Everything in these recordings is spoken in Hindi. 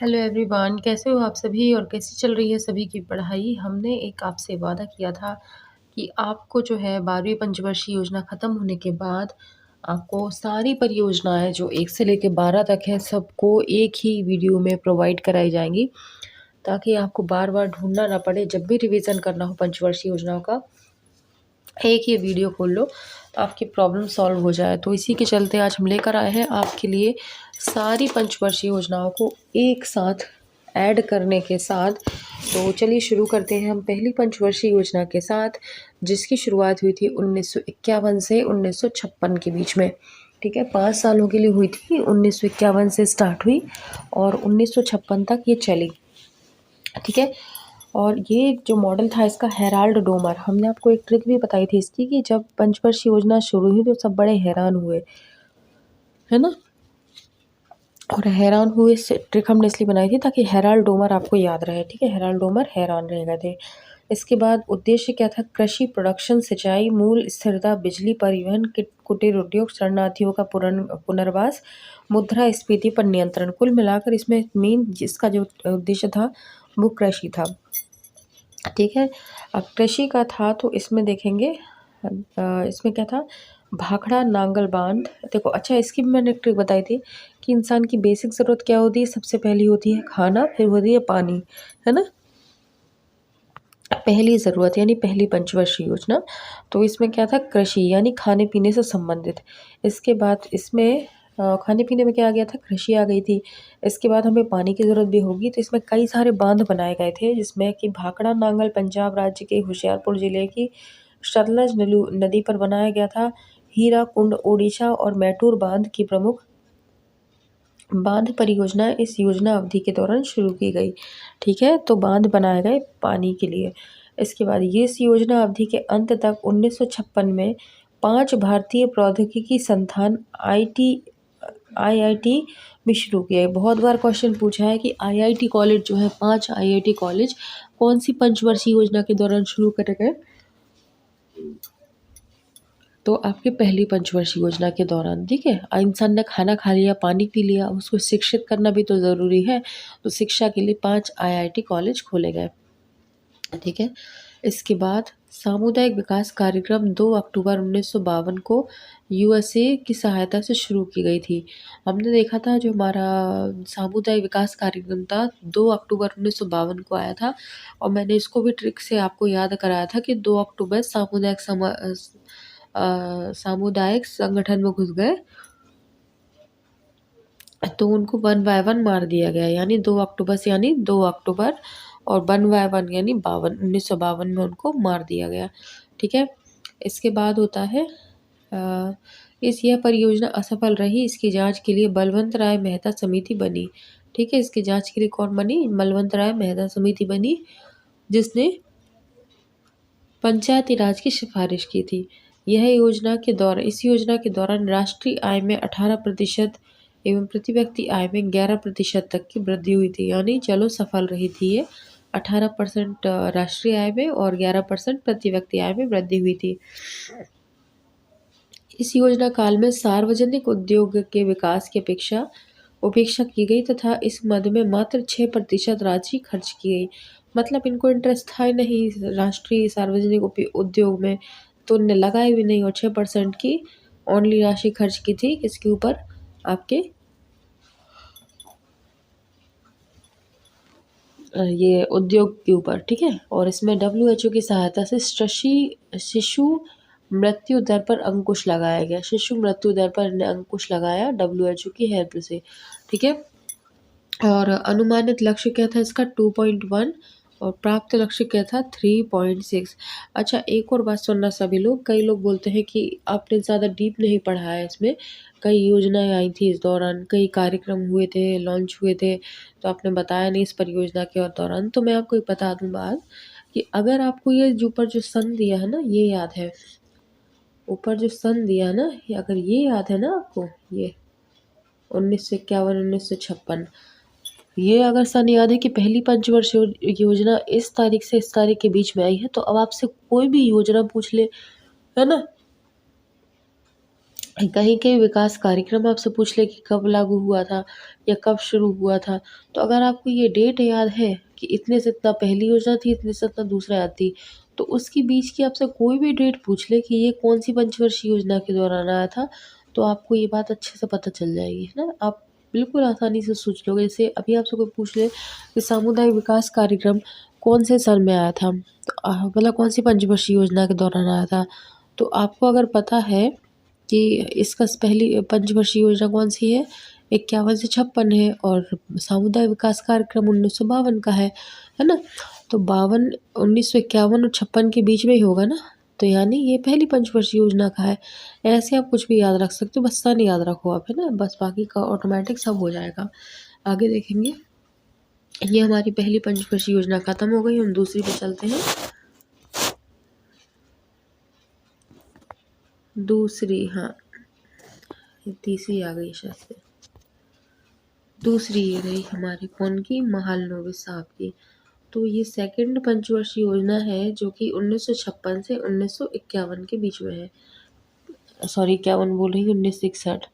हेलो एवरीवन, कैसे हो आप सभी और कैसी चल रही है सभी की पढ़ाई। हमने एक आपसे वादा किया था कि आपको जो है 12वीं पंचवर्षीय योजना ख़त्म होने के बाद आपको सारी परियोजनाएं जो 1 से लेकर 12 तक है सबको एक ही वीडियो में प्रोवाइड कराई जाएंगी, ताकि आपको बार बार ढूंढना ना पड़े। जब भी रिवीजन करना हो पंचवर्षीय योजनाओं का, एक ही वीडियो खोल लो तो आपकी प्रॉब्लम सॉल्व हो जाए। तो इसी के चलते आज हम लेकर आए हैं आपके लिए सारी पंचवर्षीय योजनाओं को एक साथ ऐड करने के साथ। तो चलिए शुरू करते हैं हम पहली पंचवर्षीय योजना के साथ, जिसकी शुरुआत हुई थी 1951 से 1956 के बीच में। ठीक है, 5 सालों के लिए हुई थी। 1951 से स्टार्ट हुई और 1956 तक ये चली। ठीक है, और ये जो मॉडल था इसका हेराल्ड डोमर। हमने आपको एक ट्रिक भी बताई थी इसकी कि जब पंचवर्षीय योजना शुरू हुई तो सब बड़े हैरान हुए, है ना। और हैरान हुए से ट्रिक हमने इसलिए बनाई थी ताकि हेराल्ड डोमर आपको याद रहे। ठीक है, हेराल्ड डोमर हैरान रह गए थे। इसके बाद उद्देश्य क्या था? कृषि, प्रोडक्शन, सिंचाई, मूल स्थिरता, बिजली, परिवहन, कुटीर उद्योग, शरणार्थियों का पुनर्वास, मुद्रास्फीति पर नियंत्रण। कुल मिलाकर इसमें मेन जिसका जो उद्देश्य था वो कृषि था। ठीक है, अब कृषि का था तो इसमें देखेंगे इसमें क्या था? भाखड़ा नांगल बांध। देखो, अच्छा इसकी भी मैंने ट्रिक बताई थी कि इंसान की बेसिक ज़रूरत क्या होती है? सबसे पहली होती है खाना, फिर होती है पानी, है ना। पहली ज़रूरत यानी पहली पंचवर्षीय योजना। तो इसमें क्या था? कृषि यानी खाने पीने से संबंधित। इसके बाद इसमें खाने पीने में क्या आ गया था? कृषि आ गई थी। इसके बाद हमें पानी की ज़रूरत भी होगी, तो इसमें कई सारे बांध बनाए गए थे, जिसमें कि भाखड़ा नांगल पंजाब राज्य के होशियारपुर जिले की सतलज नदी पर बनाया गया था। हीराकुंड ओडिशा और मैटूर बांध की प्रमुख बांध परियोजना इस योजना अवधि के दौरान शुरू की गई। ठीक है, तो बांध बनाए गए पानी के लिए। इसके बाद ये इस योजना अवधि के अंत तक 1956 में 5 भारतीय प्रौद्योगिकी संस्थान आईआईटी भी शुरू किए। बहुत बार क्वेश्चन पूछा है कि आईआईटी कॉलेज जो है, 5 आईआईटी कॉलेज कौन सी पंचवर्षीय योजना के दौरान शुरू करे गए? तो आपके पहली पंचवर्षीय योजना के दौरान। ठीक है, इंसान ने खाना खा लिया, पानी पी लिया, उसको शिक्षित करना भी तो ज़रूरी है। तो शिक्षा के लिए 5 आईआईटी कॉलेज खोले गए। ठीक है, इसके बाद सामुदायिक विकास कार्यक्रम 2 अक्टूबर 1952 को यूएसए की सहायता से शुरू की गई थी। हमने देखा था जो हमारा सामुदायिक विकास कार्यक्रम था 2 अक्टूबर 1952 को आया था, और मैंने इसको भी ट्रिक से आपको याद कराया था कि 2 अक्टूबर सामुदायिक संगठन में घुस गए तो उनको 1 बाय 1 मार दिया गया, यानी 2 अक्टूबर से, यानी 2 अक्टूबर और 1 बाय 1 यानी 1952 में उनको मार दिया गया। ठीक है, इसके बाद होता है यह परियोजना असफल रही। इसकी जांच के लिए बलवंत राय मेहता समिति बनी। ठीक है, इसकी जांच के लिए कौन बनी? बलवंत राय मेहता समिति बनी, जिसने पंचायती राज की सिफारिश की थी। इस योजना के दौरान राष्ट्रीय आय में 18% एवं प्रति व्यक्ति आय में 11% तक की वृद्धि हुई थी। यानी चलो सफल रही थी ये। 18% राष्ट्रीय आय में और 11% प्रति व्यक्ति आय में वृद्धि हुई थी। इस योजना काल में सार्वजनिक उद्योग के विकास की उपेक्षा की गई तथा इस मद में मात्र 6% राशि खर्च की गई। मतलब इनको इंटरेस्ट था ही नहीं राष्ट्रीय सार्वजनिक उद्योग में, तो उनने लगाए भी नहीं, और 6% की ओनली राशि खर्च की थी किसके ऊपर? आपके ये उद्योग के ऊपर। ठीक है, और इसमें डब्ल्यूएचओ की सहायता से शिशु मृत्यु दर पर अंकुश लगाया गया। शिशु मृत्यु दर पर इन्हें अंकुश लगाया डब्ल्यूएचओ की हेल्प से। ठीक है, और अनुमानित लक्ष्य क्या था इसका? 2.1 और प्राप्त लक्ष्य क्या था? 3.6। अच्छा, एक और बात सुनना सभी लोग, कई लोग बोलते हैं कि आपने ज़्यादा डीप नहीं पढ़ा है इसमें। कई योजनाएं आई थी इस दौरान, कई कार्यक्रम हुए थे, लॉन्च हुए थे, तो आपने बताया नहीं इस परियोजना के और दौरान। तो मैं आपको बता दूं बात कि अगर आपको ये जो ऊपर जो सन दिया है ना, ये याद है, ऊपर जो सन दिया है ना, अगर ये याद है ना आपको, ये 1951 1956, ये अगर सन याद है कि पहली पंचवर्षीय योजना इस तारीख से इस तारीख के बीच में आई है, तो अब आपसे कोई भी योजना पूछ ले, है ना, कहीं कहीं विकास कार्यक्रम आपसे पूछ ले कि कब लागू हुआ था या कब शुरू हुआ था, तो अगर आपको ये डेट याद है कि इतने से इतना पहली योजना थी, इतने से इतना दूसरा याद थी, तो उसके बीच की आपसे कोई भी डेट पूछ ले कि ये कौन सी पंचवर्षीय योजना के दौरान आया था, तो आपको ये बात अच्छे से पता चल जाएगी, है ना? आप बिल्कुल आसानी से सोच लोगे। जैसे अभी आपसे कोई पूछ ले कि सामुदायिक विकास कार्यक्रम कौन से साल में आया था, तो मतलब कौन सी पंचवर्षीय योजना के दौरान आया था, तो आपको अगर पता है कि इसका पहली पंचवर्षीय योजना कौन-सी है, 51 से 56 है और सामुदायिक विकास कार्यक्रम 1952 का है ना? तो 52 1951 और 56 के बीच में ही होगा ना? तो यानी ये पहली पंचवर्षीय योजना का है। ऐसे आप कुछ भी याद रख सकते हो, बस सन याद रखो आप, है ना? बस बाकी का ऑटोमेटिक सब हो जाएगा। आगे देखेंगे, ये हमारी पहली पंचवर्षीय योजना खत्म हो गई, हम दूसरी पे चलते हैं। दूसरी, हाँ, ये तीसरी आ गई शायद से। दूसरी ये रही हमारी कौन की, महालनोबिस साहब की। तो ये सेकंड पंचवर्षीय योजना है जो कि 1956 से 1951 के बीच में है। सॉरी, 51 बोल रही हूँ, 1961।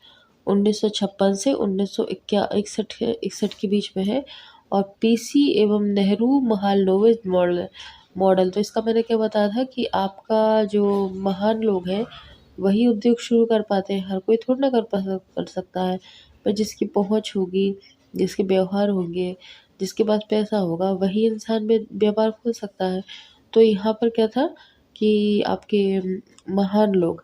1956 से 1961 के बीच में है और पीसी एवं नेहरू महालनोबिस मॉडल। तो इसका मैंने क्या बताया था कि आपका जो महान लोग हैं वही उद्योग शुरू कर पाते हैं, हर कोई थोड़ी ना कर सकता है। पर जिसकी पहुँच होगी, जिसके व्यवहार होंगे, जिसके पास पैसा होगा, वही इंसान व्यापार खोल सकता है। तो यहाँ पर क्या था कि आपके महान लोग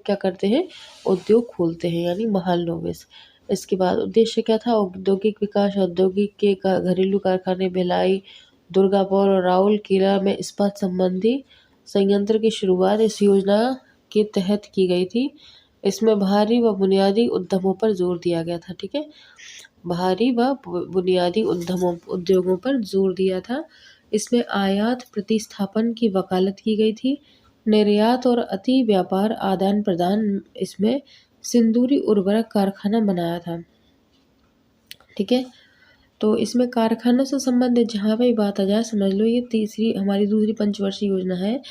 क्या करते हैं, उद्योग खोलते हैं, यानी महालनोबिस। इसके बाद उद्देश्य क्या था, औद्योगिक विकास, औद्योगिक के घरेलू कारखाने, भिलाई, दुर्गापुर और राउरकेला में इस्पात संबंधी संयंत्र की शुरुआत इस योजना के तहत की गई थी। इसमें भारी व बुनियादी उद्यमों पर जोर दिया गया था, ठीक है? भारी व बुनियादी उद्योगों पर जोर दिया था। इसमें आयात प्रतिस्थापन की वकालत की गई थी। निर्यात और अति व्यापार आदान प्रदान, इसमें सिंदूरी उर्वरक कारखाना बनाया था, ठीक है? तो इसमें कारखानों से संबंधित जहाँ भी बात आ जाए समझ लो, ये तीसरी हमारी दूसरी पंचवर्षीय योजना है।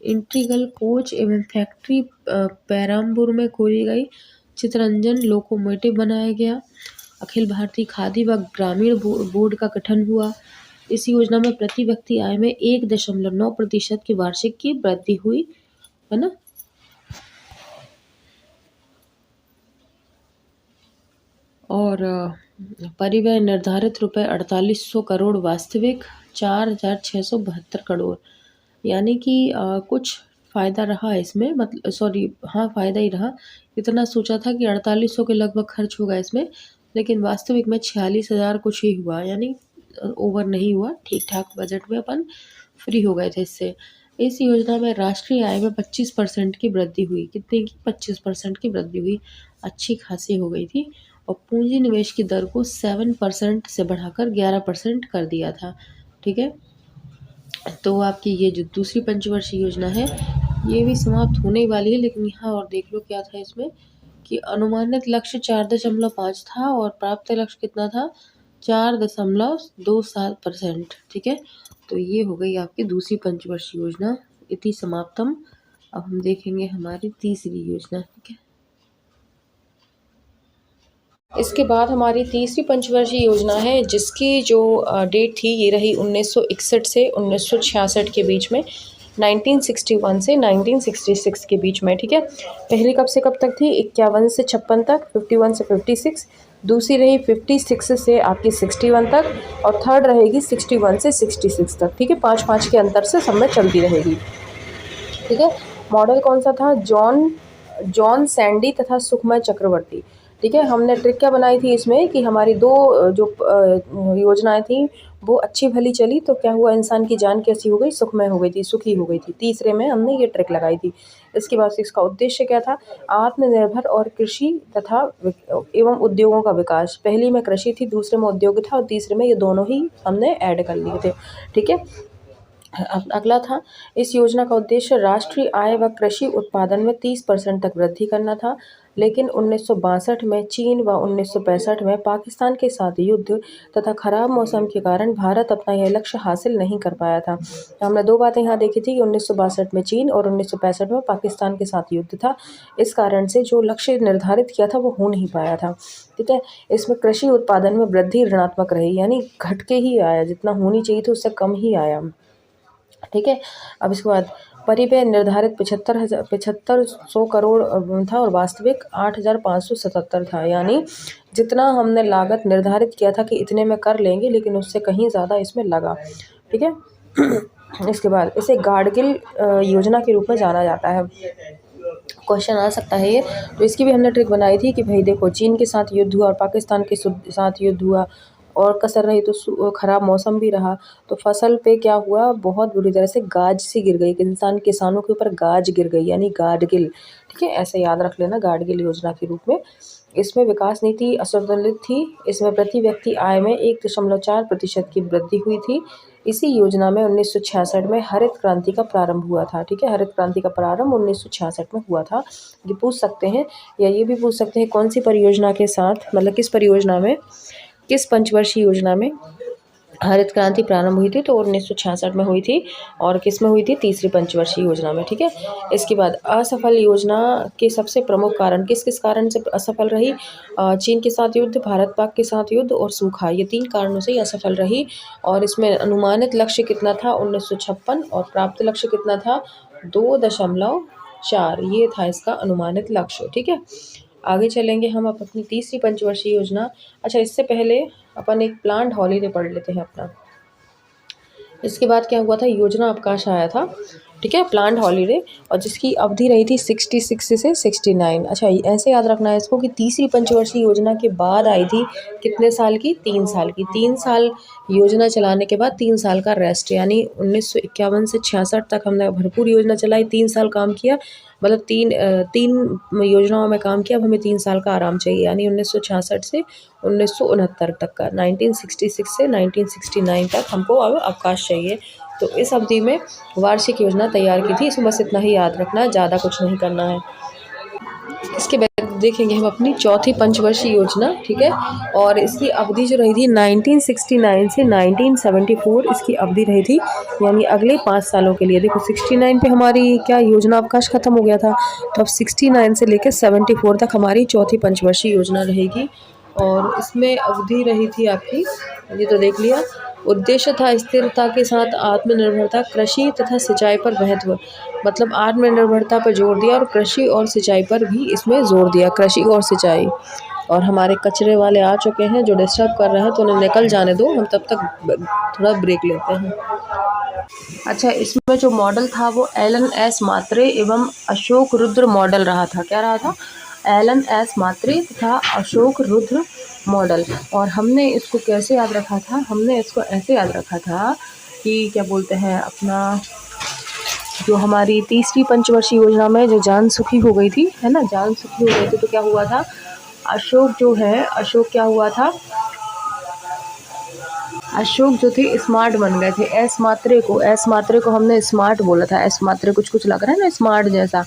इंटीग्रल कोच एवं फैक्ट्री पेराम्बूर में खोली गई। चितरंजन लोकोमोटिव बनाया गया। अखिल भारतीय खादी व ग्रामीण बोर्ड का गठन हुआ। इस योजना में प्रति व्यक्ति आय में 1.9% की वार्षिक की वृद्धि हुई, है ना? और परिव्यय निर्धारित रुपए 4800 करोड़, वास्तविक 4672 करोड़। यानी कि कुछ फ़ायदा रहा इसमें, मतलब सॉरी, हाँ, फ़ायदा ही रहा। इतना सोचा था कि 4800 के लगभग खर्च होगा इसमें, लेकिन वास्तविक में 46,000 कुछ ही हुआ, यानी ओवर नहीं हुआ, ठीक-ठाक बजट में अपन फ्री हो गए थे इससे। इस योजना में राष्ट्रीय आय में 25% की वृद्धि हुई। कितने की? 25% की वृद्धि हुई। अच्छी खासी हो गई थी। और पूंजी निवेश की दर को 7% से बढ़ाकर 11% कर दिया था, ठीक है? तो आपकी ये जो दूसरी पंचवर्षीय योजना है, ये भी समाप्त होने ही वाली है, लेकिन यहाँ और देख लो क्या था इसमें कि अनुमानित लक्ष्य 4.5 था और प्राप्त लक्ष्य कितना था? 4.27%, ठीक है? तो ये हो गई आपकी दूसरी पंचवर्षीय योजना, इति समाप्तम। अब हम देखेंगे हमारी तीसरी योजना, ठीक है? इसके बाद हमारी तीसरी पंचवर्षीय योजना है जिसकी जो डेट थी ये रही 1961 से 1966 के बीच में, 1961 से 1966 के बीच में, ठीक है? पहली कब से कब तक थी? 51 से 56 तक, 51 से 56। दूसरी रही 56 से आपकी 61 तक और थर्ड रहेगी 61 से 66 तक, ठीक है? 5-5 के अंतर से सब में चलती रहेगी, ठीक है? मॉडल कौन सा था? जॉन सैंडी तथा सुखमय चक्रवर्ती, ठीक है? हमने ट्रिक क्या बनाई थी इसमें कि हमारी दो जो योजनाएं थी वो अच्छी भली चली, तो क्या हुआ, इंसान की जान कैसी हो गई? सुखमय हो गई थी, सुखी हो गई थी। तीसरे में हमने ये ट्रिक लगाई थी। इसके बाद से इसका उद्देश्य क्या था? आत्मनिर्भर और कृषि तथा एवं उद्योगों का विकास। पहली में कृषि थी, दूसरे में उद्योग था और तीसरे में ये दोनों ही हमने ऐड कर लिए थे, ठीक है? अगला था, इस योजना का उद्देश्य राष्ट्रीय आय व कृषि उत्पादन में 30% तक वृद्धि करना था। लेकिन 1962 में चीन व 1965 में पाकिस्तान के साथ युद्ध तथा खराब मौसम के कारण भारत अपना यह लक्ष्य हासिल नहीं कर पाया था। तो हमने दो बातें यहाँ देखी थी कि 1962 में चीन और 1965 में पाकिस्तान के साथ युद्ध था। इस कारण से जो लक्ष्य निर्धारित किया था वो हो नहीं पाया था। ठीक है, इसमें कृषि उत्पादन में वृद्धि ऋणात्मक रही, यानी घट के ही आया, जितना होनी चाहिए थी उससे कम ही आया। ठीक है, अब इसके बाद परिव्यय निर्धारित 7500 करोड़ था और वास्तविक 8577 था, यानी जितना हमने लागत निर्धारित किया था कि इतने में कर लेंगे, लेकिन उससे कहीं ज़्यादा इसमें लगा। ठीक है, इसके बाद इसे गाडगिल योजना के रूप में जाना जाता है। क्वेश्चन आ सकता है ये, तो इसकी भी हमने ट्रिक बनाई थी कि भाई देखो, चीन के साथ युद्ध हुआ और पाकिस्तान के साथ युद्ध हुआ और कसर रही तो ख़राब मौसम भी रहा, तो फसल पे क्या हुआ, बहुत बुरी तरह से गाज सी गिर गई, किसानों के ऊपर गाज गिर गई, यानी गाडगिल। ठीक है, ऐसे याद रख लेना, गाडगिल योजना के रूप में। इसमें विकास नीति असंतुलित थी। इसमें प्रति व्यक्ति आय में 1.4% की वृद्धि हुई थी। इसी योजना में 1966 में हरित क्रांति का प्रारंभ हुआ था। ठीक है, हरित क्रांति का प्रारंभ 1966 में हुआ था। ये पूछ सकते हैं, या ये भी पूछ सकते हैं कौन सी परियोजना के साथ, मतलब किस परियोजना में, किस पंचवर्षीय योजना में हरित क्रांति प्रारंभ हुई थी, तो 1966 में हुई थी। और किस में हुई थी, तीसरी पंचवर्षीय योजना में। ठीक है, इसके बाद असफल योजना के सबसे प्रमुख कारण, किस किस कारण से असफल रही, चीन के साथ युद्ध, भारत पाक के साथ युद्ध और सूखा, ये 3 कारणों से ये असफल रही। और इसमें अनुमानित लक्ष्य कितना था, 1956, और प्राप्त लक्ष्य कितना था, 2.4, ये था इसका अनुमानित लक्ष्य। ठीक है, आगे चलेंगे हम अपनी तीसरी पंचवर्षीय योजना। अच्छा, इससे पहले अपन एक प्लांट हॉलीडे पढ़ लेते हैं अपना। इसके बाद क्या हुआ था, योजना अवकाश आया था। ठीक है, प्लांट हॉलीडे, और जिसकी अवधि रही थी 66 से 69। अच्छा, ऐसे याद रखना है इसको कि तीसरी पंचवर्षीय योजना के बाद आई थी कितने साल की, 3 साल की। 3 साल योजना चलाने के बाद 3 साल का रेस्ट, यानी 1951 से 66 तक हमने भरपूर योजना चलाई, 3 साल काम किया, मतलब तीन योजनाओं में काम किया। अब हमें 3 साल का आराम चाहिए, यानी 1966 से 1969 तक का, 1966 से 1969 तक हमको अब अवकाश चाहिए। तो इस अवधि में वार्षिक योजना तैयार की थी। इसमें बस इतना ही याद रखना है, ज़्यादा कुछ नहीं करना है। इसके बाद देखेंगे हम अपनी चौथी पंचवर्षीय योजना। ठीक है, और इसकी अवधि जो रही थी 1969 से 1974 इसकी अवधि रही थी, यानी अगले 5 सालों के लिए। देखो 69 पे हमारी क्या योजना अवकाश खत्म हो गया था, तो अब 69 से लेकर 74 तक हमारी चौथी पंचवर्षीय योजना रहेगी। और इसमें अवधि रही थी आपकी, ये तो देख लिया। उद्देश्य था स्थिरता के साथ आत्मनिर्भरता, कृषि तथा सिंचाई पर महत्व, मतलब आत्मनिर्भरता पर जोर दिया और कृषि और सिंचाई पर भी इसमें जोर दिया, कृषि और सिंचाई। और हमारे कचरे वाले आ चुके हैं जो डिस्टर्ब कर रहे हैं, तो उन्हें निकल जाने दो, हम तब तक थोड़ा ब्रेक लेते हैं। अच्छा, इसमें जो मॉडल था वो एलन एस मात्रे एवं अशोक रुद्र मॉडल रहा था। क्या रहा था, एलन एस मात्रे तथा अशोक रुद्र मॉडल। और हमने इसको कैसे याद रखा था, हमने इसको ऐसे याद रखा था कि क्या बोलते हैं, अपना जो हमारी तीसरी पंचवर्षीय योजना में जो जान सुखी हो गई थी, है ना, जान सुखी हो गई थी, तो क्या हुआ था, अशोक जो है, अशोक क्या हुआ था, अशोक जो थे स्मार्ट बन गए थे। एस मात्रे को हमने स्मार्ट बोला था। एस मात्रे कुछ लग रहा है ना स्मार्ट जैसा,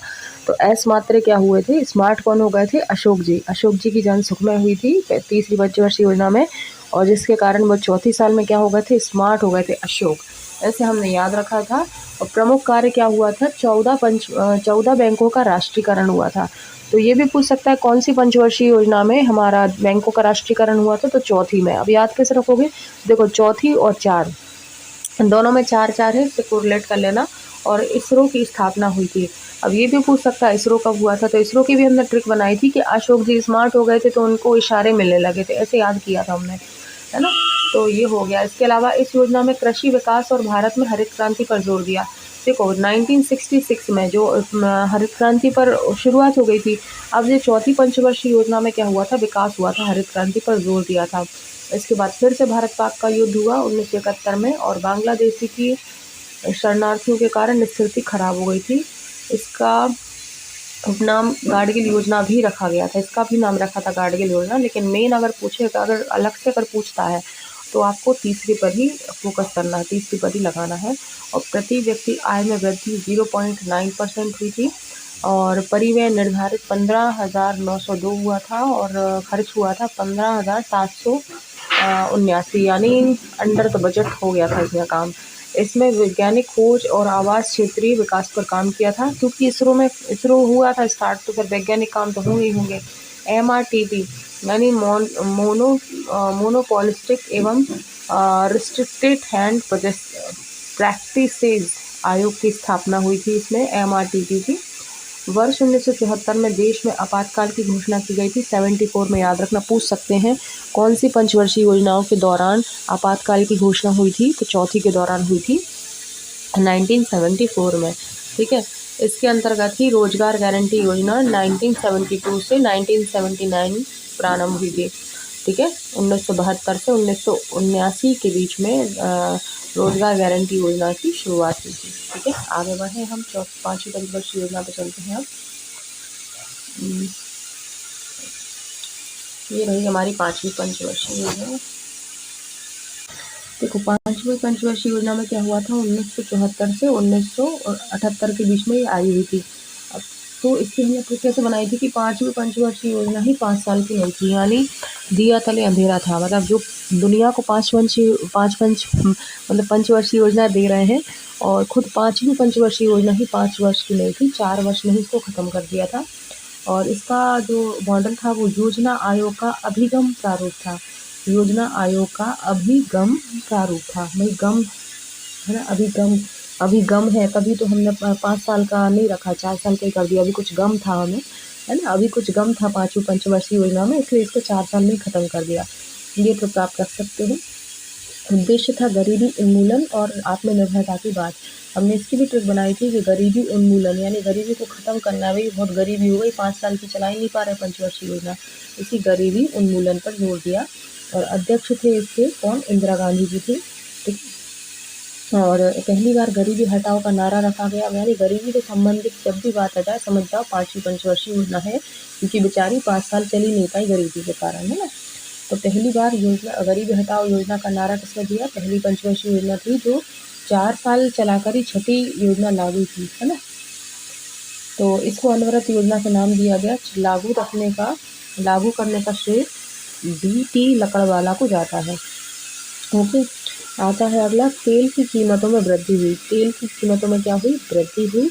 तो एस मात्रे क्या हुए थे, स्मार्ट कौन हो गए थे, अशोक जी की जान सुखमय हुई थी तीसरी पंचवर्षीय योजना में, और जिसके कारण वो चौथी साल में क्या हो गए थे, स्मार्ट हो गए थे अशोक। ऐसे हमने याद रखा था। और प्रमुख कार्य क्या हुआ था, 14 बैंकों का राष्ट्रीयकरण हुआ था। तो ये भी पूछ सकता है कौन सी पंचवर्षीय योजना में हमारा बैंकों का राष्ट्रीयकरण हुआ था, तो चौथी में। अब याद कैसे रखोगे, देखो चौथी और 4 दोनों में 4 है, इसे कोरिलेट कर लेना। और इसरो की स्थापना हुई थी। अब ये भी पूछ सकता है इसरो कब हुआ था, तो इसरो की भी हमने ट्रिक बनाई थी कि अशोक जी स्मार्ट हो गए थे तो उनको इशारे मिलने लगे थे, ऐसे याद किया था हमने, है ना। तो ये हो गया। इसके अलावा इस योजना में कृषि विकास और भारत में हरित क्रांति पर जोर दिया। देखो 1966 में जो हरित क्रांति पर शुरुआत हो गई थी, अब ये चौथी पंचवर्षीय योजना में क्या हुआ था, विकास हुआ था, हरित क्रांति पर जोर दिया था। इसके बाद फिर से भारत पाक का युद्ध हुआ 1971 में, और बांग्लादेशी की शरणार्थियों के कारण स्थिति खराब हो गई थी। इसका उपनाम गाडगिल योजना भी रखा गया था, इसका भी नाम रखा था गाडगिल योजना। लेकिन मेन अगर पूछेगा, अगर अलग से अगर पूछता है, तो आपको तीसरी पर ही फोकस करना है, तीसरी पर ही लगाना है। और प्रति व्यक्ति आय में वृद्धि 0.9% हुई थी। और परिव्यय निर्धारित 15,902 हुआ था और खर्च हुआ था 15,779, यानी अंडर द बजट हो गया था इसमें काम। इसमें वैज्ञानिक खोज और आवास क्षेत्रीय विकास पर काम किया था, क्योंकि इसरो हुआ था स्टार्ट, तो फिर वैज्ञानिक काम तो होंगे ही होंगे। MRTP यानी मोनोपोलिस्टिक एवं रिस्ट्रिक्टेड हैंड प्रैक्टिसेस आयोग की स्थापना हुई थी इसमें, MRTP की। वर्ष 1974 में देश में आपातकाल की घोषणा की गई थी। 74 में, याद रखना, पूछ सकते हैं कौन सी पंचवर्षीय योजनाओं के दौरान आपातकाल की घोषणा हुई थी, तो चौथी के दौरान हुई थी 1974 में। ठीक है, इसके अंतर्गत ही रोजगार गारंटी योजना 1972 से 1979 प्रारंभ हुई थी। ठीक है, 1972 से 1979 के बीच में रोजगार गारंटी योजना की शुरुआत हुई थी। ठीक है, आगे बढ़े हम पांचवी पंचवर्षीय योजना पर चलते हैं अब। ये रही हमारी पांचवी पंचवर्षीय योजना। देखो, पांचवी पंचवर्षीय योजना में क्या हुआ था, 1974 से 1978 के बीच में ये आई हुई थी। अब तो इसकी हमने कैसे बनाई थी कि पांचवी पंचवर्षीय योजना ही 5 साल की नहीं थी, यानी दिया तले अंधेरा था। मतलब जो दुनिया को पंचवर्षीय योजना दे रहे हैं, और खुद पांचवी पंचवर्षीय योजना ही 5 वर्ष की नहीं थी, 4 वर्ष में ही इसको खत्म कर दिया था। और इसका जो मॉडल था वो योजना आयोग का अभिगम प्रारूप था। योजना आयोग का अभिगम प्रारूप था। भाई गम है ना, अभिगम है, तभी तो हमने 5 साल का नहीं रखा, 4 साल का ही कर दिया। अभी कुछ गम था हमें, है ना, अभी कुछ गम था पांचवी पंचवर्षीय योजना में, इसलिए इसको 4 साल में खत्म कर दिया। ये तो आप रख सकते हो। उद्देश्य था गरीबी उन्मूलन और आत्मनिर्भरता की बात। हमने इसकी भी ट्रिक बनाई थी कि गरीबी उन्मूलन यानी गरीबी को खत्म करना। भाई बहुत गरीबी हो गई, 5 साल की चला ही नहीं पा रहे पंचवर्षीय योजना, इसी गरीबी उन्मूलन पर जोर दिया। और अध्यक्ष थे इसके कौन, इंदिरा गांधी जी थे। ठीक, और पहली बार गरीबी हटाओ का नारा रखा गया, यानी गरीबी से संबंधित जब भी बात आ जाए समझ जाओ पांचवी पंचवर्षीय योजना है, क्योंकि बेचारी 5 साल चली नहीं पाई गरीबी के कारण, है ना। तो पहली बार योजना गरीबी हटाओ योजना का नारा किसने दिया, पहली पंचवर्षीय योजना थी जो 4 साल चलाकर ही छठी योजना लागू थी, है ना। तो इसको अनवरत योजना का नाम दिया गया। लागू करने का श्रेय BT लकड़वाला को जाता है। ओके, आता है अगला, तेल की कीमतों में वृद्धि हुई। तेल की कीमतों में क्या हुई, वृद्धि हुई।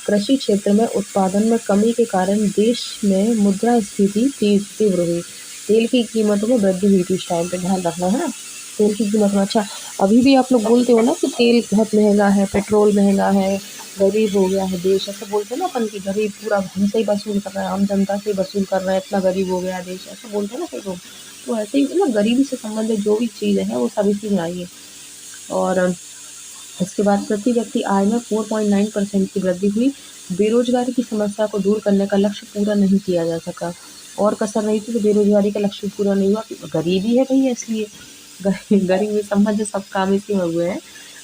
कृषि क्षेत्र में उत्पादन में कमी के कारण देश में मुद्रास्फीति तीव्र हुई। तेल की कीमतों में वृद्धि हुई थी इस टाइम पे, ध्यान रखना है ना। तेल की कीमत में, अच्छा अभी भी आप लोग बोलते हो ना कि तेल बहुत महंगा है, पेट्रोल महंगा है, गरीब हो गया है देश, ऐसा बोलते हैं ना अपन की गरीब पूरा हमसे ही वसूल कर रहा है, आम जनता से वसूल कर रहा है, इतना गरीब हो गया देश, ऐसा बोलते हैं ना कई लोग। तो ऐसे ही मतलब गरीबी से संबंधित जो भी चीज़ें हैं वो सभी चीज़ आइए। और इसके बाद प्रति व्यक्ति आय में 4.9% की वृद्धि हुई। बेरोजगारी की समस्या को दूर करने का लक्ष्य पूरा नहीं किया जा सका, और कसर रही थी तो बेरोजगारी का लक्ष्य पूरा नहीं हुआ, गरीबी है भैया, इसलिए गरीबी संबंधित सब काम इसी में हुए हैं।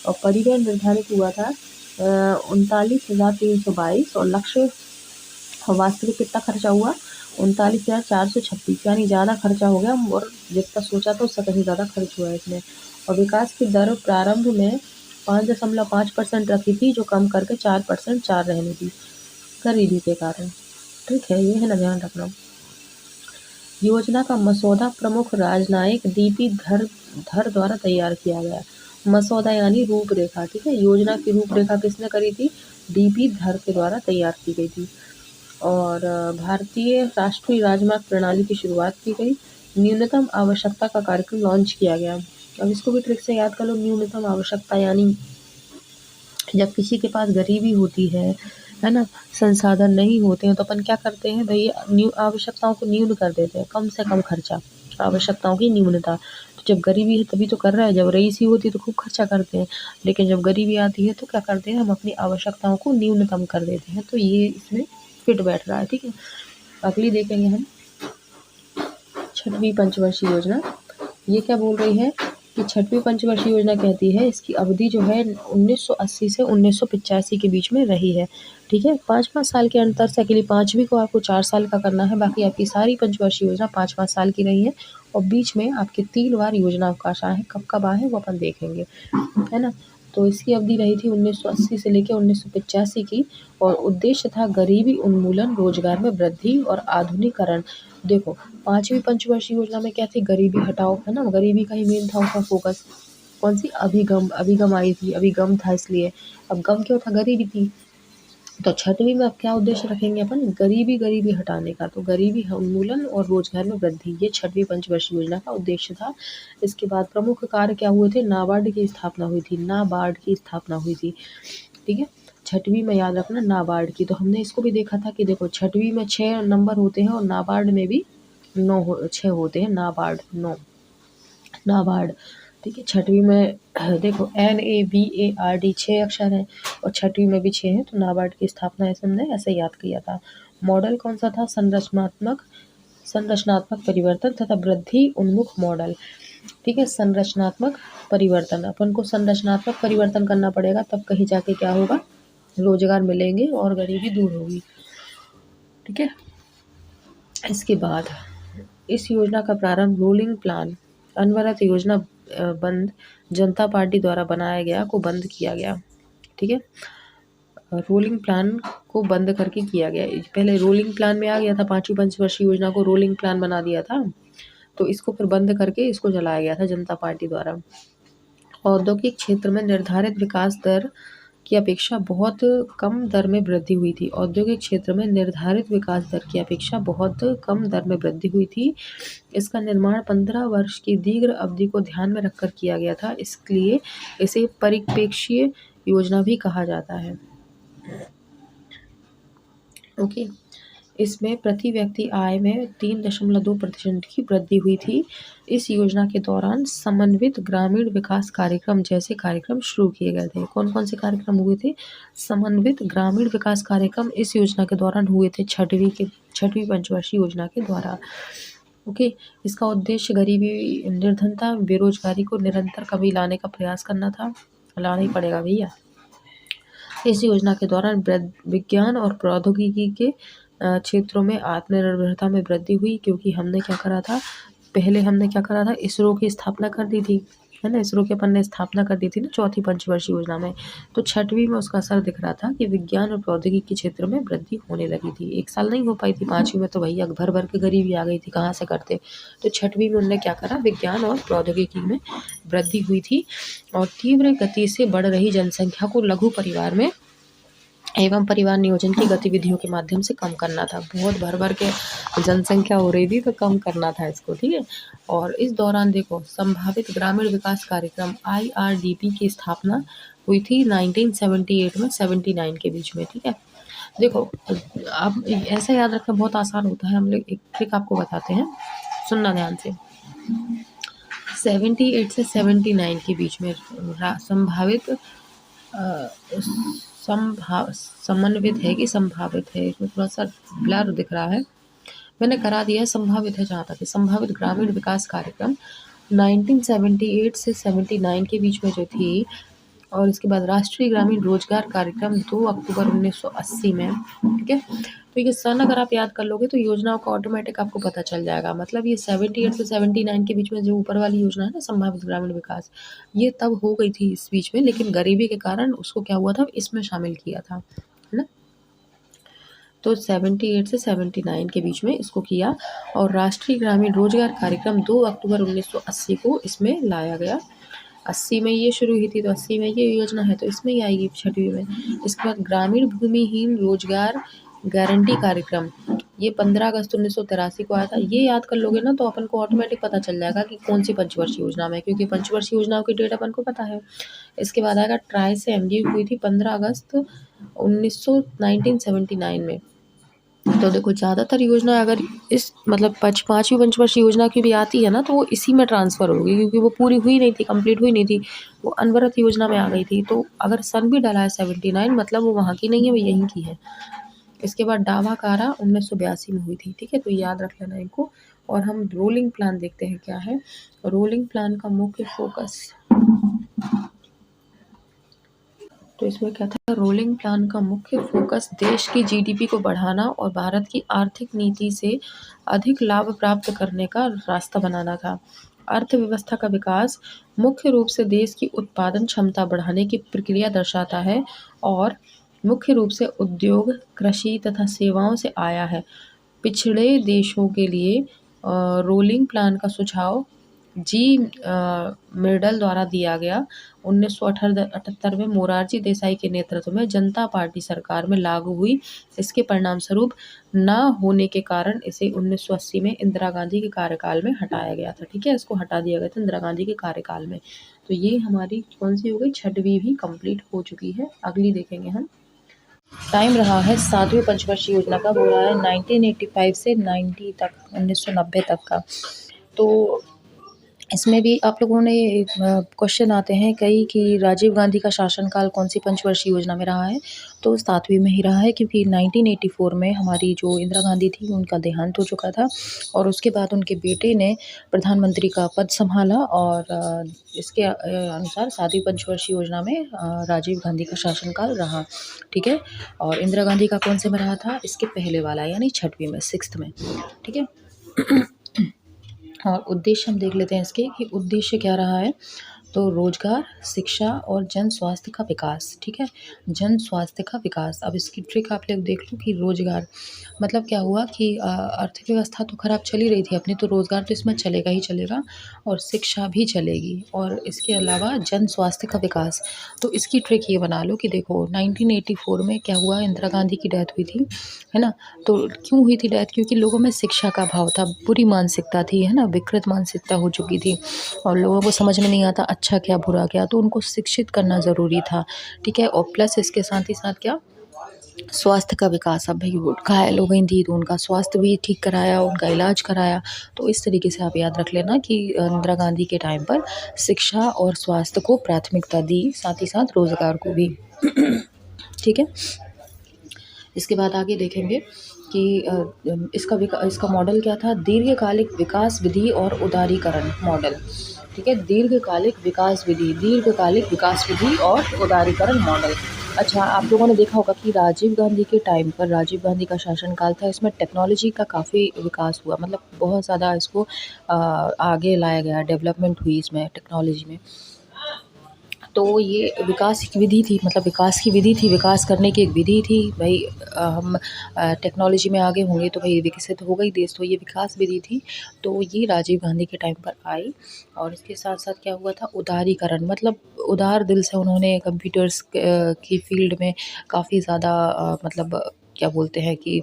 और परिव्यय निर्धारित हुआ था 39,322, और लक्ष्य वास्तविक कितना खर्चा हुआ, 39,436, यानी ज़्यादा खर्चा हो गया, और जितना सोचा था उससे कहीं ज़्यादा खर्च हुआ है इसमें। और विकास की दर प्रारंभ में 5.5% रखी थी, जो कम करके 4% 4 रहने दी गरीबी के कारण। ठीक है, ये है ना, ध्यान रखना। योजना का मसौदा प्रमुख राजनयिक DP धर द्वारा तैयार किया गया। मसौदा यानी रूपरेखा। ठीक है, योजना की रूपरेखा किसने करी थी, DP धर के द्वारा तैयार की गई थी। और भारतीय राष्ट्रीय राजमार्ग प्रणाली की शुरुआत की गई। न्यूनतम आवश्यकता का कार्यक्रम लॉन्च किया गया। अब इसको भी ट्रिक से याद कर लो, न्यूनतम आवश्यकता यानी जब किसी के पास गरीबी होती है ना, संसाधन नहीं होते हैं, तो अपन क्या करते हैं भाई, आवश्यकताओं को न्यून कर देते हैं, कम से कम खर्चा, आवश्यकताओं की न्यूनता। तो जब गरीबी है तभी तो कर रहा है, जब रईसी होती है तो खूब खर्चा करते हैं, लेकिन जब गरीबी आती है तो क्या करते हैं, हम अपनी आवश्यकताओं को न्यूनतम कर देते हैं। तो ये इसमें फिट बैठ रहा है। ठीक है, अगली देखेंगे हम छठवीं पंचवर्षीय योजना। ये क्या बोल रही है कि छठवीं पंचवर्षीय योजना कहती है इसकी अवधि जो है 1980 से 1985 के बीच में रही है। ठीक है, 5-5 साल के अंतर से अकेली पाँचवीं को आपको 4 साल का करना है, बाकी आपकी सारी पंचवर्षीय योजना 5-5 साल की रही है। और बीच में आपके 3 बार योजना अवकाश आए हैं, कब कब आए हैं वो अपन देखेंगे, है ना। तो इसकी अवधि रही थी 1980 से लेकर 1985 की, और उद्देश्य था गरीबी उन्मूलन, रोजगार में वृद्धि और आधुनिकीकरण। देखो, 5वीं पंचवर्षीय योजना में क्या थी? गरीबी हटाओ, है ना, गरीबी का ही मेन था उसका फोकस। कौन सी? अभिगम, अभिगम आई थी, अभिगम था इसलिए। अब गम क्यों था? गरीबी थी। तो 6वीं में अब क्या उद्देश्य रखेंगे अपन? गरीबी हटाने का। तो गरीबी उन्मूलन और रोजगार में वृद्धि, ये 6वीं पंचवर्षीय योजना का उद्देश्य था। इसके बाद प्रमुख कार्य क्या हुए थे? नाबार्ड की स्थापना हुई थी, नाबार्ड की स्थापना हुई थी। ठीक है, 6वीं में याद रखना नाबार्ड की। तो हमने इसको भी देखा था कि देखो 6वीं में 6 नंबर होते हैं और नाबार्ड में भी 6 होते हैं। नाबार्ड, 9 नाबार्ड। ठीक है, 6वीं में देखो NABARD 6 अक्षर हैं और 6वीं में भी 6 हैं, तो नाबार्ड की स्थापना ऐसे हमने ऐसे याद किया था। मॉडल कौन सा था? संरचनात्मक परिवर्तन तथा वृद्धि उन्मुख मॉडल। ठीक है, संरचनात्मक परिवर्तन, अपन को संरचनात्मक परिवर्तन करना पड़ेगा, तब कहीं जाके क्या होगा? रोजगार मिलेंगे और गरीबी दूर होगी। ठीक है, इसके बाद इस योजना का प्रारंभ रोलिंग प्लान, अनवरत योजना बंद, जनता पार्टी द्वारा बनाया गया को बंद किया गया। ठीक है, रोलिंग प्लान को बंद करके किया गया। पहले रोलिंग प्लान में आ गया था, 5वीं पंचवर्षीय योजना को रोलिंग प्लान बना दिया था, तो इसको फिर बंद करके इसको चलाया गया था जनता पार्टी द्वारा। औद्योगिक क्षेत्र में निर्धारित विकास दर की अपेक्षा बहुत कम दर में वृद्धि हुई थी। औद्योगिक क्षेत्र में निर्धारित विकास दर की अपेक्षा बहुत कम दर में वृद्धि हुई थी। इसका निर्माण 15 वर्ष की दीर्घ अवधि को ध्यान में रखकर किया गया था, इसलिए इसे परिप्रेक्ष्य योजना भी कहा जाता है। ओके, इसमें प्रति व्यक्ति आय में 3.2% की वृद्धि हुई थी। इस योजना के दौरान समन्वित ग्रामीण विकास कार्यक्रम जैसे कार्यक्रम शुरू किए गए थे। कौन कौन से कार्यक्रम हुए थे? समन्वित ग्रामीण विकास कार्यक्रम इस योजना के दौरान हुए थे, 6वीं पंचवर्षीय योजना के द्वारा। ओके, इसका उद्देश्य गरीबी, निर्धनता, बेरोजगारी को निरंतर कमी लाने का प्रयास करना था। लाना ही पड़ेगा भैया। इस योजना के दौरान विज्ञान और प्रौद्योगिकी के क्षेत्रों में आत्मनिर्भरता में वृद्धि हुई, क्योंकि हमने क्या करा था? पहले हमने क्या करा था? इसरो की स्थापना कर दी थी, है ना, इसरो की अपन ने स्थापना कर दी थी ना 4थी पंचवर्षीय योजना में। तो 6वीं में उसका असर दिख रहा था कि विज्ञान और प्रौद्योगिकी के क्षेत्र में वृद्धि होने लगी थी। एक साल नहीं हो पाई थी, 5वीं में तो भैया भर भर के गरीबी आ गई थी, कहाँ से करते। तो 6वीं में उन्होंने क्या करा? विज्ञान और प्रौद्योगिकी में वृद्धि हुई थी, और तीव्र गति से बढ़ रही जनसंख्या को लघु परिवार में एवं परिवार नियोजन की गतिविधियों के माध्यम से कम करना था। बहुत भर भर के जनसंख्या हो रही थी, तो कम करना था इसको। ठीक है, और इस दौरान देखो संभावित ग्रामीण विकास कार्यक्रम IRDP की स्थापना हुई थी 1978 में 79 के बीच में। ठीक है, देखो अब ऐसा याद रखना बहुत आसान होता है, हम लोग एक ट्रिक आपको बताते हैं, सुनना ध्यान से। 78 से 79 के बीच में संभावित समन्वित है कि संभावित है, इसमें थोड़ा सा ब्लर दिख रहा है, मैंने करा दिया है, संभावित है जहाँ तक। संभावित ग्रामीण विकास कार्यक्रम 1978 से 79 के बीच में जो थी, और इसके बाद राष्ट्रीय ग्रामीण रोजगार कार्यक्रम 2 अक्टूबर 1980 में। ठीक है, तो ये सन अगर आप याद कर लोगे तो योजनाओं का ऑटोमेटिक आपको पता चल जाएगा। मतलब ये 78 से 79 के बीच में जो ऊपर वाली योजना है ना, संभावित ग्रामीण विकास, ये तब हो गई थी इस बीच में, लेकिन गरीबी के कारण उसको क्या हुआ था? इसमें शामिल किया था, है ना। तो 78 से 79 के बीच में इसको किया, और राष्ट्रीय ग्रामीण रोजगार कार्यक्रम 2 अक्टूबर 1980 को इसमें लाया गया। 80 में ये शुरू हुई थी, तो 80 में ये योजना है, तो इसमें ही आएगी 6वीं में। इसके बाद ग्रामीण भूमिहीन रोजगार गारंटी कार्यक्रम, ये 15 अगस्त 1983 को आया था। ये याद कर लोगे ना तो अपन को ऑटोमेटिक पता चल जाएगा कि कौन सी पंचवर्षीय योजना में, क्योंकि पंचवर्षीय योजनाओं की डेट अपन को पता है। इसके बाद आएगा ट्राई से MDU हुई थी 15 अगस्त 1979 में। तो देखो ज़्यादातर योजना अगर इस मतलब 5वीं पंचवर्षीय योजना की भी आती है ना, तो वो इसी में ट्रांसफ़र होगी, क्योंकि वो पूरी हुई नहीं थी, कंप्लीट हुई नहीं थी, वो अनवरत योजना में आ गई थी। तो अगर सन भी डाला है 79, मतलब वो वहाँ की नहीं है, वो यहीं की है। इसके बाद डावा कारा 1982 में हुई थी। ठीक है, तो याद रख लेना इनको। और हम रोलिंग प्लान देखते हैं क्या है। रोलिंग प्लान का मुख्य फोकस, तो इसमें क्या था? रोलिंग प्लान का मुख्य फोकस देश की GDP को बढ़ाना और भारत की आर्थिक नीति से अधिक लाभ प्राप्त करने का रास्ता बनाना था। अर्थव्यवस्था का विकास मुख्य रूप से देश की उत्पादन क्षमता बढ़ाने की प्रक्रिया दर्शाता है और मुख्य रूप से उद्योग, कृषि तथा सेवाओं से आया है। पिछड़े देशों के लिए रोलिंग प्लान का सुझाव जी मिर्डल द्वारा दिया गया 1978 में मोरारजी देसाई के नेतृत्व में जनता पार्टी सरकार में लागू हुई। इसके परिणामस्वरूप न होने के कारण इसे 1980 में इंदिरा गांधी के कार्यकाल में हटाया गया था। ठीक है, इसको हटा दिया गया था इंदिरा गांधी के कार्यकाल में। तो ये हमारी कौन सी हो गई, छठवीं भी कंप्लीट हो चुकी है। अगली देखेंगे हम। टाइम रहा है 7वीं पंचवर्षीय योजना का, हो रहा है 1985 से 90 तक, 1990 तक का। तो इसमें भी आप लोगों ने क्वेश्चन आते हैं कई कि राजीव गांधी का शासनकाल कौन सी पंचवर्षीय योजना में रहा है, तो 7वीं में ही रहा है, क्योंकि 1984 में हमारी जो इंदिरा गांधी थी उनका देहांत हो चुका था और उसके बाद उनके बेटे ने प्रधानमंत्री का पद संभाला और इसके अनुसार 7वीं पंचवर्षीय योजना में राजीव गांधी का शासनकाल रहा। ठीक है, और इंदिरा गांधी का कौन से में रहा था, इसके पहले वाला यानी 6वीं में, 6th में। ठीक है, और उद्देश्य हम देख लेते हैं इसके कि उद्देश्य क्या रहा है। तो रोजगार, शिक्षा और जन स्वास्थ्य का विकास। ठीक है, जन स्वास्थ्य का विकास। अब इसकी ट्रिक आप लोग देख लो कि रोजगार मतलब क्या हुआ कि अर्थव्यवस्था तो खराब चली रही थी अपनी, तो रोजगार तो इसमें चलेगा ही चलेगा और शिक्षा भी चलेगी और इसके अलावा जन स्वास्थ्य का विकास। तो इसकी ट्रिक ये बना लो कि देखो 1984 में क्या हुआ, इंदिरा गांधी की डेथ हुई थी, है ना। तो क्यों हुई थी डेथ, क्योंकि लोगों में शिक्षा का अभाव था, बुरी मानसिकता थी, है ना, विकृत मानसिकता हो चुकी थी और लोगों को समझ में नहीं आता अच्छा क्या बुरा क्या, तो उनको शिक्षित करना ज़रूरी था। ठीक है, और प्लस इसके साथ ही साथ क्या, स्वास्थ्य का विकास। अब भाई वो घायल हो गई थी तो उनका स्वास्थ्य भी ठीक कराया, उनका इलाज कराया। तो इस तरीके से आप याद रख लेना कि इंदिरा गांधी के टाइम पर शिक्षा और स्वास्थ्य को प्राथमिकता दी, साथ ही साथ रोजगार को भी। ठीक है, इसके बाद आगे देखेंगे कि इसका मॉडल क्या था, दीर्घकालिक विकास विधि और उदारीकरण मॉडल। ठीक है, दीर्घकालिक विकास विधि और उदारीकरण मॉडल। अच्छा, आप लोगों ने देखा होगा कि राजीव गांधी के टाइम पर, राजीव गांधी का शासनकाल था, इसमें टेक्नोलॉजी का काफ़ी विकास हुआ, मतलब बहुत ज़्यादा इसको आगे लाया गया, डेवलपमेंट हुई इसमें टेक्नोलॉजी में। तो ये विकास की विधि थी, मतलब विकास की विधि थी, विकास करने की एक विधि थी भाई। हम टेक्नोलॉजी में आगे होंगे तो भाई विकसित होगा ही देश, तो ये विकास विधि थी। तो ये राजीव गांधी के टाइम पर आई और इसके साथ साथ क्या हुआ था, उदारीकरण, मतलब उदार दिल से उन्होंने कंप्यूटर्स की फील्ड में काफ़ी ज़्यादा मतलब क्या बोलते हैं कि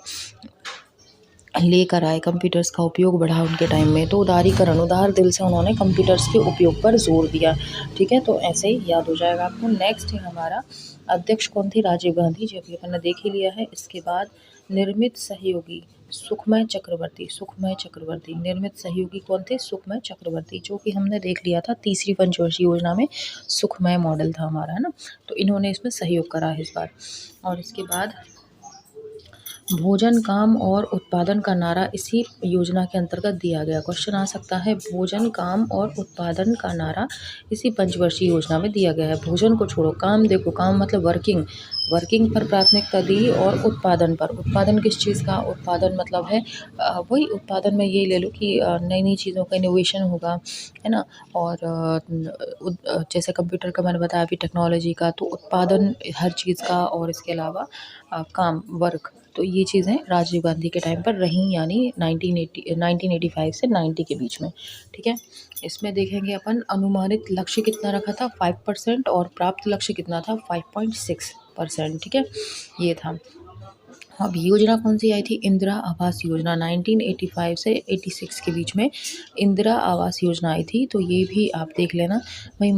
लेकर आए, कंप्यूटर्स का उपयोग बढ़ा उनके टाइम में। तो उदारीकरण, उदार दिल से उन्होंने कंप्यूटर्स के उपयोग पर जोर दिया। ठीक है, तो ऐसे ही याद हो जाएगा आपको। नेक्स्ट है हमारा, अध्यक्ष कौन थे, राजीव गांधी, जो अभी अपन ने देख ही लिया है। इसके बाद निर्मित सहयोगी सुखमय चक्रवर्ती, सुखमय चक्रवर्ती, निर्मित सहयोगी कौन थे, सुखमय चक्रवर्ती, जो कि हमने देख लिया था तीसरी पंचवर्षीय योजना में, सुखमय मॉडल था हमारा, है ना। तो इन्होंने इसमें सहयोग करा है इस बार। और इसके बाद भोजन, काम और उत्पादन का नारा इसी योजना के अंतर्गत दिया गया। क्वेश्चन आ सकता है, भोजन, काम और उत्पादन का नारा इसी पंचवर्षीय योजना में दिया गया है। भोजन को छोड़ो, काम देखो, काम मतलब वर्किंग, वर्किंग पर प्राथमिकता दी और उत्पादन पर, उत्पादन किस चीज़ का, उत्पादन मतलब है वही उत्पादन में ये ले लो कि नई नई चीज़ों का इनोवेशन होगा, है ना। और जैसे कंप्यूटर का मैंने बताया अभी, टेक्नोलॉजी का, तो उत्पादन हर चीज़ का, और इसके अलावा काम, वर्क। तो ये चीज़ें राजीव गांधी के टाइम पर रहीं, यानी 1985 से 90 के बीच में। ठीक है, इसमें देखेंगे अपन अनुमानित लक्ष्य कितना रखा था, 5% और प्राप्त लक्ष्य कितना था, 5.6%। ठीक है, ये था। अब योजना कौन सी आई थी, इंदिरा आवास योजना, 1985 से 86 के बीच में इंदिरा आवास योजना आई थी। तो ये भी आप देख लेना भाई।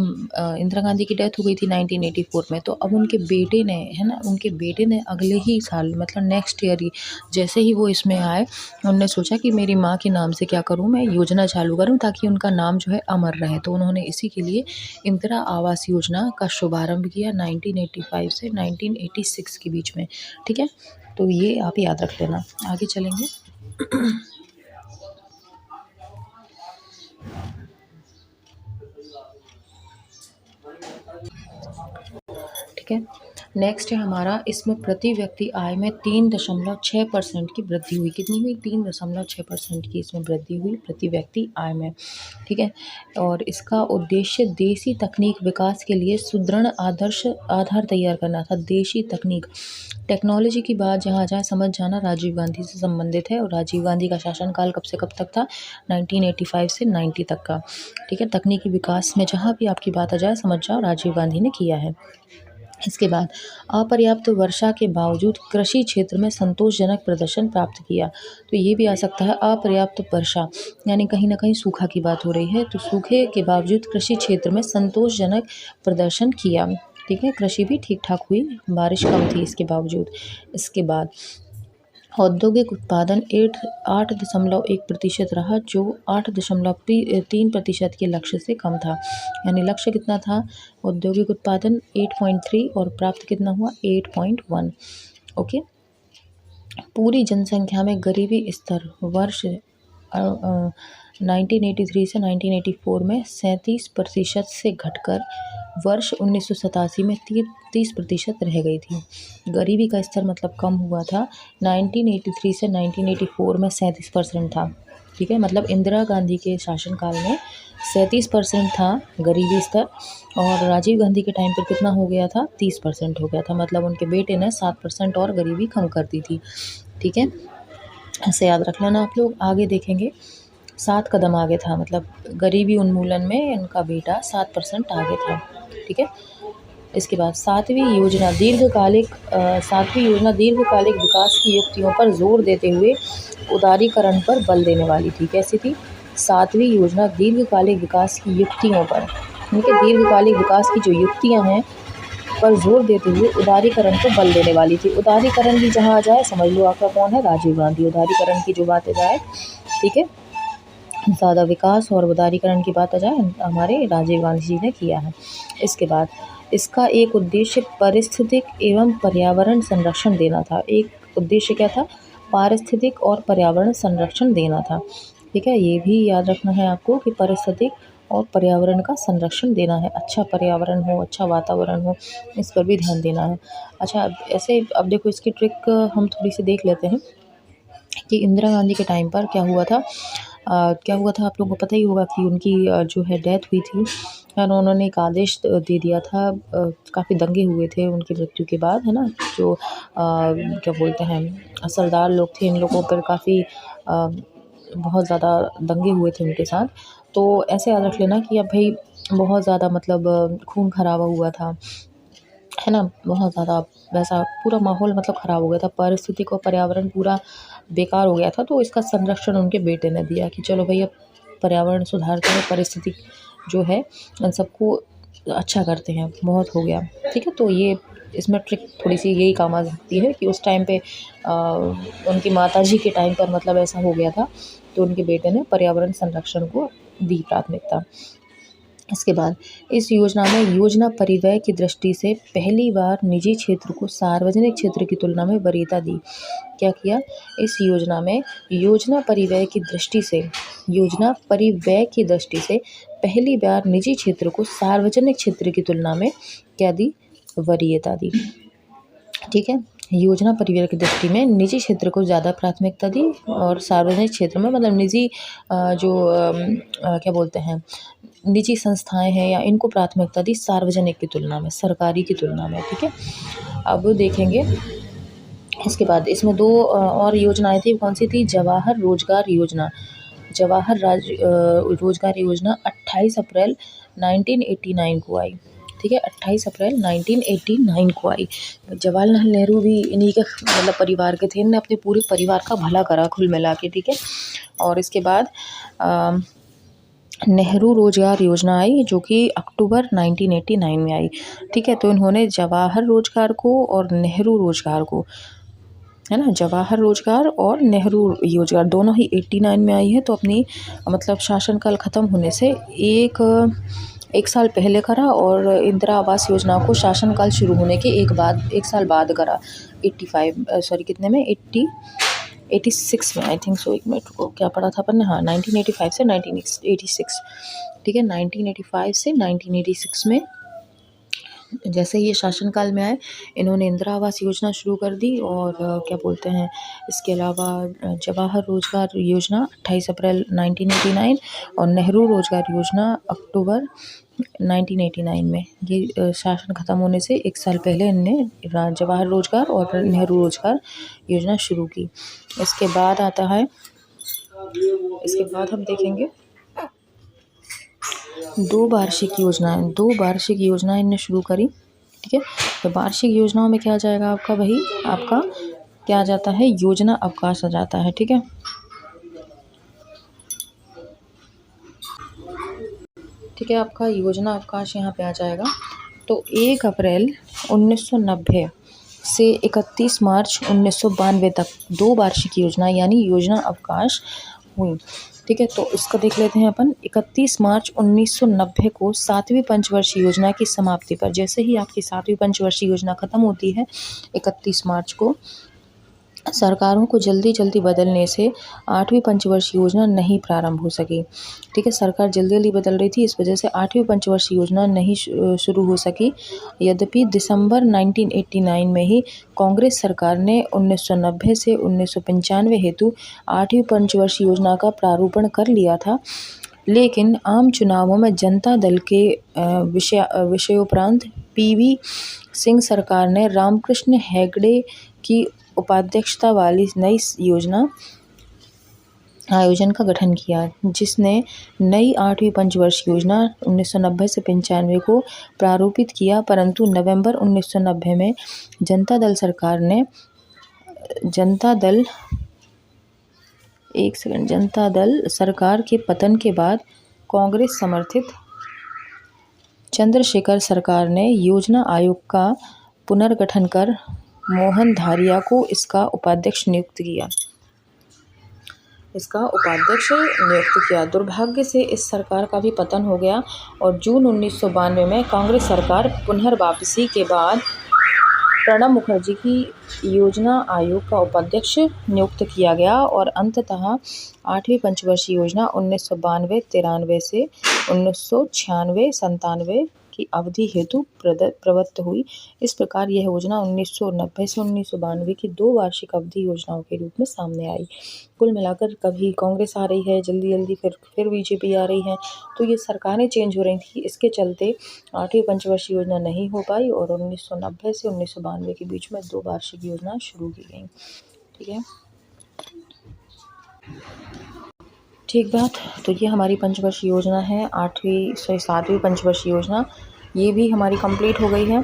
इंदिरा गांधी की डेथ हो गई थी 1984 में, तो अब उनके बेटे ने, है ना, उनके बेटे ने अगले ही साल, मतलब नेक्स्ट ईयर ही, जैसे ही वो इसमें आए, उन्होंने सोचा कि मेरी माँ के नाम से क्या करूँ, मैं योजना चालू करूँ ताकि उनका नाम जो है अमर रहे। तो उन्होंने इसी के लिए इंदिरा आवास योजना का शुभारंभ किया 1985 से 1986 के बीच में। ठीक है, तो ये आप याद रख लेना। आगे चलेंगे। ठीक है, नेक्स्ट है हमारा, इसमें प्रति व्यक्ति आय में 3.6% की वृद्धि हुई। कितनी हुई? 3.6% की इसमें वृद्धि हुई प्रति व्यक्ति आय में। ठीक है। और इसका उद्देश्य देशी तकनीक विकास के लिए सुदृढ़ आदर्श आधार तैयार करना था। देशी तकनीक, टेक्नोलॉजी की बात जहाँ जाए समझ जाना राजीव गांधी से संबंधित है। और राजीव गांधी का शासनकाल कब से कब तक था? 1985 से 90 तक का। ठीक है। तकनीकी विकास में जहाँ भी आपकी बात आ जाए समझ जाओ राजीव गांधी ने किया है। इसके बाद, अपर्याप्त वर्षा के बावजूद कृषि क्षेत्र में संतोषजनक प्रदर्शन प्राप्त किया। तो ये भी आ सकता है अपर्याप्त वर्षा, यानी कहीं ना कहीं सूखा की बात हो रही है। तो सूखे के बावजूद कृषि क्षेत्र में संतोषजनक प्रदर्शन किया। ठीक है। कृषि भी ठीक ठाक हुई, बारिश कम थी इसके बावजूद। इसके बाद, औद्योगिक उत्पादन 8.1% रहा, जो 8.3% के लक्ष्य से कम था। यानी लक्ष्य कितना था? औद्योगिक उत्पादन 8.3 और प्राप्त कितना हुआ? 8.1। ओके। पूरी जनसंख्या में गरीबी स्तर वर्ष 1983 से 1984 में 37% से घटकर वर्ष 1987 में 30% रह गई थी। गरीबी का स्तर मतलब कम हुआ था। 1983 से 1984 में 37% था। ठीक है। मतलब इंदिरा गांधी के शासनकाल में 37% था गरीबी स्तर, और राजीव गांधी के टाइम पर कितना हो गया था? 30% हो गया था। मतलब उनके बेटे ने 7% और गरीबी कम कर दी थी। ठीक है। ऐसे याद रख लेना आप लोग। आगे देखेंगे, 7 कदम आगे था, मतलब गरीबी उन्मूलन में इनका बेटा 7% आगे था। ठीक है। इसके बाद, सातवीं योजना दीर्घकालिक विकास की युक्तियों पर जोर देते हुए उदारीकरण पर बल देने वाली थी। कैसी थी? 7वीं योजना दीर्घकालिक विकास की युक्तियों पर, ठीक है, दीर्घकालिक विकास की जो युक्तियां हैं पर जोर देते हुए उदारीकरण को बल देने वाली थी। उदारीकरण भी जहाँ आ जाए समझ लो आपका कौन है? राजीव गांधी। उदारीकरण की जो बातें जाए, ठीक है, ज़्यादा विकास और उदारीकरण की बात आ जाए, हमारे राजीव गांधी जी ने किया है। इसके बाद, इसका एक उद्देश्य पारिस्थितिक एवं पर्यावरण संरक्षण देना था। एक उद्देश्य क्या था? पारिस्थितिक और पर्यावरण संरक्षण देना था। ठीक है। ये भी याद रखना है आपको कि पारिस्थितिक और पर्यावरण का संरक्षण देना है। अच्छा पर्यावरण हो, अच्छा वातावरण हो, इस पर भी ध्यान देना है। अच्छा, ऐसे अब देखो इसकी ट्रिक हम थोड़ी सी देख लेते हैं कि इंदिरा गांधी के टाइम पर क्या हुआ था। क्या हुआ था आप लोगों को पता ही होगा कि उनकी जो है डेथ हुई थी, और उन्होंने एक आदेश दे दिया था। काफ़ी दंगे हुए थे उनकी मृत्यु के बाद, है ना। जो क्या बोलते हैं, सरदार लोग थे, इन लोगों पर काफ़ी बहुत ज़्यादा दंगे हुए थे उनके साथ। तो ऐसे याद रख लेना कि अब भाई बहुत ज़्यादा मतलब खून खराबा हुआ था, है ना। बहुत ज़्यादा वैसा पूरा माहौल मतलब ख़राब हो गया था, पारिस्थितिक और पर्यावरण पूरा बेकार हो गया था। तो इसका संरक्षण उनके बेटे ने दिया कि चलो भई अब पर्यावरण सुधारते हैं, परिस्थिति जो है इन सबको अच्छा करते हैं, बहुत हो गया। ठीक है। तो ये इसमें ट्रिक थोड़ी-सी यही काम आ सकती है कि उस टाइम पे उनकी माताजी के टाइम पर मतलब ऐसा हो गया था, तो उनके बेटे ने पर्यावरण संरक्षण को दी प्राथमिकता। इसके बाद, इस योजना में योजना परिव्यय की दृष्टि से पहली बार निजी क्षेत्र को सार्वजनिक क्षेत्र की तुलना में वरीयता दी। क्या किया? इस योजना में योजना परिव्यय की दृष्टि से पहली बार निजी क्षेत्र को सार्वजनिक क्षेत्र की तुलना में क्या दी? वरीयता दी। ठीक है। योजना परिव्यय की दृष्टि में निजी क्षेत्र को ज़्यादा प्राथमिकता दी, और सार्वजनिक क्षेत्र में मतलब निजी क्या बोलते हैं, निजी संस्थाएं हैं या इनको प्राथमिकता दी सार्वजनिक की तुलना में, सरकारी की तुलना में। ठीक है। अब देखेंगे इसके बाद, इसमें 2 और योजनाएं थी। कौन सी थी? जवाहर रोजगार योजना। रोजगार योजना 28 अप्रैल 1989 को आई। ठीक है। 28 अप्रैल 1989 को आई। जवाहरलाल नेहरू भी इन्हीं के मतलब परिवार के थे। इन्होंने अपने पूरे परिवार का भला करा कुल मिला के। ठीक है। और इसके बाद नेहरू रोजगार योजना आई, जो कि अक्टूबर 1989 में आई। ठीक है। तो इन्होंने जवाहर रोजगार को और नेहरू रोजगार को, है ना, जवाहर रोजगार और नेहरू रोजगार दोनों ही 89 में आई है। तो अपनी मतलब शासनकाल ख़त्म होने से एक साल पहले करा, और इंदिरा आवास योजना को शासनकाल शुरू होने के एक साल बाद करा। 86 में, आई थिंक सो। एक मिनट को क्या पढ़ा था अपन ने? हाँ, 1985 से 1986। ठीक है। 1985 से 1986 में जैसे ही ये शासनकाल में आए, इन्होंने इंदिरा आवास योजना शुरू कर दी और क्या बोलते हैं, इसके अलावा जवाहर रोजगार योजना 28 अप्रैल 1989 और नेहरू रोजगार योजना अक्टूबर 1989 में। ये शासन ख़त्म होने से 1 साल पहले इनने जवाहर रोजगार और नेहरू रोजगार योजना शुरू की। इसके बाद आता है, इसके बाद हम देखेंगे 2 वार्षिक योजनाएं इनने शुरू करी। ठीक है, तो वार्षिक योजनाओं में क्या आ जाएगा आपका, वही आपका क्या आ जाता है, योजना अवकाश आ जाता है। ठीक है, ठीक है, आपका योजना अवकाश यहाँ पे आ जाएगा। तो 1 अप्रैल 1990 से 31 मार्च 1992 तक 2 वार्षिक योजना यानी योजना अवकाश हुई। ठीक है, तो इसको देख लेते हैं अपन। 31 मार्च 1990 को 7वीं पंचवर्षीय योजना की समाप्ति पर, जैसे ही आपकी 7वीं पंचवर्षीय योजना खत्म होती है 31 मार्च को, सरकारों को जल्दी जल्दी बदलने से 8वीं पंचवर्षीय योजना नहीं प्रारंभ हो सकी। ठीक है, सरकार जल्दी जल्दी बदल रही थी, इस वजह से 8वीं पंचवर्षीय योजना नहीं शुरू हो सकी। यद्यपि दिसंबर 1989 में ही कांग्रेस सरकार ने 1990 से 1995 हेतु 8वीं पंचवर्षीय योजना का प्रारूपण कर लिया था, लेकिन आम चुनावों में जनता दल के विषयोपरांत पीवी सिंह सरकार ने रामकृष्ण हेगड़े की उपाध्यक्षता वाली नई योजना आयोजन का गठन किया, जिसने नई 8वीं पंचवर्षीय योजना 1990 से 95 को प्रारूपित किया। परंतु नवंबर 1990 में जनता दल सरकार के पतन के बाद कांग्रेस समर्थित चंद्रशेखर सरकार ने योजना आयोग का पुनर्गठन कर मोहन धारिया को इसका उपाध्यक्ष नियुक्त किया। दुर्भाग्य से इस सरकार का भी पतन हो गया और जून 1992 में कांग्रेस सरकार पुनर्वापसी के बाद प्रणब मुखर्जी की योजना आयोग का उपाध्यक्ष नियुक्त किया गया और अंततः 8वीं पंचवर्षीय योजना 1992-93 से 1996-97 की अवधि हेतु प्रवृत्त हुई। इस प्रकार यह योजना 1990 से 1992 की 2 वार्षिक अवधि योजनाओं के रूप में सामने आई। कुल मिलाकर कभी कांग्रेस आ रही है जल्दी जल्दी, फिर बीजेपी आ रही है, तो ये सरकारें चेंज हो रही थी। इसके चलते 8वीं पंचवर्षीय योजना नहीं हो पाई और 1990 से 1992 के बीच में 2 वार्षिक योजना शुरू की गई। ठीक है, ठीक बात। तो ये हमारी पंचवर्षीय योजना है, 7वीं पंचवर्षीय योजना, ये भी हमारी कंप्लीट हो गई है।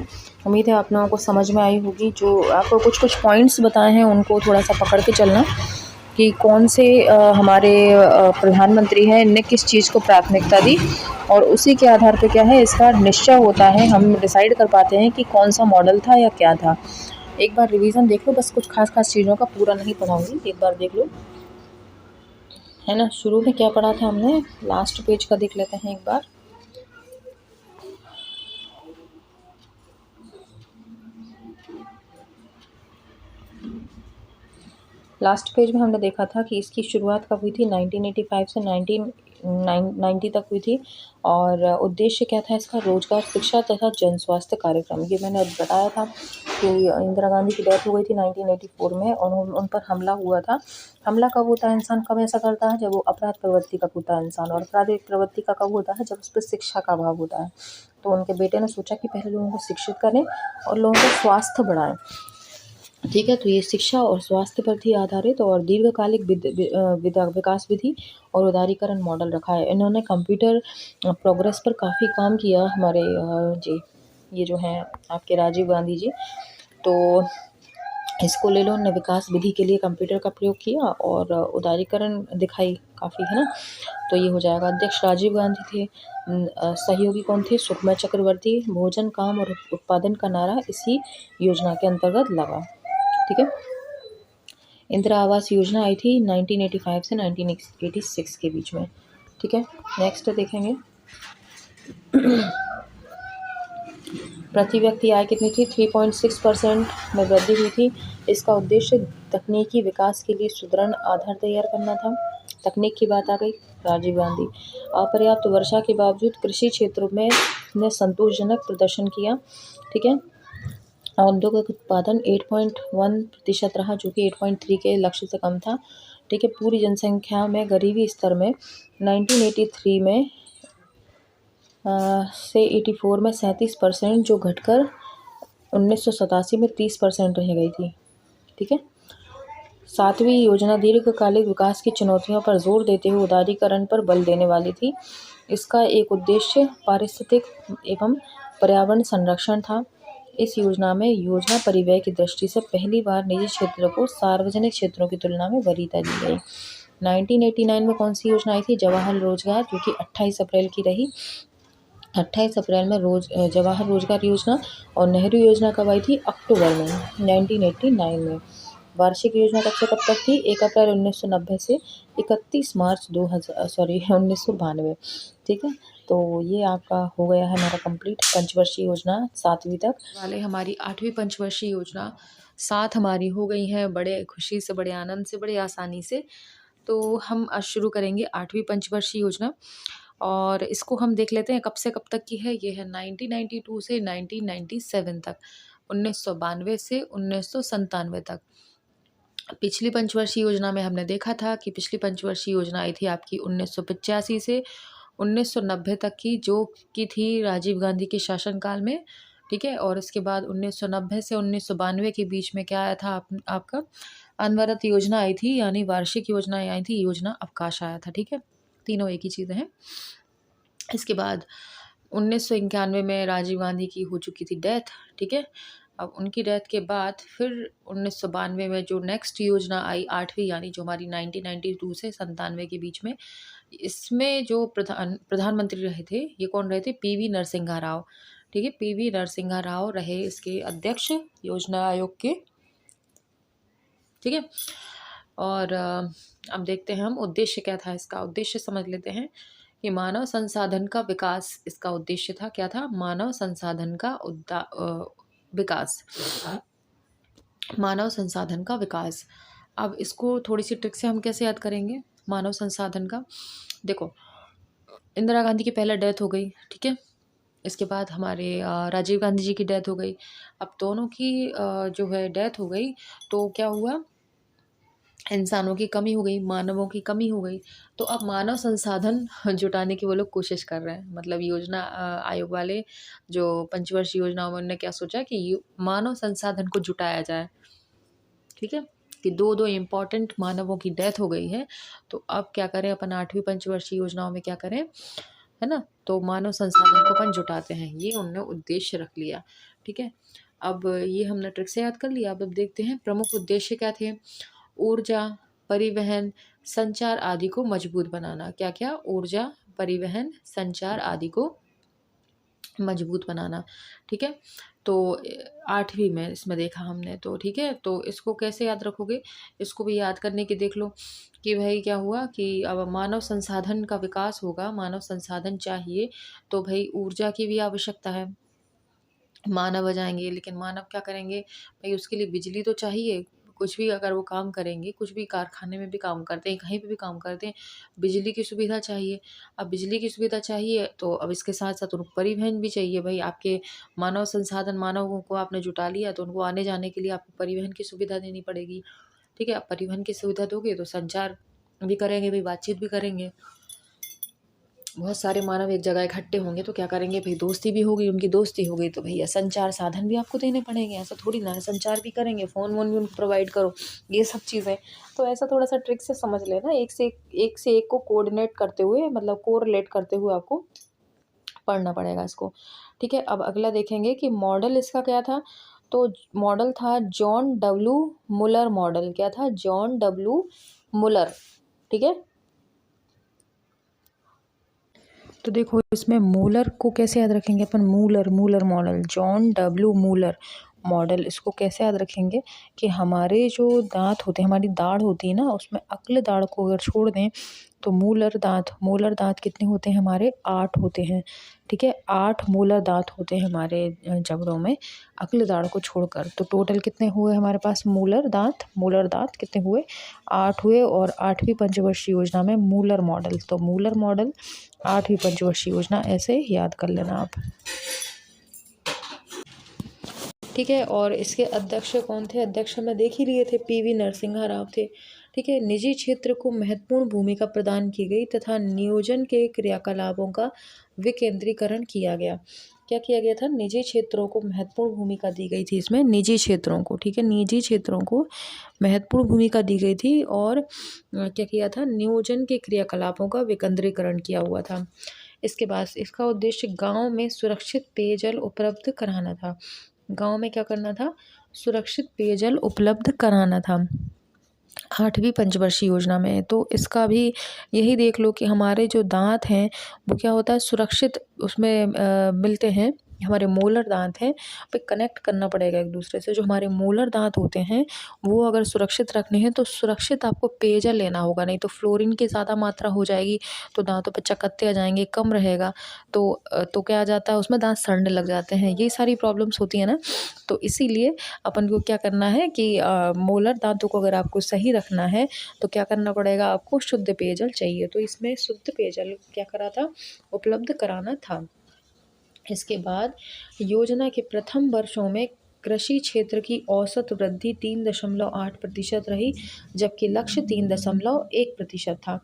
उम्मीद है आप लोगों को समझ में आई होगी। जो आपको कुछ पॉइंट्स बताए हैं उनको थोड़ा सा पकड़ के चलना कि कौन से हमारे प्रधानमंत्री हैं, इनने किस चीज़ को प्राथमिकता दी और उसी के आधार पे क्या है इसका निश्चय होता है। हम डिसाइड कर पाते हैं कि कौन सा मॉडल था या क्या था। एक बार रिवीजन देख लो, बस कुछ खास चीज़ों का पूरा नहीं पढ़ाऊंगी, एक बार देख लो, है ना। शुरू में क्या पढ़ा था हमने, लास्ट पेज का देख लेते हैं एक बार। लास्ट पेज में हमने देखा था कि इसकी शुरुआत कब हुई थी, 1985 से 1990 तक हुई थी और उद्देश्य क्या था इसका, रोजगार, शिक्षा तथा जन स्वास्थ्य कार्यक्रम। ये मैंने बताया था कि इंदिरा गांधी की डेथ हो गई थी 1984 में और उन पर हमला हुआ था। हमला कब होता है, इंसान कब ऐसा करता है, जब वो अपराध प्रवृत्ति का होता है इंसान, और अपराध प्रवृत्ति का कब होता है, जब उस पर शिक्षा का अभाव होता है। तो उनके बेटे ने सोचा कि पहले लोगों को शिक्षित करें और लोगों का स्वास्थ्य बढ़ाएं। ठीक है, तो ये शिक्षा और स्वास्थ्य पर थी आधारित और दीर्घकालिक विकास विधि और उदारीकरण मॉडल रखा है। इन्होंने कंप्यूटर प्रोग्रेस पर काफ़ी काम किया हमारे जी, ये जो हैं आपके राजीव गांधी जी। तो इसको ले लो, उन्होंने विकास विधि के लिए कंप्यूटर का प्रयोग किया और उदारीकरण दिखाई काफ़ी, है ना। तो ये हो जाएगा। अध्यक्ष राजीव गांधी थे, सहयोगी कौन थे, सुखमय चक्रवर्ती। भोजन, काम और उत्पादन का नारा इसी योजना के अंतर्गत लगा। ठीक है, इंदिरा आवास योजना आई थी 1985 से 1986 के बीच में। ठीक है, नेक्स्ट देखेंगे। प्रति व्यक्ति आय कितनी थी, 3.6% में वृद्धि हुई थी। इसका उद्देश्य तकनीकी विकास के लिए सुदृढ़ आधार तैयार करना था। तकनीक की बात आ गई, राजीव गांधी। अपर्याप्त वर्षा के बावजूद कृषि क्षेत्रों में ने संतोषजनक प्रदर्शन किया। ठीक है, औद्योगिक उत्पादन 8.1% रहा, जो कि 8.3 के लक्ष्य से कम था। ठीक है, पूरी जनसंख्या में गरीबी स्तर में 1983 में से 84 में 37%, जो घटकर 1987 में 30% रह गई थी। ठीक है, 7वीं योजना दीर्घकालिक विकास की चुनौतियों पर जोर देते हुए उदारीकरण पर बल देने वाली थी। इसका एक उद्देश्य पारिस्थितिक एवं पर्यावरण संरक्षण था। इस योजना में योजना परिव्यय की दृष्टि से पहली बार निजी क्षेत्र को सार्वजनिक क्षेत्रों की तुलना में वरीयता दी गई। 1989 में कौन सी योजना आई थी? जवाहर रोजगार, जो कि 28 अप्रैल की रही। 28 अप्रैल में जवाहर रोजगार योजना। और नेहरू योजना कब आई थी? अक्टूबर में 1989 में। वार्षिक योजना कब से कब तक थी? 1 अप्रैल 1990 से 31 मार्च 1992। ठीक है, तो ये आपका हो गया है हमारा कंप्लीट पंचवर्षीय योजना 7वीं तक वाले। हमारी 8वीं पंचवर्षीय योजना 7 हमारी हो गई है, बड़े खुशी से, बड़े आनंद से, बड़े आसानी से। तो हम आज शुरू करेंगे 8वीं पंचवर्षीय योजना, और इसको हम देख लेते हैं कब से कब तक की है। ये है 1992 से 1997 तक, 1992 से 1997 तक। पिछली पंचवर्षीय योजना में हमने देखा था कि पिछली पंचवर्षीय योजना आई थी आपकी 1985 से 1990 तक की, जो कि थी राजीव गांधी के शासनकाल में। ठीक है, और इसके बाद 1990 से 1992 के बीच में क्या आया था? आपका अनवरत योजना आई थी, यानी वार्षिक योजनाएं आई थी, योजना अवकाश आया था। ठीक है, तीनों एक ही चीज़ें हैं। इसके बाद 1991 में राजीव गांधी की हो चुकी थी डेथ। ठीक है, अब उनकी डेथ के बाद फिर 1992 में जो नेक्स्ट योजना आई 8वीं, यानी जो हमारी 1992 से 97 के बीच में, इसमें जो प्रधानमंत्री रहे थे, ये कौन रहे थे? पीवी नरसिम्हा राव। ठीक है, पीवी नरसिम्हा राव रहे इसके अध्यक्ष योजना आयोग के। ठीक है, और अब देखते हैं हम उद्देश्य क्या था इसका। उद्देश्य समझ लेते हैं कि मानव संसाधन का विकास इसका उद्देश्य था। क्या था? मानव संसाधन का विकास, मानव संसाधन का विकास। अब इसको थोड़ी सी ट्रिक से हम कैसे याद करेंगे मानव संसाधन का? देखो, इंदिरा गांधी की पहले डेथ हो गई। ठीक है, इसके बाद हमारे राजीव गांधी जी की डेथ हो गई। अब दोनों की जो है डेथ हो गई, तो क्या हुआ? इंसानों की कमी हो गई, मानवों की कमी हो गई। तो अब मानव संसाधन जुटाने की वो लोग कोशिश कर रहे हैं। मतलब योजना आयोग वाले जो पंचवर्षीय योजना में उन्होंने क्या सोचा कि मानव संसाधन को जुटाया जाए। ठीक है, कि दो इम्पॉर्टेंट मानवों की डेथ हो गई है, तो अब क्या करें अपन 8वीं पंचवर्षीय योजनाओं में क्या करें, है ना? तो मानव संसाधन को अपन जुटाते हैं, ये उन्होंने उद्देश्य रख लिया। ठीक है, अब ये हमने ट्रिक से याद कर लिया। अब देखते हैं प्रमुख उद्देश्य क्या थे। ऊर्जा, परिवहन, संचार आदि को मजबूत बनाना। क्या क्या? ऊर्जा, परिवहन, संचार आदि को मजबूत बनाना। ठीक है, तो 8वीं में इसमें देखा हमने। तो ठीक है, तो इसको कैसे याद रखोगे? इसको भी याद करने की देख लो कि भाई क्या हुआ कि अब मानव संसाधन का विकास होगा, मानव संसाधन चाहिए, तो भाई ऊर्जा की भी आवश्यकता है। मानव आ जाएंगे, लेकिन मानव क्या करेंगे भाई? उसके लिए बिजली तो चाहिए। कुछ भी अगर वो काम करेंगे, कुछ भी कारखाने में भी काम करते हैं, कहीं पे भी काम करते हैं, बिजली की सुविधा चाहिए। अब बिजली की सुविधा चाहिए, तो अब इसके साथ साथ उनको परिवहन भी चाहिए। भाई आपके मानव संसाधन, मानवों को आपने जुटा लिया, तो उनको आने जाने के लिए आपको परिवहन की सुविधा देनी पड़ेगी। ठीक है, अब परिवहन की सुविधा दोगे तो संचार भी करेंगे, भाई बातचीत भी करेंगे। बहुत सारे मानव एक जगह इकट्ठे होंगे तो क्या करेंगे भाई? दोस्ती भी होगी, उनकी दोस्ती हो गई तो भैया संचार साधन भी आपको देने पड़ेंगे। ऐसा थोड़ी ना है, संचार भी करेंगे, फ़ोन वोन भी उनको प्रोवाइड करो, ये सब चीज़ें। तो ऐसा थोड़ा सा ट्रिक से समझ लेना, एक से एक को कोऑर्डिनेट करते हुए, मतलब कोरिलेट करते हुए आपको पढ़ना पड़ेगा इसको। ठीक है, अब अगला देखेंगे कि मॉडल इसका क्या था। तो मॉडल था जॉन डब्ल्यू मुलर मॉडल। क्या था? जॉन डब्ल्यू मुलर। ठीक है, तो देखो इसमें मूलर को कैसे याद रखेंगे अपन? Muller model, John W Muller model. इसको कैसे याद रखेंगे कि हमारे जो दांत होते हैं, हमारी दाढ़ होती है ना, उसमें अक्ल दाढ़ को अगर छोड़ दें तो मूलर दांत कितने होते हैं हमारे? 8 होते हैं। ठीक है। 8 मोलर दाँत होते हैं हमारे जबड़ों में, अगले दाढ़ को छोड़कर। तो टोटल कितने हुए हमारे पास मूलर दाँत कितने हुए? 8 हुए। और 8वीं पंचवर्षीय योजना में मूलर मॉडल, तो मूलर मॉडल 8वीं पंचवर्षीय योजना, ऐसे याद कर लेना आप। ठीक है। और इसके अध्यक्ष कौन थे? अध्यक्ष हमने देख ही लिए थे, पीवी नरसिम्हा राव थे। ठीक है। निजी क्षेत्र को महत्वपूर्ण भूमिका प्रदान की गई तथा नियोजन के क्रियाकलापों का विकेंद्रीकरण किया गया। क्या किया गया था? निजी क्षेत्रों को महत्वपूर्ण भूमिका दी गई थी इसमें, निजी क्षेत्रों को, ठीक है, निजी क्षेत्रों को महत्वपूर्ण भूमिका दी गई थी। और क्या किया था? नियोजन के क्रियाकलापों का विकेंद्रीकरण किया हुआ था। इसके बाद इसका उद्देश्य गांव में सुरक्षित पेयजल उपलब्ध कराना था। गांव में क्या करना था? सुरक्षित पेयजल उपलब्ध कराना था 8वीं पंचवर्षीय योजना में। तो इसका भी यही देख लो कि हमारे जो दांत हैं वो क्या होता है, सुरक्षित उसमें मिलते हैं। हमारे मोलर दांत हैं, पे कनेक्ट करना पड़ेगा एक दूसरे से। जो हमारे मोलर दांत होते हैं वो अगर सुरक्षित रखने हैं तो सुरक्षित आपको पेयजल लेना होगा, नहीं तो फ्लोरीन की ज़्यादा मात्रा हो जाएगी तो दांतों पर चकत्ते आ जाएंगे, कम रहेगा तो क्या आ जाता है उसमें, दांत सड़ने लग जाते हैं। ये सारी प्रॉब्लम्स होती है ना। तो इसीलिए अपन को क्या करना है कि मोलर दांतों को अगर आपको सही रखना है तो क्या करना पड़ेगा, आपको शुद्ध पेयजल चाहिए। तो इसमें शुद्ध पेयजल क्या करा था? उपलब्ध कराना था। इसके बाद योजना के प्रथम वर्षों में कृषि क्षेत्र की औसत वृद्धि 3.8% रही, जबकि लक्ष्य 3.1% था।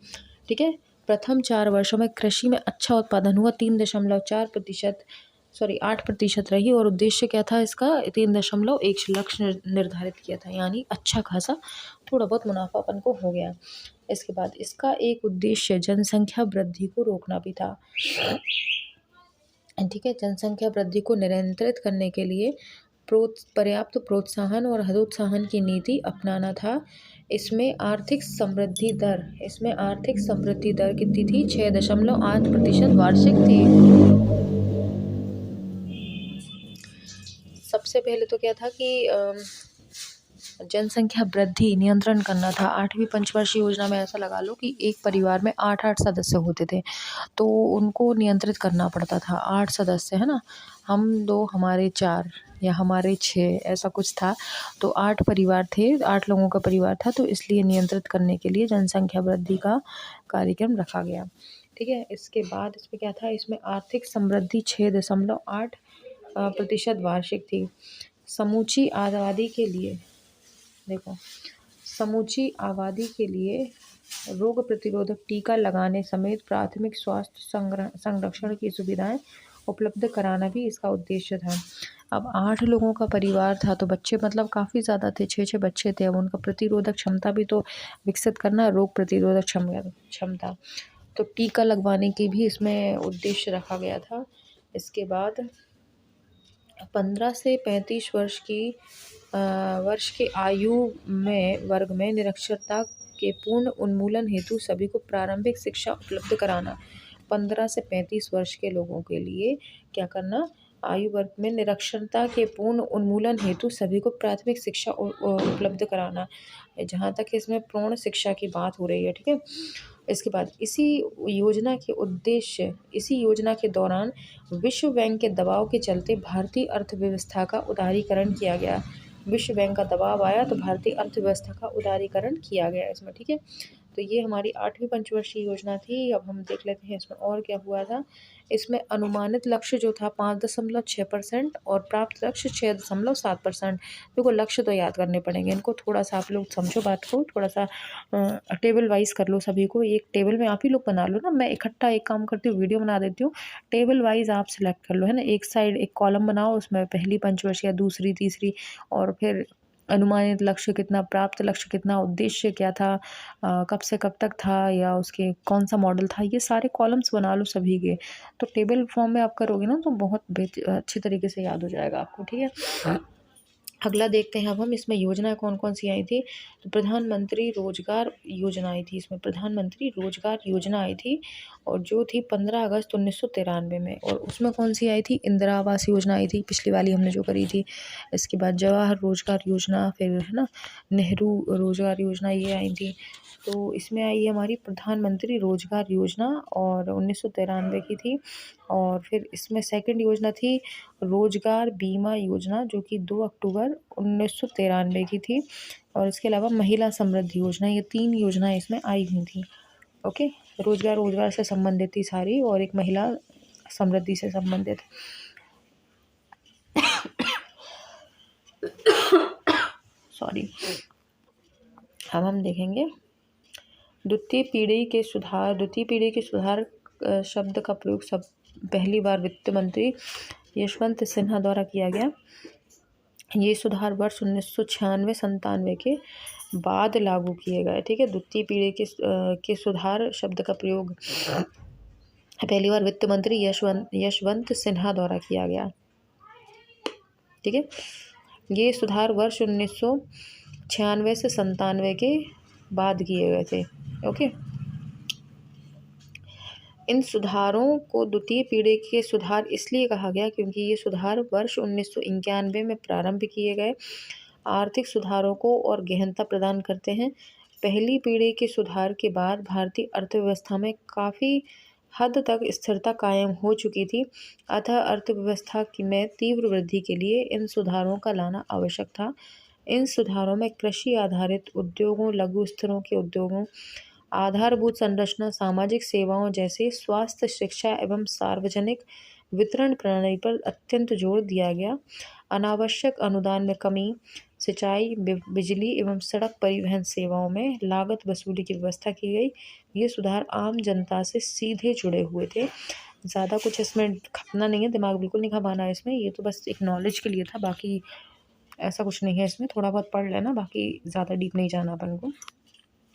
ठीक है। प्रथम 4 वर्षों में कृषि में अच्छा उत्पादन हुआ, 3.4%, सॉरी 8% रही। और उद्देश्य क्या था इसका? 3.1 लक्ष्य निर्धारित किया था, यानी अच्छा खासा थोड़ा बहुत मुनाफा अपन को हो गया। इसके बाद इसका एक उद्देश्य जनसंख्या वृद्धि को रोकना भी था। ठीक है। जनसंख्या वृद्धि को नियंत्रित करने के लिए पर्याप्त प्रोत्साहन और हतोत्साहन की नीति अपनाना था। इसमें आर्थिक समृद्धि दर कितनी थी? 6.8% वार्षिक थी। सबसे पहले तो क्या था कि जनसंख्या वृद्धि नियंत्रण करना था। 8वीं पंचवर्षीय योजना में ऐसा लगा लो कि एक परिवार में 8 सदस्य होते थे, तो उनको नियंत्रित करना पड़ता था। 8 सदस्य है ना, हम 2 हमारे 4 या हमारे 6, ऐसा कुछ था। तो 8 परिवार थे, 8 लोगों का परिवार था, तो इसलिए नियंत्रित करने के लिए जनसंख्या वृद्धि का कार्यक्रम रखा गया। ठीक है। इसके बाद इसमें क्या था? इसमें आर्थिक समृद्धि 6.8% वार्षिक थी। समूची आबादी के लिए देखो, समूची आबादी के लिए रोग प्रतिरोधक टीका लगाने समेत प्राथमिक स्वास्थ्य संरक्षण की सुविधाएं उपलब्ध कराना भी इसका उद्देश्य था। अब 8 लोगों का परिवार था तो बच्चे मतलब काफ़ी ज़्यादा थे, 6 बच्चे थे। अब उनका प्रतिरोधक क्षमता भी तो विकसित करना, रोग प्रतिरोधक क्षमता, तो टीका लगवाने की भी इसमें उद्देश्य रखा गया था। इसके बाद 15 से 35 वर्ष की आयु में वर्ग में निरक्षरता के पूर्ण उन्मूलन हेतु सभी को प्रारंभिक शिक्षा उपलब्ध कराना। 15 से 35 वर्ष के लोगों के लिए क्या करना? आयु वर्ग में निरक्षरता के पूर्ण उन्मूलन हेतु सभी को प्राथमिक शिक्षा उपलब्ध कराना। जहाँ तक इसमें पूर्ण शिक्षा की बात हो रही है। ठीक है। इसके बाद इसी योजना के दौरान विश्व बैंक के दबाव के चलते भारतीय अर्थव्यवस्था का उदारीकरण किया गया। विश्व बैंक का दबाव आया तो भारतीय अर्थव्यवस्था का उदारीकरण किया गया इसमें। ठीक है। तो ये हमारी 8वीं पंचवर्षीय योजना थी। अब हम देख लेते हैं इसमें और क्या हुआ था। इसमें अनुमानित लक्ष्य जो था 5.6% और प्राप्त लक्ष्य 6.7%। देखो लक्ष्य तो याद करने पड़ेंगे इनको, थोड़ा सा आप लोग समझो बात को, थोड़ा सा टेबल वाइज कर लो सभी को। एक टेबल में आप ही लोग बना लो ना, मैं इकट्ठा एक काम करती हूँ, वीडियो बना देती हूँ। टेबल वाइज आप सिलेक्ट कर लो, है ना। एक साइड एक कॉलम बनाओ, उसमें पहली पंचवर्षीय, दूसरी, तीसरी, और फिर अनुमानित लक्ष्य कितना, प्राप्त लक्ष्य कितना, उद्देश्य क्या था, कब से कब तक था, या उसके कौन सा मॉडल था, ये सारे कॉलम्स बना लो सभी के। तो टेबल फॉर्म में आप करोगे ना तो बहुत अच्छी तरीके से याद हो जाएगा आपको। ठीक है। अगला देखते हैं अब हम इसमें योजनाएं कौन कौन सी आई थी। तो प्रधानमंत्री रोजगार योजना आई थी, इसमें प्रधानमंत्री रोजगार योजना आई थी और जो थी 15 अगस्त 1993 में। और उसमें कौन सी आई थी, इंदिरा आवास योजना आई थी, पिछली वाली हमने जो करी थी। इसके बाद जवाहर रोजगार योजना, फिर है ना नेहरू रोजगार योजना, ये आई थी। तो इसमें आई है हमारी प्रधानमंत्री रोजगार योजना और 1993 की थी। और फिर इसमें सेकंड योजना थी रोजगार बीमा योजना, जो कि 2 अक्टूबर 1993 की थी। और इसके अलावा महिला समृद्धि योजना, ये 3 योजनाएं इसमें आई हुई थी। ओके, रोजगार से संबंधित थी सारी और एक महिला समृद्धि से संबंधित। सॉरी। अब हम देखेंगे द्वितीय पीढ़ी के सुधार शब्द का प्रयोग सब पहली बार वित्त मंत्री यशवंत सिन्हा द्वारा किया गया। ये सुधार वर्ष 1996-97 के बाद लागू किए गए। ठीक है, द्वितीय पीढ़ी के सुधार शब्द का प्रयोग पहली बार वित्त मंत्री यशवंत सिन्हा द्वारा किया गया। ठीक है, ये सुधार वर्ष 1996 से 97 के बाद किए गए थे। ओके, इन सुधारों को द्वितीय पीढ़ी के सुधार इसलिए कहा गया क्योंकि ये सुधार वर्ष 1991 में प्रारंभ किए गए आर्थिक सुधारों को और गहनता प्रदान करते हैं। पहली पीढ़ी के सुधार के बाद भारतीय अर्थव्यवस्था में काफ़ी हद तक स्थिरता कायम हो चुकी थी, अतः अर्थव्यवस्था में तीव्र वृद्धि के लिए इन सुधारों का लाना आवश्यक था। इन सुधारों में कृषि आधारित उद्योगों, लघु स्तरों के उद्योगों, आधारभूत संरचना, सामाजिक सेवाओं जैसे स्वास्थ्य, शिक्षा एवं सार्वजनिक वितरण प्रणाली पर अत्यंत जोर दिया गया। अनावश्यक अनुदान में कमी, सिंचाई, बिजली एवं सड़क परिवहन सेवाओं में लागत वसूली की व्यवस्था की गई। ये सुधार आम जनता से सीधे जुड़े हुए थे। ज़्यादा कुछ इसमें खपना नहीं है, दिमाग बिल्कुल नहीं खपाना है इसमें, ये तो बस एक नॉलेज के लिए था, बाकी ऐसा कुछ नहीं है इसमें। थोड़ा बहुत पढ़ लेना, बाकी ज़्यादा डीप नहीं जाना अपन को।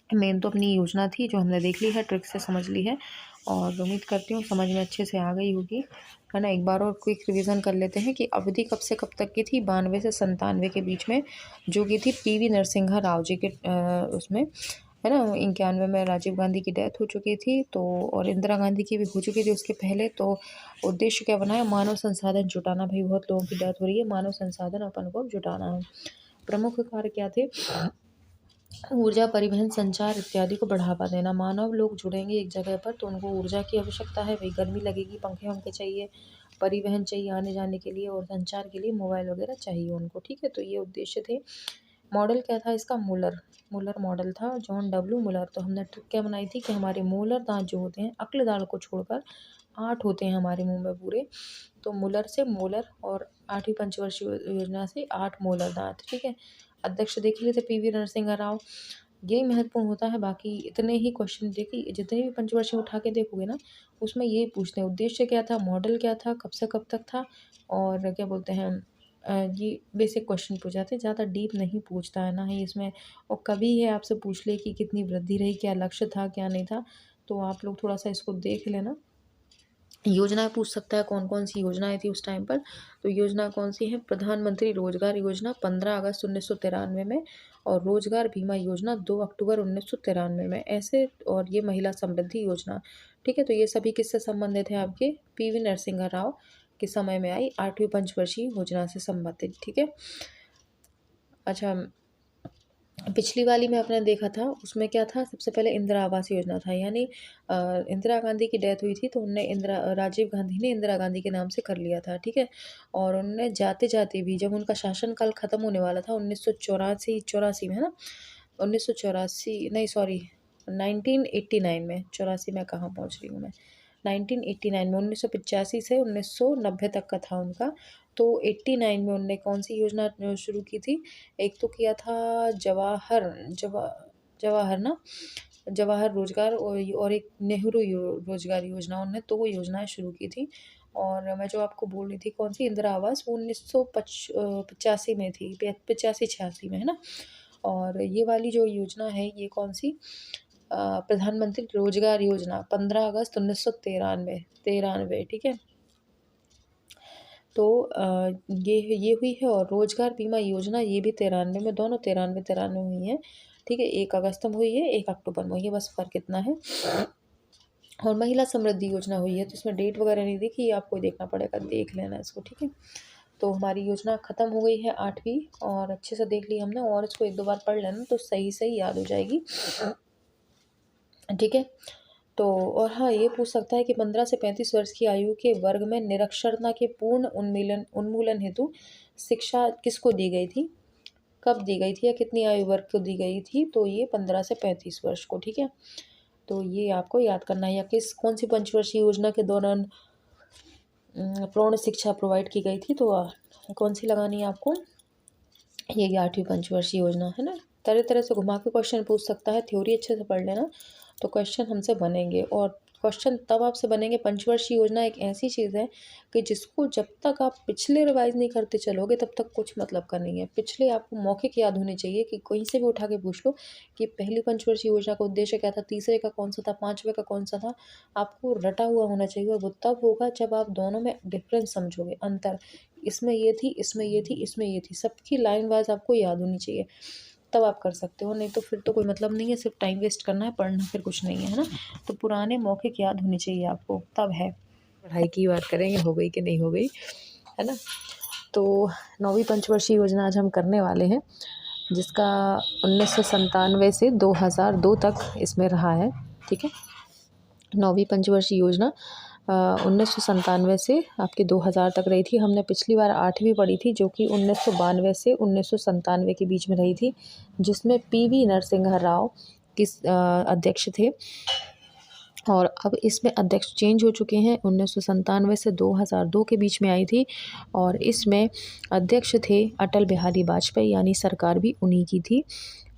मेन तो अपनी योजना थी जो हमने देख ली है, ट्रिक से समझ ली है और उम्मीद करती हूँ समझ में अच्छे से आ गई होगी, है ना। एक बार और क्विक रिवीजन कर लेते हैं कि अवधि कब से कब तक की थी, 92 से 97 के बीच में, जो की थी PV नरसिम्हा राव जी के उसमें, है ना। 91 में राजीव गांधी की डेथ हो चुकी थी, तो और इंदिरा गांधी की भी हो चुकी थी उसके पहले। तो उद्देश्य क्या बनाया, मानव संसाधन जुटाना। भाई बहुत लोगों की डेथ हो रही है, मानव संसाधन अपन को जुटाना है। प्रमुख कार्य क्या थे, ऊर्जा, परिवहन, संचार इत्यादि को बढ़ावा देना। मानव लोग जुड़ेंगे एक जगह पर तो उनको ऊर्जा की आवश्यकता है, भाई गर्मी लगेगी, पंखे वंखे चाहिए, परिवहन चाहिए आने जाने के लिए, और संचार के लिए मोबाइल वगैरह चाहिए उनको। ठीक है, तो ये उद्देश्य थे। मॉडल क्या था इसका, मूलर मॉडल था, जॉन डब्ल्यू मूलर। तो हमने ट्रिक क्या बनाई थी कि हमारे मूलर दांत जो होते हैं, अक्ल दाढ़ को छोड़कर 8 होते हैं हमारे मुंह में पूरे, तो मूलर से मोलर और 8वीं पंचवर्षीय योजना से 8 मोलर दांत। ठीक है, अध्यक्ष देख लिए थे PV नरसिम्हा राव, यही महत्वपूर्ण होता है। बाकी इतने ही क्वेश्चन देखिए, जितने भी पंचवर्षीय उठा के देखोगे ना, उसमें यही पूछते हैं उद्देश्य क्या था, मॉडल क्या था, कब से कब तक था, और क्या बोलते हैं ये बेसिक क्वेश्चन पूछ जाते हैं, ज़्यादा डीप नहीं पूछता है ना ही इसमें। और कभी है आपसे पूछ ले कि कितनी वृद्धि रही, क्या लक्ष्य था, क्या नहीं था, तो आप लोग थोड़ा सा इसको देख लेना। योजनाएं पूछ सकता है, कौन कौन सी योजनाएं थी उस टाइम पर। तो योजना कौन सी है, प्रधानमंत्री रोजगार योजना 15 अगस्त 1993 में, और रोजगार बीमा योजना 2 अक्टूबर 1993 में ऐसे, और ये महिला समृद्धि योजना। ठीक है, तो ये सभी किससे संबंधित है, आपके PV नरसिम्हा राव के समय में आई 8वीं पंचवर्षीय योजना से संबंधित। ठीक है, अच्छा, पिछली वाली में आपने देखा था उसमें क्या था, सबसे पहले इंदिरा आवास योजना था, यानी इंदिरा गांधी की डेथ हुई थी तो उनने राजीव गांधी ने इंदिरा गांधी के नाम से कर लिया था। ठीक है, और उनने जाते जाते भी, जब उनका शासनकाल खत्म होने वाला था 1984 में, है ना, 1984 नहीं सॉरी 1989 में, 84 में कहाँ पहुँच रही हूँ मैं, 1989 में, 1985 से 1990 तक का था उनका। तो 89 में उनने कौन सी योजना शुरू की थी, एक तो किया था जवाहर ना, जवाहर रोजगार, और एक नेहरू रोजगार योजना, उनने तो वो योजनाएं शुरू की थी। और मैं जो आपको बोल रही थी कौन सी, इंदिरा आवास, वो 1985 में थी, 85-86 में, है ना। और ये वाली जो योजना है ये कौन सी, प्रधानमंत्री रोजगार योजना 15 अगस्त 1993। ठीक है, तो ये हुई है। और रोजगार बीमा योजना ये भी 93 में, दोनों 93 हुई हैं, ठीक है। 1 अगस्त में हुई है, 1 अक्टूबर में हुई है, बस फ़र्क इतना है। और महिला समृद्धि योजना हुई है, तो इसमें डेट वगैरह नहीं देखी, ये आपको देखना पड़ेगा, देख लेना इसको, ठीक है। तो हमारी योजना ख़त्म हो गई है 8वीं, और अच्छे से देख ली हमने, और इसको 1-2 बार पढ़ लेना तो सही सही याद हो जाएगी, ठीक है। तो और हाँ, ये पूछ सकता है कि 15 से 35 वर्ष की आयु के वर्ग में निरक्षरता के पूर्ण उन्मूलन हेतु शिक्षा किसको दी गई थी, कब दी गई थी, या कितनी आयु वर्ग को दी गई थी, तो ये 15 से 35 वर्ष को, ठीक है। तो ये आपको याद करना है। या कौन सी पंचवर्षीय योजना के दौरान प्रौढ़ शिक्षा प्रोवाइड की गई थी, तो कौन सी लगानी है आपको, ये 8वीं पंचवर्षीय योजना है ना। तरह तरह से घुमा के क्वेश्चन पूछ सकता है, थ्योरी अच्छे से पढ़ लेना तो क्वेश्चन हमसे बनेंगे। और क्वेश्चन तब आपसे बनेंगे, पंचवर्षीय योजना एक ऐसी चीज़ है कि जिसको जब तक आप पिछले रिवाइज नहीं करते चलोगे तब तक कुछ मतलब का नहीं है। पिछले आपको मौखिक याद होने चाहिए, कि कहीं से भी उठा के पूछ लो कि पहली पंचवर्षीय योजना का उद्देश्य क्या था, तीसरे का कौन सा था, 5वें का कौन सा था, आपको रटा हुआ होना चाहिए। और वो तब होगा जब आप दोनों में डिफरेंस समझोगे, अंतर, इसमें ये थी, इसमें ये थी, इसमें ये थी, सबकी लाइन वाइज आपको याद होनी चाहिए, तब आप कर सकते हो। नहीं तो फिर तो कोई मतलब नहीं है, सिर्फ टाइम वेस्ट करना है, पढ़ना फिर कुछ नहीं है ना। तो पुराने मौखिक याद होने चाहिए आपको, तब है। पढ़ाई की बात करेंगे, हो गई कि नहीं हो गई, है ना। तो 9वीं पंचवर्षीय योजना आज हम करने वाले हैं, जिसका 1997 से 2002 तक इसमें रहा है, ठीक है। 9वीं पंचवर्षीय योजना 1997 से आपके 2000 तक रही थी। हमने पिछली बार 8वीं पढ़ी थी, जो कि 1992 से 1997 के बीच में रही थी, जिसमें PV नरसिंह राव अध्यक्ष थे। और अब इसमें अध्यक्ष चेंज हो चुके हैं, 1997 से 2002 के बीच में आई थी। और इसमें अध्यक्ष थे अटल बिहारी वाजपेयी, यानी सरकार भी उन्हीं की थी।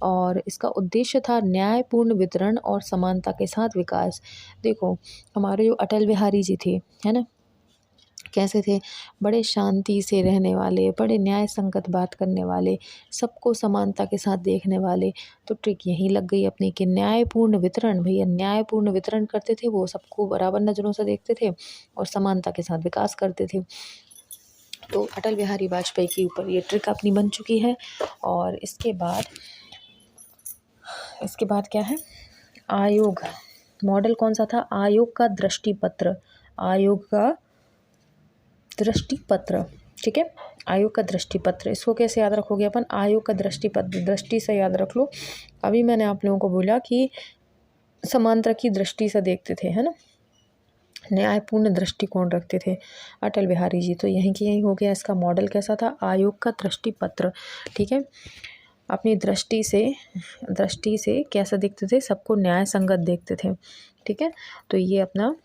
और इसका उद्देश्य था न्यायपूर्ण वितरण और समानता के साथ विकास। देखो, हमारे जो अटल बिहारी जी थे, है ना, कैसे थे, बड़े शांति से रहने वाले, बड़े न्याय संगत बात करने वाले, सबको समानता के साथ देखने वाले। तो ट्रिक यहीं लग गई अपनी कि न्यायपूर्ण वितरण, भैया न्यायपूर्ण वितरण करते थे वो, सबको बराबर नज़रों से देखते थे और समानता के साथ विकास करते थे। तो अटल बिहारी वाजपेयी के ऊपर ये ट्रिक अपनी बन चुकी है। और इसके बाद क्या है, आयोग, मॉडल कौन सा था, आयोग का दृष्टि पत्र, आयोग का दृष्टि पत्र, ठीक है। आयोग का दृष्टि पत्र, इसको कैसे याद रखोगे अपन, आयोग का दृष्टि पत्र, दृष्टि से याद रख लो। अभी मैंने आप लोगों को बोला कि समांतर की दृष्टि से देखते थे, है ना, न्यायपूर्ण दृष्टिकोण रखते थे अटल बिहारी जी। तो यहीं की यहीं हो गया। इसका मॉडल कैसा था, आयोग का दृष्टि पत्र, ठीक है। अपनी दृष्टि से कैसा देखते थे, सबको न्याय संगत देखते थे, ठीक है। तो ये अपना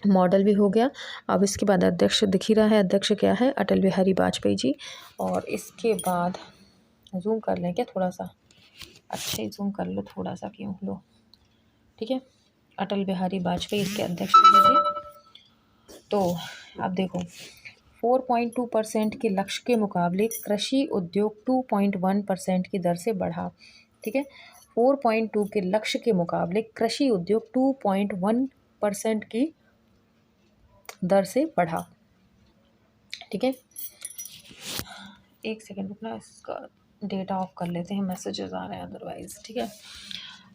मॉडल भी हो गया। अब इसके बाद अध्यक्ष दिख ही रहा है, अध्यक्ष क्या है, अटल बिहारी वाजपेयी जी। और इसके बाद जूम कर लें क्या थोड़ा सा, अच्छे जूम कर लो थोड़ा सा, क्यों लो, ठीक है। अटल बिहारी वाजपेयी इसके अध्यक्ष थे। तो अब देखो, 4.2% के लक्ष्य के मुकाबले कृषि उद्योग 2.1% की दर से बढ़ा, ठीक है। 4.2 के लक्ष्य के मुकाबले कृषि उद्योग 2.1% की दर से बढ़ा, ठीक है। एक सेकेंड रुकना, इसका डेटा ऑफ कर लेते हैं, मैसेजेस आ रहे हैं अदरवाइज, ठीक है।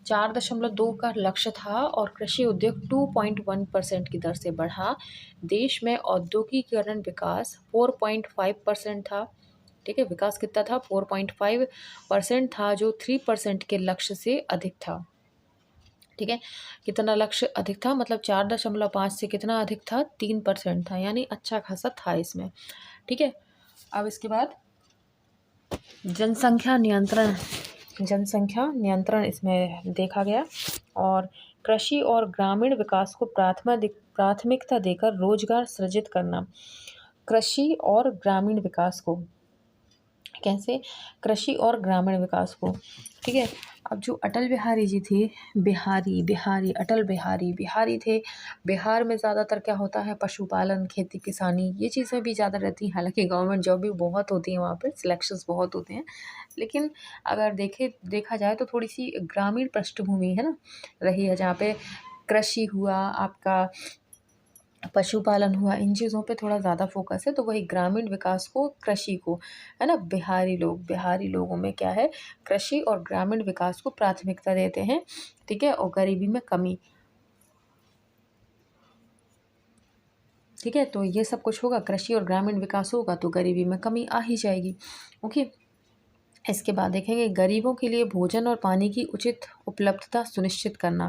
4.2 का लक्ष्य था और कृषि उद्योग 2.1% की दर से बढ़ा। देश में औद्योगिकीकरण विकास 4.5% था, ठीक है। विकास कितना था, 4.5% था, जो 3% के लक्ष्य से अधिक था, ठीक है। कितना लक्ष्य अधिक था, मतलब 4.5 से कितना अधिक था, 3% था, यानी अच्छा खासा था इसमें, ठीक है। अब इसके बाद जनसंख्या नियंत्रण इसमें देखा गया। और कृषि और ग्रामीण विकास को प्राथमिकता देकर रोजगार सृजित करना। कृषि और ग्रामीण विकास को कैसे, कृषि और ग्रामीण विकास को, ठीक है। अब जो अटल बिहारी जी थे, अटल बिहारी थे। बिहार में ज़्यादातर क्या होता है, पशुपालन, खेती किसानी, ये चीज़ें भी ज़्यादा रहती हैं। हालांकि गवर्नमेंट जॉब भी बहुत होती है वहाँ पर, सिलेक्शंस बहुत होते हैं, लेकिन अगर देखा जाए तो थोड़ी सी ग्रामीण पृष्ठभूमि है ना रही है, जहाँ पे कृषि हुआ आपका, पशुपालन हुआ, इन चीज़ों पे थोड़ा ज़्यादा फोकस है। तो वही ग्रामीण विकास को, कृषि को, है ना, बिहारी लोगों में क्या है, कृषि और ग्रामीण विकास को प्राथमिकता देते हैं, ठीक है, और गरीबी में कमी, ठीक है। तो ये सब कुछ होगा, कृषि और ग्रामीण विकास होगा तो गरीबी में कमी आ ही जाएगी। ओके। इसके बाद देखेंगे गरीबों के लिए भोजन और पानी की उचित उपलब्धता सुनिश्चित करना।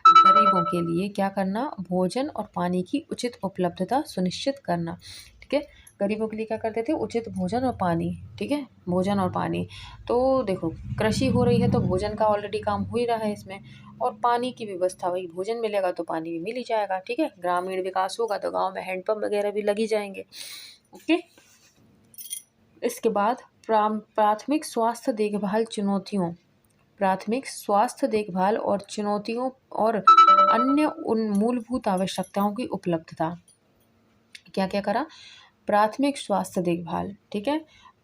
गरीबों के लिए क्या करना, भोजन और पानी की उचित उपलब्धता सुनिश्चित करना, ठीक है। गरीबों के लिए क्या करते थे, उचित भोजन और पानी, ठीक है, भोजन और पानी। तो देखो कृषि हो रही है तो भोजन का ऑलरेडी काम हो ही रहा है इसमें, और पानी की व्यवस्था, वही भोजन मिलेगा तो पानी भी मिल ही जाएगा, ठीक है। ग्रामीण विकास होगा तो गाँव में हैंडपम्प वगैरह भी लगी जाएंगे। ओके। इसके बाद प्राथमिक स्वास्थ्य देखभाल चुनौतियों, प्राथमिक स्वास्थ्य देखभाल और चुनौतियों और अन्य उन मूलभूत आवश्यकताओं की उपलब्धता। क्या क्या करा, प्राथमिक स्वास्थ्य देखभाल, ठीक है,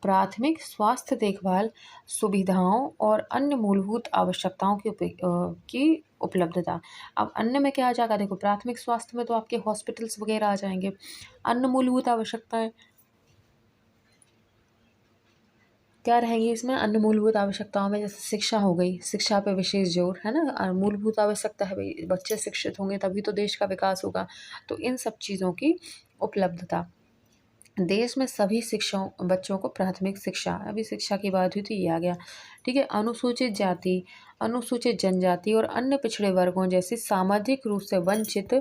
प्राथमिक स्वास्थ्य देखभाल सुविधाओं और अन्य मूलभूत आवश्यकताओं की उपलब्धता। अब अन्य में क्या आ जाएगा, देखो प्राथमिक स्वास्थ्य में तो आपके हॉस्पिटल्स वगैरह आ जाएंगे। अन्य मूलभूत आवश्यकताएं क्या रहेंगी इसमें, अन्य मूलभूत आवश्यकताओं में जैसे शिक्षा हो गई, शिक्षा पे विशेष जोर, है ना, और मूलभूत आवश्यकता है भाई, बच्चे शिक्षित होंगे तभी तो देश का विकास होगा। तो इन सब चीज़ों की उपलब्धता। देश में सभी शिक्षाओं, बच्चों को प्राथमिक शिक्षा, अभी शिक्षा की बात हुई थी, ये आ गया, ठीक है। अनुसूचित जाति, अनुसूचित जनजाति और अन्य पिछड़े वर्गों जैसे सामाजिक रूप से वंचित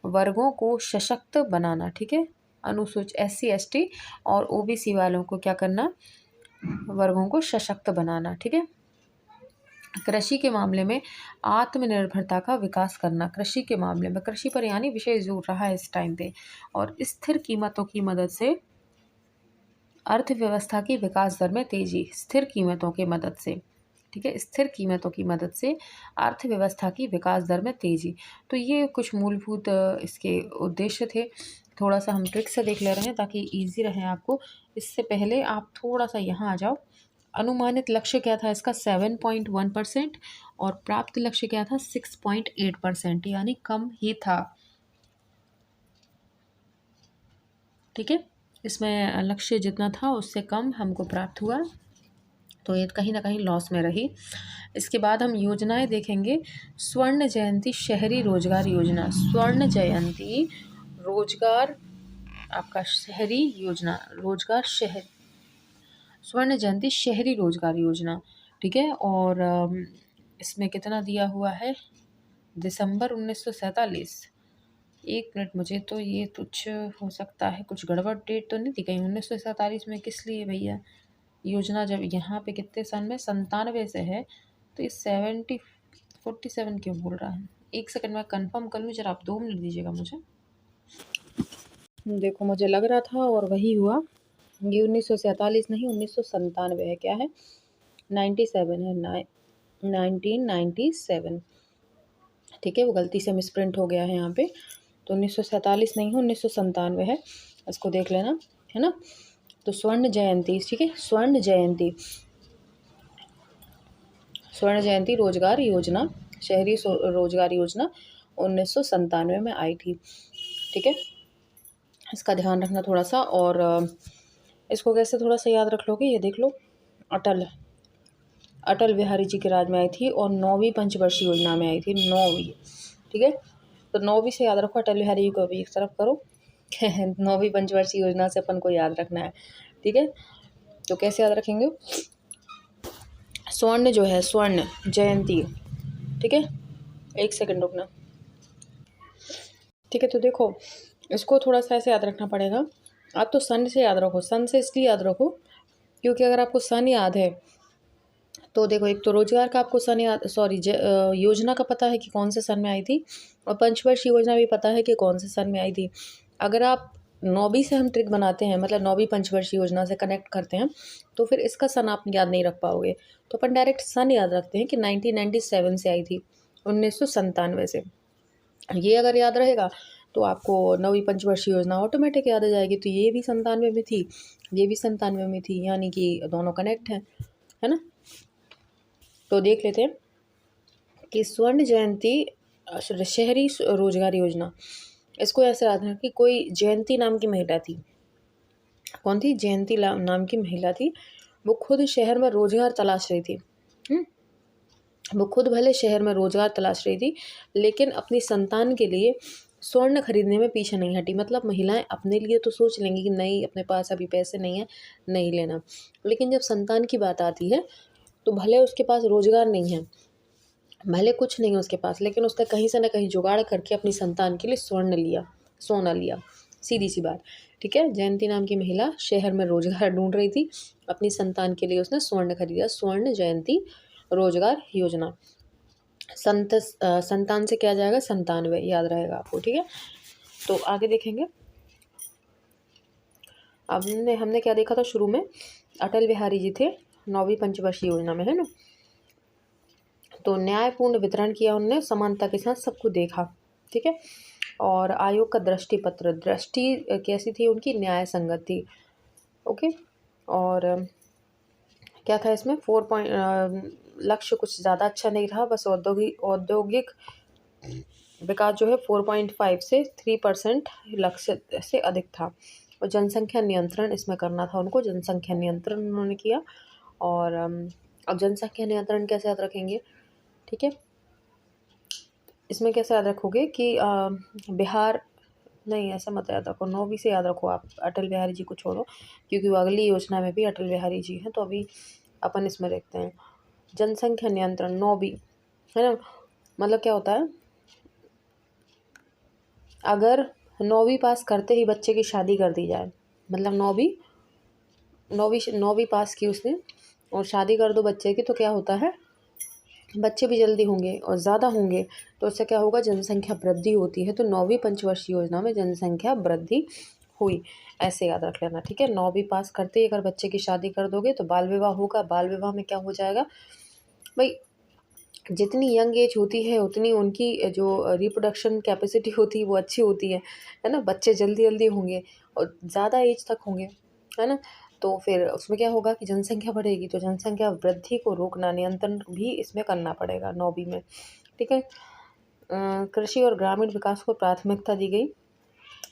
वर्गों को सशक्त बनाना, ठीक है। अनुसूचित SC ST और OBC वालों को क्या करना, वर्गों को सशक्त बनाना, ठीक है। कृषि के मामले में आत्मनिर्भरता का विकास करना, कृषि के मामले में, कृषि पर यानी विशेष जोर रहा है इस टाइम पे, और स्थिर कीमतों की मदद से अर्थव्यवस्था की विकास दर में तेजी, स्थिर कीमतों की मदद से, ठीक है, स्थिर कीमतों की मदद से अर्थव्यवस्था की विकास दर में तेजी। तो ये कुछ मूलभूत इसके उद्देश्य थे। थोड़ा सा हम ट्रिक से देख ले रहे हैं ताकि इजी रहे आपको। इससे पहले आप थोड़ा सा यहाँ आ जाओ। अनुमानित लक्ष्य क्या था इसका, 7.1%, और प्राप्त लक्ष्य क्या था, 6.8%, यानी कम ही था, ठीक है। इसमें लक्ष्य जितना था उससे कम हमको प्राप्त हुआ, तो ये कहीं ना कहीं लॉस में रही। इसके बाद हम योजनाएं देखेंगे। स्वर्ण जयंती शहरी रोजगार योजना, स्वर्ण जयंती रोजगार, आपका शहरी योजना, रोजगार शहर, स्वर्ण जयंती शहरी रोजगार योजना, ठीक है। और इसमें कितना दिया हुआ है, दिसंबर 1947। एक मिनट, मुझे तो ये कुछ हो सकता है, कुछ गड़बड़ डेट तो नहीं थी कहीं, 1947 में किस लिए भैया योजना, जब यहाँ पे कितने सन में, 97 से है, तो ये 47 क्यों बोल रहा है। एक सेकंड में कंफर्म कर लूँ जरा, आप 2 मिनट दीजिएगा मुझे। देखो मुझे लग रहा था और वही हुआ, ये 1947 नहीं, 1997 है, क्या है, 97 है, 1997, ठीक है, वो गलती से मिसप्रिंट हो गया है यहाँ पे। तो 1947 नहीं है, 1997 है, इसको देख लेना, है ना। तो स्वर्ण जयंती, ठीक है, स्वर्ण जयंती, स्वर्ण जयंती रोजगार योजना, शहरी रोजगार योजना 1997 में आई थी, ठीक है। इसका ध्यान रखना थोड़ा सा। और इसको कैसे थोड़ा सा याद रख लोगे, ये देख लो, अटल अटल बिहारी जी के राज में आई थी, और 9वीं पंचवर्षीय योजना में आई थी, 9वीं, ठीक है। तो 9वीं से याद रखो, अटल बिहारी जी को भी एक तरफ करो 9वीं पंचवर्षीय योजना से अपन को याद रखना है, ठीक है। तो कैसे याद रखेंगे, स्वर्ण जो है, स्वर्ण जयंती, ठीक है, एक सेकंड रुकना, ठीक है। तो देखो इसको थोड़ा सा ऐसे याद रखना पड़ेगा। आप तो सन से याद रखो, सन से इसलिए याद रखो क्योंकि अगर आपको सन याद है तो देखो, एक तो रोजगार का आपको सन याद, सॉरी योजना का पता है कि कौन से सन में आई थी, और पंचवर्षीय योजना भी पता है कि कौन से सन में आई थी। अगर आप 9वीं से हम ट्रिक बनाते हैं, मतलब 9वीं पंचवर्षीय योजना से कनेक्ट करते हैं, तो फिर इसका सन आप याद नहीं रख पाओगे। तो अपन डायरेक्ट सन याद रखते हैं कि 1997 से आई थी, 1997 से। ये अगर याद रहेगा तो आपको 9वीं पंचवर्षीय योजना ऑटोमेटिक याद आ जाएगी। तो ये भी 97 में थी, ये भी 97 में थी, यानी कि दोनों कनेक्ट हैं, है ना। तो देख लेते हैं कि स्वर्ण जयंती शहरी रोजगार योजना, इसको ऐसे याद रखना कि कोई जयंती नाम की महिला थी। कौन थी? जयंती नाम की महिला थी। वो खुद शहर में रोजगार तलाश रही थी। वो खुद भले शहर में रोजगार तलाश रही थी, लेकिन अपनी संतान के लिए स्वर्ण खरीदने में पीछे नहीं हटी। मतलब महिलाएं अपने लिए तो सोच लेंगी कि नहीं, अपने पास अभी पैसे नहीं है, नहीं लेना, लेकिन जब संतान की बात आती है तो भले उसके पास रोजगार नहीं है, भले कुछ नहीं है उसके पास, लेकिन उसने कहीं से ना कहीं जुगाड़ करके अपनी संतान के लिए स्वर्ण लिया, सोना लिया। सीधी सी बात, ठीक है। जयंती नाम की महिला शहर में रोजगार ढूंढ रही थी, अपनी संतान के लिए उसने स्वर्ण खरीदा। स्वर्ण जयंती रोजगार योजना। संतान से क्या आ जाएगा? 97, याद रहेगा आपको, ठीक है। तो आगे देखेंगे। अब हमने क्या देखा था शुरू में? अटल बिहारी जी थे 9वीं पंचवर्षीय योजना में, है ना। तो न्यायपूर्ण वितरण किया उनने, समानता के साथ सबको देखा, ठीक है। और आयोग का दृष्टि पत्र, दृष्टि कैसी थी उनकी? न्याय संगत थी, ओके। और क्या था इसमें? 4 लक्ष्य कुछ ज़्यादा अच्छा नहीं रहा, बस औद्योगिक विकास जो है 4.5 से 3% लक्ष्य से अधिक था। और जनसंख्या नियंत्रण इसमें करना था उनको, जनसंख्या नियंत्रण उन्होंने किया। और अब जनसंख्या नियंत्रण कैसे याद रखेंगे, ठीक है। इसमें कैसे याद रखोगे कि बिहार, नहीं ऐसा मत याद रखो, 9वीं से याद रखो आप, अटल बिहारी जी को छोड़ो, क्योंकि वो अगली योजना में भी अटल बिहारी जी हैं। तो अभी अपन इसमें देखते हैं जनसंख्या नियंत्रण 9वीं, है ना। मतलब क्या होता है? अगर 9वीं पास करते ही बच्चे की शादी कर दी जाए, मतलब 9वीं पास की उसने और शादी कर दो बच्चे की, तो क्या होता है? बच्चे भी जल्दी होंगे और ज़्यादा होंगे, तो उससे क्या होगा? जनसंख्या वृद्धि होती है। तो 9वीं पंचवर्षीय योजना में जनसंख्या वृद्धि हुई, ऐसे याद रख लेना, ठीक है। 9वीं पास करते ही अगर बच्चे की शादी कर दोगे तो बाल विवाह होगा। बाल विवाह में क्या हो जाएगा भाई? जितनी यंग एज होती है उतनी उनकी जो रिप्रोडक्शन कैपेसिटी होती है वो अच्छी होती है ना। बच्चे जल्दी जल्दी होंगे और ज़्यादा एज तक होंगे, है ना। तो फिर उसमें क्या होगा कि जनसंख्या बढ़ेगी, तो जनसंख्या वृद्धि को रोकना, नियंत्रण भी इसमें करना पड़ेगा 9वीं में, ठीक है। कृषि और ग्रामीण विकास को प्राथमिकता दी गई,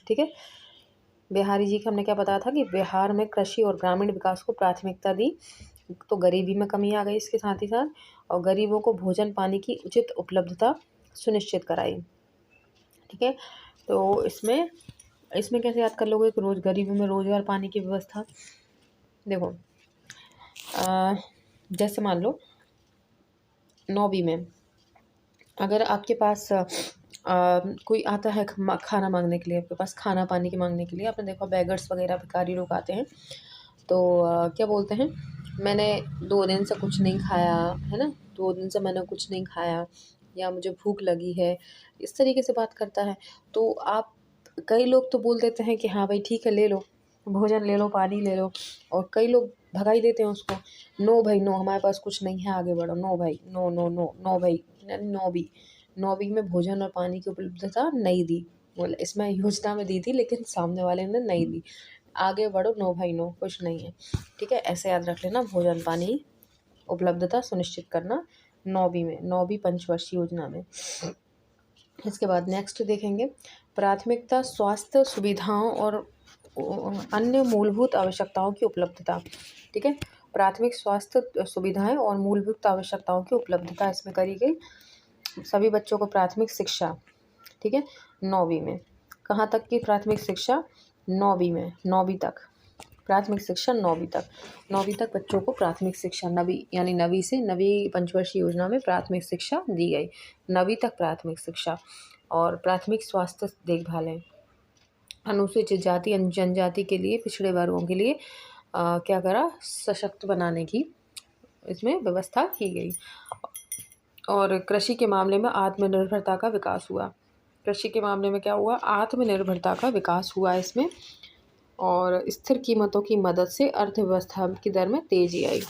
ठीक है। बिहारी जी का हमने क्या बताया था कि बिहार में कृषि और ग्रामीण विकास को प्राथमिकता दी, तो गरीबी में कमी आ गई इसके साथ ही साथ, और गरीबों को भोजन पानी की उचित उपलब्धता सुनिश्चित कराई, ठीक है। तो इसमें इसमें कैसे याद कर लोगे कि रोज गरीबी में रोजगार पाने की व्यवस्था? देखो, जैसे मान लो 9वीं में अगर आपके पास कोई आता है खाना मांगने के लिए, आपके पास खाना पानी के मांगने के लिए, आपने देखा बेगर्स वगैरह भिखारी लोग आते हैं, तो क्या बोलते हैं? मैंने 2 दिन से कुछ नहीं खाया, है ना, 2 दिन से मैंने कुछ नहीं खाया, या मुझे भूख लगी है, इस तरीके से बात करता है। तो आप, कई लोग तो बोल देते हैं कि हाँ भाई ठीक है, ले लो भोजन, ले लो पानी, ले लो, और कई लोग भगा ही देते हैं उसको। नो भाई नो, हमारे पास कुछ नहीं है, आगे बढ़ो। नो भाई नो नो नो नो भाई। 9वीं में भोजन और पानी की उपलब्धता नहीं दी, बोले इसमें योजना में दी थी, लेकिन सामने वाले ने नहीं दी। आगे बढ़ो, नो भाई नो, कुछ नहीं है, ठीक है। ऐसे याद रख लेना, भोजन पानी उपलब्धता सुनिश्चित करना 9वीं में, 9वीं पंचवर्षीय योजना में। इसके बाद नेक्स्ट देखेंगे, प्राथमिकता स्वास्थ्य सुविधाओं और अन्य मूलभूत आवश्यकताओं की उपलब्धता, ठीक है। प्राथमिक स्वास्थ्य सुविधाएं और मूलभूत आवश्यकताओं की उपलब्धता इसमें करी गई। सभी बच्चों को प्राथमिक शिक्षा, ठीक है, 9वीं में। कहाँ तक की प्राथमिक शिक्षा? 9वीं में, 9वीं तक प्राथमिक शिक्षा, 9वीं तक। 9वीं तक बच्चों को प्राथमिक शिक्षा, 9वीं यानी 9वीं से 9वीं पंचवर्षीय योजना में प्राथमिक शिक्षा दी गई, 9वीं तक प्राथमिक शिक्षा। और प्राथमिक स्वास्थ्य देखभालें, अनुसूचित जाति जनजाति के लिए, पिछड़े वर्गों के लिए क्या करा? सशक्त बनाने की इसमें व्यवस्था की गई। और कृषि के मामले में आत्मनिर्भरता का विकास हुआ। कृषि के मामले में क्या हुआ? आत्मनिर्भरता का विकास हुआ इसमें। और स्थिर कीमतों की मदद से अर्थव्यवस्था की दर में तेजी आई,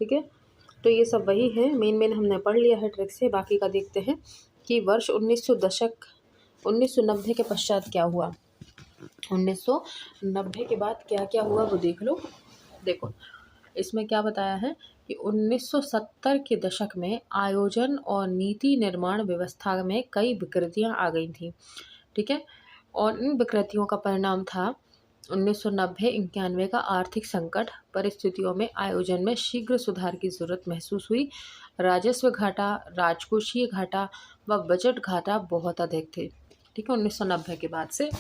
ठीक है। तो ये सब वही है, मेन हमने पढ़ लिया है ट्रिक से। बाकी का देखते हैं कि वर्ष 1990 के पश्चात क्या हुआ। 1990 के बाद क्या क्या हुआ वो देख लो। देखो, इसमें क्या बताया है कि 1970 के दशक में आयोजन और नीति निर्माण व्यवस्था में कई विकृतियां आ गई थी, ठीक है। और इन विकृतियों का परिणाम था 1990-91 का आर्थिक संकट। परिस्थितियों में आयोजन में शीघ्र सुधार की जरूरत महसूस हुई। राजस्व घाटा, राजकोषीय घाटा व बजट घाटा बहुत अधिक थे। ठीक है, 1990 के बाद से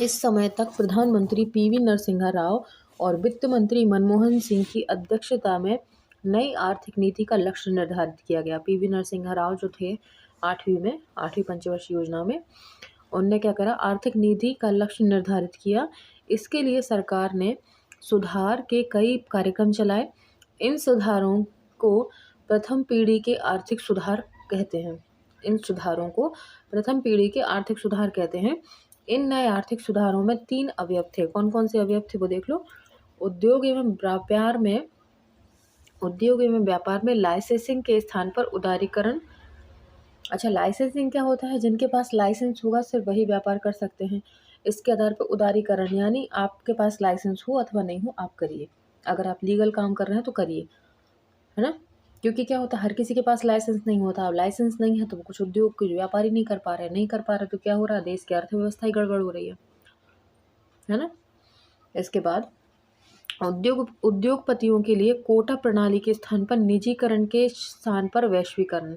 इस समय तक प्रधानमंत्री पीवी नरसिम्हा राव और वित्त मंत्री मनमोहन सिंह की अध्यक्षता में नई आर्थिक नीति का लक्ष्य निर्धारित किया गया। पीवी नरसिम्हा राव जो थे 8वीं पंचवर्षीय योजना में, उनने क्या करा, आर्थिक नीति का लक्ष्य निर्धारित किया। इसके लिए सरकार ने सुधार के कई कार्यक्रम चलाए। इन सुधारों को प्रथम पीढ़ी के आर्थिक सुधार कहते हैं। इन सुधारों को प्रथम पीढ़ी के आर्थिक सुधार कहते हैं। इन नए आर्थिक सुधारों में 3 अवयव थे। कौन कौन से अवयव थे वो देख लो। उद्योग एवं व्यापार में लाइसेंसिंग के स्थान पर उदारीकरण। अच्छा, लाइसेंसिंग क्या होता है? जिनके पास लाइसेंस होगा सिर्फ वही व्यापार कर सकते हैं। इसके आधार पर उदारीकरण, यानी आपके पास लाइसेंस हो अथवा नहीं हो, आप करिए। अगर आप लीगल काम कर रहे हैं तो करिए, है ना। क्योंकि क्या होता है, हर किसी के पास लाइसेंस नहीं होता। अब लाइसेंस नहीं है तो कुछ उद्योग के व्यापारी नहीं कर पा रहे, तो क्या हो रहा है, देश की अर्थव्यवस्था ही गड़बड़ हो रही है ना। इसके बाद उद्योगपतियों के लिए कोटा प्रणाली के स्थान पर निजीकरण के स्थान पर वैश्वीकरण।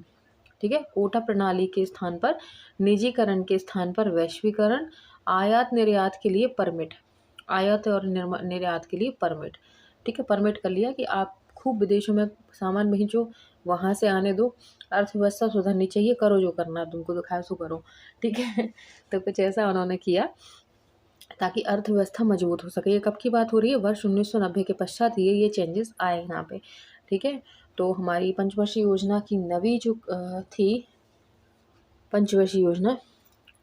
ठीक है, कोटा प्रणाली के स्थान पर निजीकरण के स्थान पर वैश्वीकरण। आयात निर्यात के लिए परमिट, आयात और निर्यात के लिए परमिट। ठीक है, परमिट कर लिया कि आप खूब विदेशों में सामान भेजो, वहाँ से आने दो, अर्थव्यवस्था सुधरनी चाहिए, करो जो करना है, तुमको दिखाया सो करो। ठीक है, तो कुछ ऐसा उन्होंने किया ताकि अर्थव्यवस्था मजबूत हो सके। ये कब की बात हो रही है? वर्ष 1990 के पश्चात ये चेंजेस आए यहाँ पे। ठीक है, तो हमारी पंचवर्षीय योजना की नवी जो थी पंचवर्षीय योजना,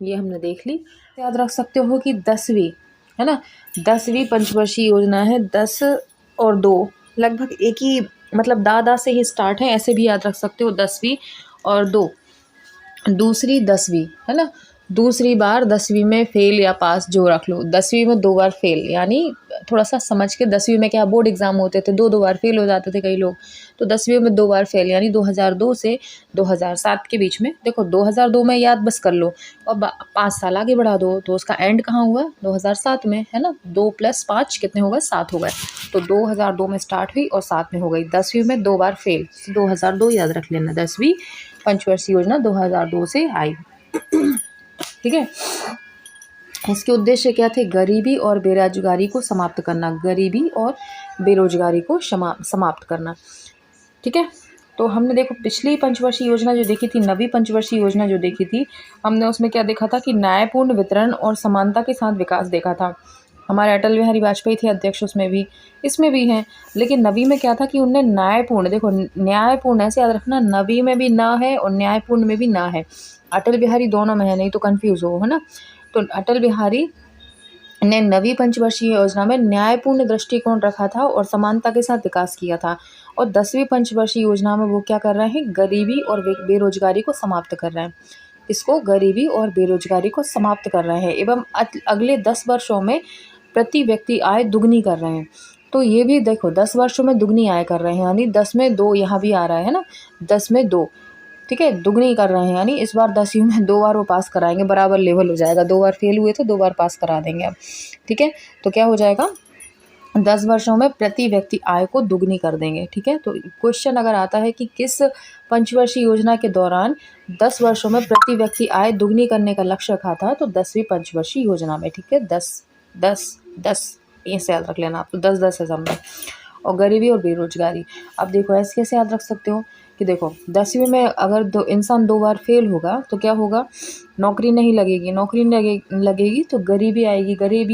ये हमने देख ली। याद रख सकते हो कि 10वीं, है ना, 10वीं पंचवर्षीय योजना है। 10 और 2 लगभग एक ही, मतलब दादा से ही स्टार्ट है, ऐसे भी याद रख सकते हो। 10वीं और 2, दूसरी 10वीं, है ना। दूसरी बार 10वीं में फेल या पास जो रख लो। 10वीं में 2 बार फेल, यानी थोड़ा सा समझ के। 10वीं में क्या बोर्ड एग्जाम होते थे, 2 बार फेल हो जाते थे कई लोग, तो 10वीं में 2 बार फेल, यानी 2002 से 2007 के बीच में। देखो 2002 में याद बस कर लो और 5 साल आगे बढ़ा दो, तो उसका एंड कहाँ हुआ? 2007 में, है ना। 2 + 5 कितने हो गए? 7 हो गए। तो 2002 में स्टार्ट हुई और 7 में हो गई। 10वीं में 2 बार फेल, 2002 याद रख लेना। 10वीं पंचवर्षीय योजना 2002 से आई। ठीक है, इसके उद्देश्य क्या थे? गरीबी और बेरोजगारी को समाप्त करना, गरीबी और बेरोजगारी को समाप्त करना। ठीक है, तो हमने देखो पिछली पंचवर्षीय योजना जो देखी थी, नवी पंचवर्षीय योजना जो देखी थी, हमने उसमें क्या देखा था कि न्यायपूर्ण वितरण और समानता के साथ विकास देखा था। हमारे अटल बिहारी वाजपेयी थे अध्यक्ष, उसमें भी, इसमें भी हैं। लेकिन नवी में क्या था कि उनने न्यायपूर्ण, देखो न्यायपूर्ण ऐसे याद रखना, नवी में भी ना है और न्यायपूर्ण में भी ना है। अटल बिहारी दोनों में है, नहीं तो कंफ्यूज हो, है ना। तो अटल बिहारी ने नवी पंचवर्षीय योजना में न्यायपूर्ण दृष्टिकोण रखा था और समानता के साथ विकास किया था। और 10वीं पंचवर्षीय योजना में वो क्या कर रहे हैं? गरीबी और बेरोजगारी को समाप्त कर रहे हैं। इसको गरीबी और बेरोजगारी को समाप्त कर रहे हैं एवं अगले 10 वर्षों में प्रति व्यक्ति आय दुगनी कर रहे हैं। तो ये भी देखो 10 वर्षों में दुगनी आय कर रहे हैं, यानी 10 में 2 यहाँ भी आ रहा है ना, 10 में 2। ठीक है, दुगनी कर रहे हैं, यानी इस बार 10वीं में 2 बार वो पास कराएंगे, बराबर लेवल हो जाएगा। 2 बार फेल हुए तो 2 बार पास करा देंगे अब। ठीक है, तो क्या हो जाएगा? 10 वर्षों में प्रति व्यक्ति आय को दुगनी कर देंगे। ठीक है, तो क्वेश्चन अगर आता है कि किस पंचवर्षीय योजना के दौरान 10 वर्षों में प्रति व्यक्ति आय दुगनी करने का लक्ष्य रखा था, तो 10वीं पंचवर्षीय योजना में। ठीक है, 10 ऐसे याद रख लेना आप, तो 10 है सब में। और गरीबी और बेरोजगारी, अब देखो ऐसे कैसे याद रख सकते हो कि देखो 10वीं में अगर इंसान 2 बार फेल होगा तो क्या होगा? नौकरी नहीं लगेगी, नौकरी नहीं लगेगी तो गरीबी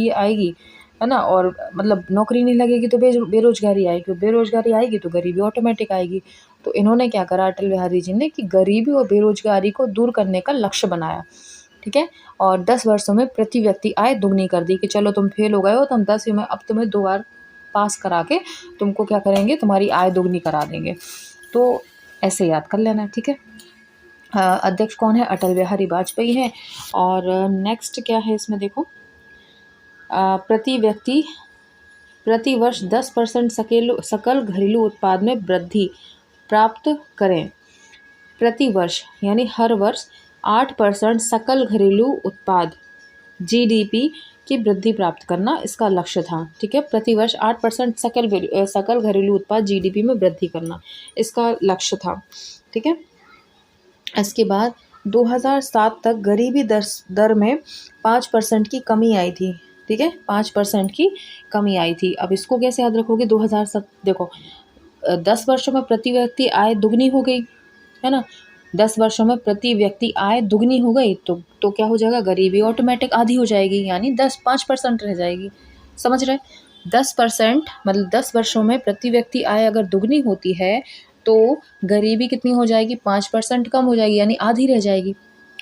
आएगी, है ना। और मतलब नौकरी नहीं लगेगी तो बेरोजगारी आएगी, बेरोजगारी आएगी तो गरीबी ऑटोमेटिक आएगी। तो इन्होंने क्या करा अटल बिहारी जी ने कि गरीबी और बेरोजगारी को दूर करने का लक्ष्य बनाया। ठीक है, और 10 वर्षों में प्रति व्यक्ति आय दुगनी कर दी कि चलो तुम फेल हो गए हो तो हम 10वीं में अब तुम्हें 2 बार पास करा के तुमको क्या करेंगे? तुम्हारी आय दुगनी करा देंगे। तो ऐसे याद कर लेना। ठीक है, अध्यक्ष कौन है? अटल बिहारी वाजपेयी हैं। और नेक्स्ट क्या है इसमें देखो, प्रति वर्ष 10% सकल घरेलू उत्पाद में वृद्धि प्राप्त करें। प्रति वर्ष यानी हर वर्ष 8% सकल घरेलू उत्पाद जीडीपी की वृद्धि प्राप्त करना इसका लक्ष्य था। ठीक है, प्रतिवर्ष 8% सकल घरेलू उत्पाद जीडीपी में वृद्धि करना इसका लक्ष्य था। ठीक है, इसके बाद 2007 तक गरीबी दर में 5% की कमी आई थी। ठीक है, 5% की कमी आई थी। अब इसको कैसे याद रखोगे? 2007 देखो, 10 वर्षों में प्रति व्यक्ति आय दुगनी हो गई, है ना। 10 वर्षों में प्रति व्यक्ति आय दुगनी हो गई तो क्या हो जाएगा? गरीबी ऑटोमेटिक आधी हो जाएगी, यानी 5% रह जाएगी। समझ रहे? 10% मतलब 10 वर्षों में प्रति व्यक्ति आय अगर दुगनी होती है तो गरीबी कितनी हो जाएगी? 5% कम हो जाएगी, यानी आधी रह जाएगी,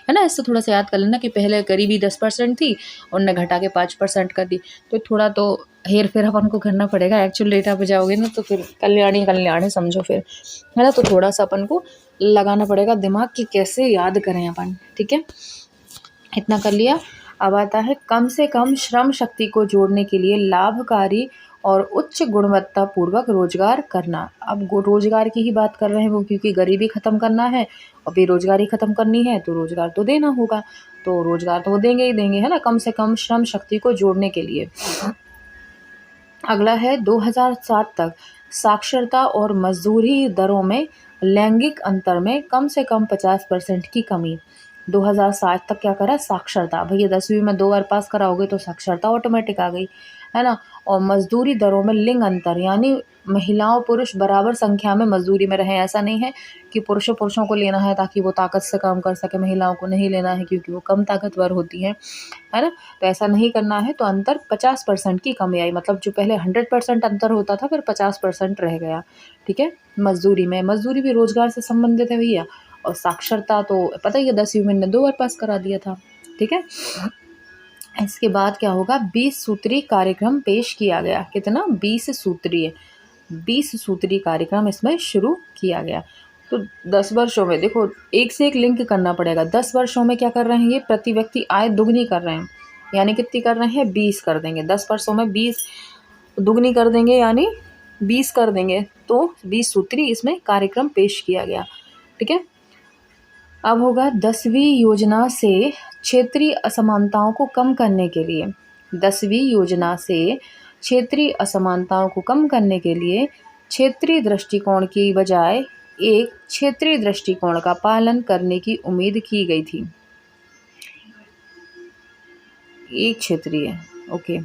है ना। इससे थोड़ा सा याद कर लेना कि पहले गरीबी 10% थी, उनने घटा के 5% कर दी, तो थोड़ा तो हेर फेर अपन को करना पड़ेगा। एक्चुअल डेटा पे जाओगे ना तो फिर कल्याणी कल्याणी समझो फिर, है ना। तो थोड़ा सा अपन को लगाना पड़ेगा दिमाग कि कैसे याद करें अपन। ठीक है, इतना कर लिया। अब आता है कम से कम श्रम शक्ति को जोड़ने के लिए लाभकारी और उच्च गुणवत्ता पूर्वक रोजगार करना। अब रोजगार की ही बात कर रहे हैं वो, क्योंकि गरीबी खत्म करना है और बेरोजगारी खत्म करनी है तो रोजगार तो देना होगा, तो रोजगार तो वो देंगे ही देंगे, है ना। कम से कम श्रम शक्ति को जोड़ने के लिए। अगला है 2007 तक साक्षरता और मजदूरी दरों में लैंगिक अंतर में कम से कम 50% की कमी। 2007 तक क्या करा? साक्षरता। भैया 10वीं में 2 बार पास कराओगे तो साक्षरता ऑटोमेटिक आ गई, है ना। और मजदूरी दरों में लिंग अंतर, यानी महिलाओं पुरुष बराबर संख्या में मजदूरी में रहें। ऐसा नहीं है कि पुरुषों को लेना है ताकि वो ताकत से काम कर सके, महिलाओं को नहीं लेना है क्योंकि वो कम ताकतवर होती हैं, है ना। तो ऐसा नहीं करना है। तो अंतर 50% की कमी आई, मतलब जो पहले 100% अंतर होता था फिर 50% रह गया। ठीक है, मजदूरी में। मजदूरी भी रोजगार से संबंधित है भैया। और साक्षरता तो पता ही है 10वीं में 2 बार पास करा दिया था। ठीक है, इसके बाद क्या होगा? 20 सूत्री कार्यक्रम पेश किया गया। कितना? 20 सूत्री कार्यक्रम इसमें शुरू किया गया। तो 10 वर्षों में देखो, एक से एक लिंक करना पड़ेगा। 10 वर्षों में क्या कर रहे हैं? ये प्रति व्यक्ति आय दुगनी कर रहे हैं, यानी कितनी कर रहे हैं? 20 कर देंगे। 10 वर्षों में 20 दुगनी कर देंगे, यानी 20 कर देंगे। तो 20 सूत्री इसमें कार्यक्रम पेश किया गया। ठीक है, अब होगा 10वीं योजना से क्षेत्रीय असमानताओं को कम करने के लिए। 10वीं योजना से क्षेत्रीय असमानताओं को कम करने के लिए क्षेत्रीय दृष्टिकोण की बजाय एक क्षेत्रीय दृष्टिकोण का पालन करने की उम्मीद की गई थी। एक क्षेत्रीय, ओके।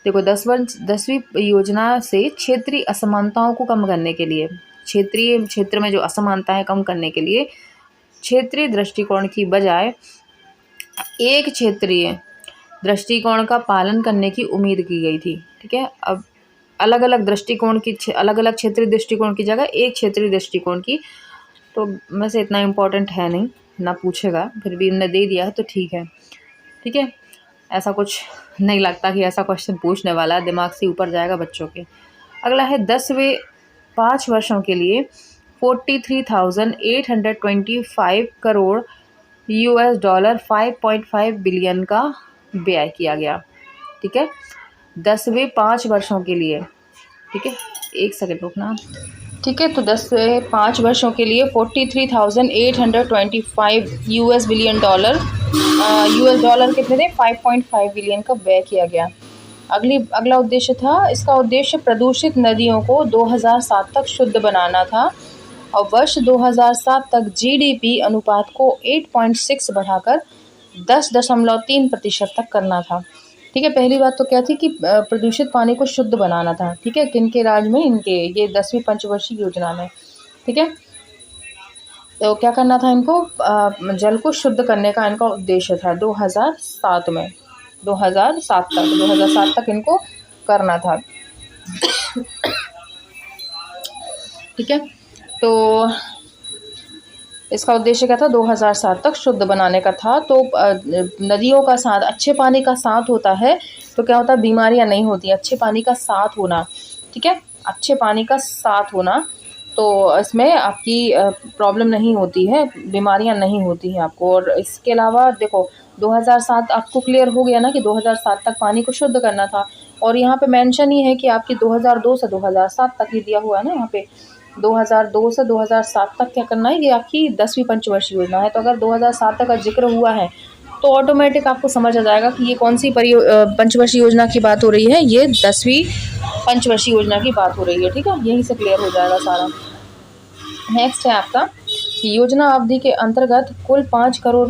देखो 10वीं योजना से क्षेत्रीय असमानताओं को कम करने के लिए, क्षेत्र में जो असमानता है कम करने के लिए क्षेत्रीय दृष्टिकोण की बजाय एक क्षेत्रीय दृष्टिकोण का पालन करने की उम्मीद की गई थी। ठीक है, अब अलग अलग क्षेत्रीय दृष्टिकोण की जगह एक क्षेत्रीय दृष्टिकोण की, तो वैसे इतना इम्पोर्टेंट है नहीं, ना पूछेगा, फिर भी इन्होंने दे दिया है तो ठीक है। ठीक है, ऐसा कुछ नहीं लगता कि ऐसा क्वेश्चन पूछने वाला है, दिमाग से ऊपर जाएगा बच्चों के। अगला है 5 वर्षों के लिए 43,825 करोड़ $, 5.5 बिलियन का व्यय किया गया। ठीक है, 5 वर्षों के लिए। ठीक है, एक सेकंड रुकना। ठीक है, तो 5 वर्षों के लिए 43,825 बिलियन डॉलर, $, कितने थे? 5.5 बिलियन का व्यय किया गया। अगला उद्देश्य था, इसका उद्देश्य प्रदूषित नदियों को 2007 तक शुद्ध बनाना था और वर्ष 2007 तक जीडीपी अनुपात को 8.6 बढ़ाकर 10.3% तक करना था। ठीक है, पहली बात तो क्या थी कि प्रदूषित पानी को शुद्ध बनाना था। ठीक है, किनके राज में? इनके, ये 10वीं पंचवर्षीय योजना में। ठीक है, तो क्या करना था इनको? जल को शुद्ध करने का इनका उद्देश्य था 2007 में, 2007 तक इनको करना था। ठीक है, तो इसका उद्देश्य क्या था? 2007 तक शुद्ध बनाने का था। तो नदियों का साथ, अच्छे पानी का साथ होता है तो क्या होता है? बीमारियां नहीं होती। अच्छे पानी का साथ होना, ठीक है, अच्छे पानी का साथ होना, तो इसमें आपकी प्रॉब्लम नहीं होती है, बीमारियां नहीं होती हैं आपको। और इसके अलावा देखो 2007 आपको क्लियर हो गया ना कि 2007 तक पानी को शुद्ध करना था। और यहाँ पे मेंशन ही है कि आपकी 2002 से 2007 तक ही दिया हुआ है ना, यहाँ पे 2002 से 2007 तक क्या करना है, ये आपकी 10वीं पंचवर्षीय योजना है। तो अगर 2007 तक का जिक्र हुआ है तो ऑटोमेटिक आपको समझ आ जाएगा कि ये कौन सी पंचवर्षीय योजना की बात हो रही है। ये 10वीं पंचवर्षीय योजना की बात हो रही है, ठीक है। यहीं से क्लियर हो जाएगा सारा। नेक्स्ट है आपका योजना अवधि के अंतर्गत कुल 5 करोड़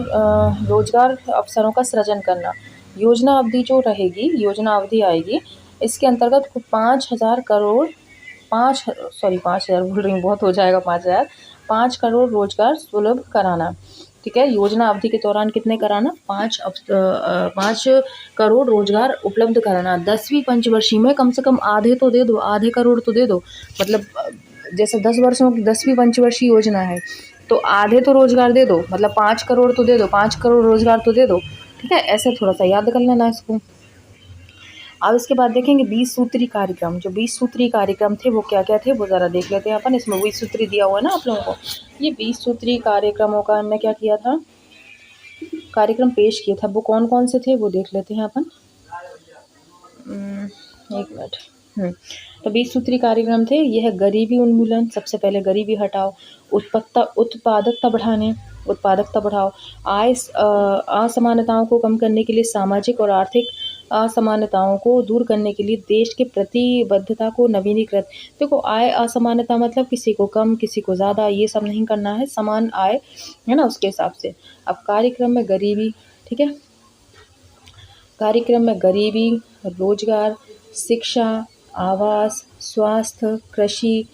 रोजगार अवसरों का सृजन करना। योजना अवधि जो रहेगी, योजना अवधि आएगी, इसके अंतर्गत 5,000 करोड़, 5,000 बोल रही हूँ, बहुत हो जाएगा 5,000, 5 करोड़ रोजगार सुलभ कराना, ठीक है। योजना अवधि के दौरान कितने कराना? 5 करोड़ रोजगार उपलब्ध कराना। 10वीं पंचवर्षीय में कम से कम आधे तो दे दो, आधे करोड़ तो दे दो। मतलब जैसे 10 वर्षों की 10वीं पंचवर्षीय योजना है तो आधे तो रोजगार दे दो, मतलब 5 करोड़ तो दे दो, 5 करोड़ रोजगार तो दे दो, ठीक है। ऐसे थोड़ा सा याद कर लेना इसको। अब इसके बाद देखेंगे 20 सूत्री कार्यक्रम। जो 20 सूत्री कार्यक्रम थे वो क्या क्या थे वो ज़रा देख लेते हैं अपन। इसमें 20 सूत्री दिया हुआ है ना आप लोगों को। ये 20 सूत्री कार्यक्रमों का हमने क्या किया था, कार्यक्रम पेश किए था, वो कौन कौन से थे वो देख लेते हैं अपन। एक मिनट। तो 20 सूत्री कार्यक्रम थे। यह गरीबी उन्मूलन, सबसे पहले गरीबी हटाओ, उत्पादकता बढ़ाओ, असमानताओं को कम करने के लिए, सामाजिक और आर्थिक असमानताओं को दूर करने के लिए देश की प्रतिबद्धता को नवीनीकृत। देखो, आय असमानता मतलब किसी को कम किसी को ज़्यादा, ये सब नहीं करना है, समान आय है ना, उसके हिसाब से। अब कार्यक्रम में गरीबी, ठीक है, कार्यक्रम में गरीबी, रोजगार, शिक्षा, आवास, स्वास्थ्य, कृषि,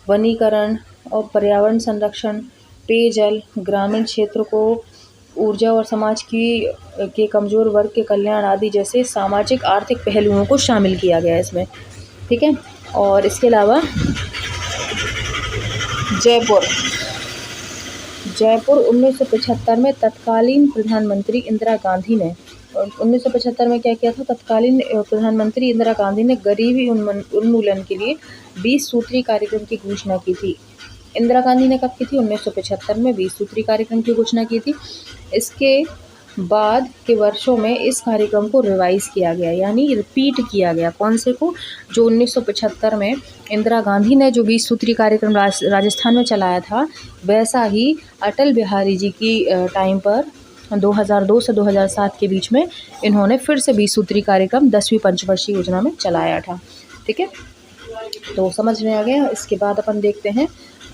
वनीकरण और पर्यावरण संरक्षण, पेयजल, ग्रामीण क्षेत्र को ऊर्जा और समाज के कमज़ोर वर्ग के कल्याण आदि जैसे सामाजिक आर्थिक पहलुओं को शामिल किया गया है इसमें, ठीक है। और इसके अलावा जयपुर 1975 में तत्कालीन प्रधानमंत्री इंदिरा गांधी ने, 1975 में क्या किया था, तत्कालीन प्रधानमंत्री इंदिरा गांधी ने गरीबी उन्मूलन के लिए 20 सूत्री कार्यक्रम की घोषणा की थी। इंदिरा गांधी ने कब की थी? 1975 में 20 सूत्री कार्यक्रम की घोषणा की थी। इसके बाद के वर्षों में इस कार्यक्रम को रिवाइज किया गया, यानी रिपीट किया गया। कौन से को? जो 1975 में इंदिरा गांधी ने जो 20 सूत्री कार्यक्रम राजस्थान में चलाया था, वैसा ही अटल बिहारी जी की टाइम पर 2002 से 2007 के बीच में इन्होंने फिर से 20 सूत्री कार्यक्रम 10वीं पंचवर्षीय योजना में चलाया था, ठीक है। तो समझ में आ गया। इसके बाद अपन देखते हैं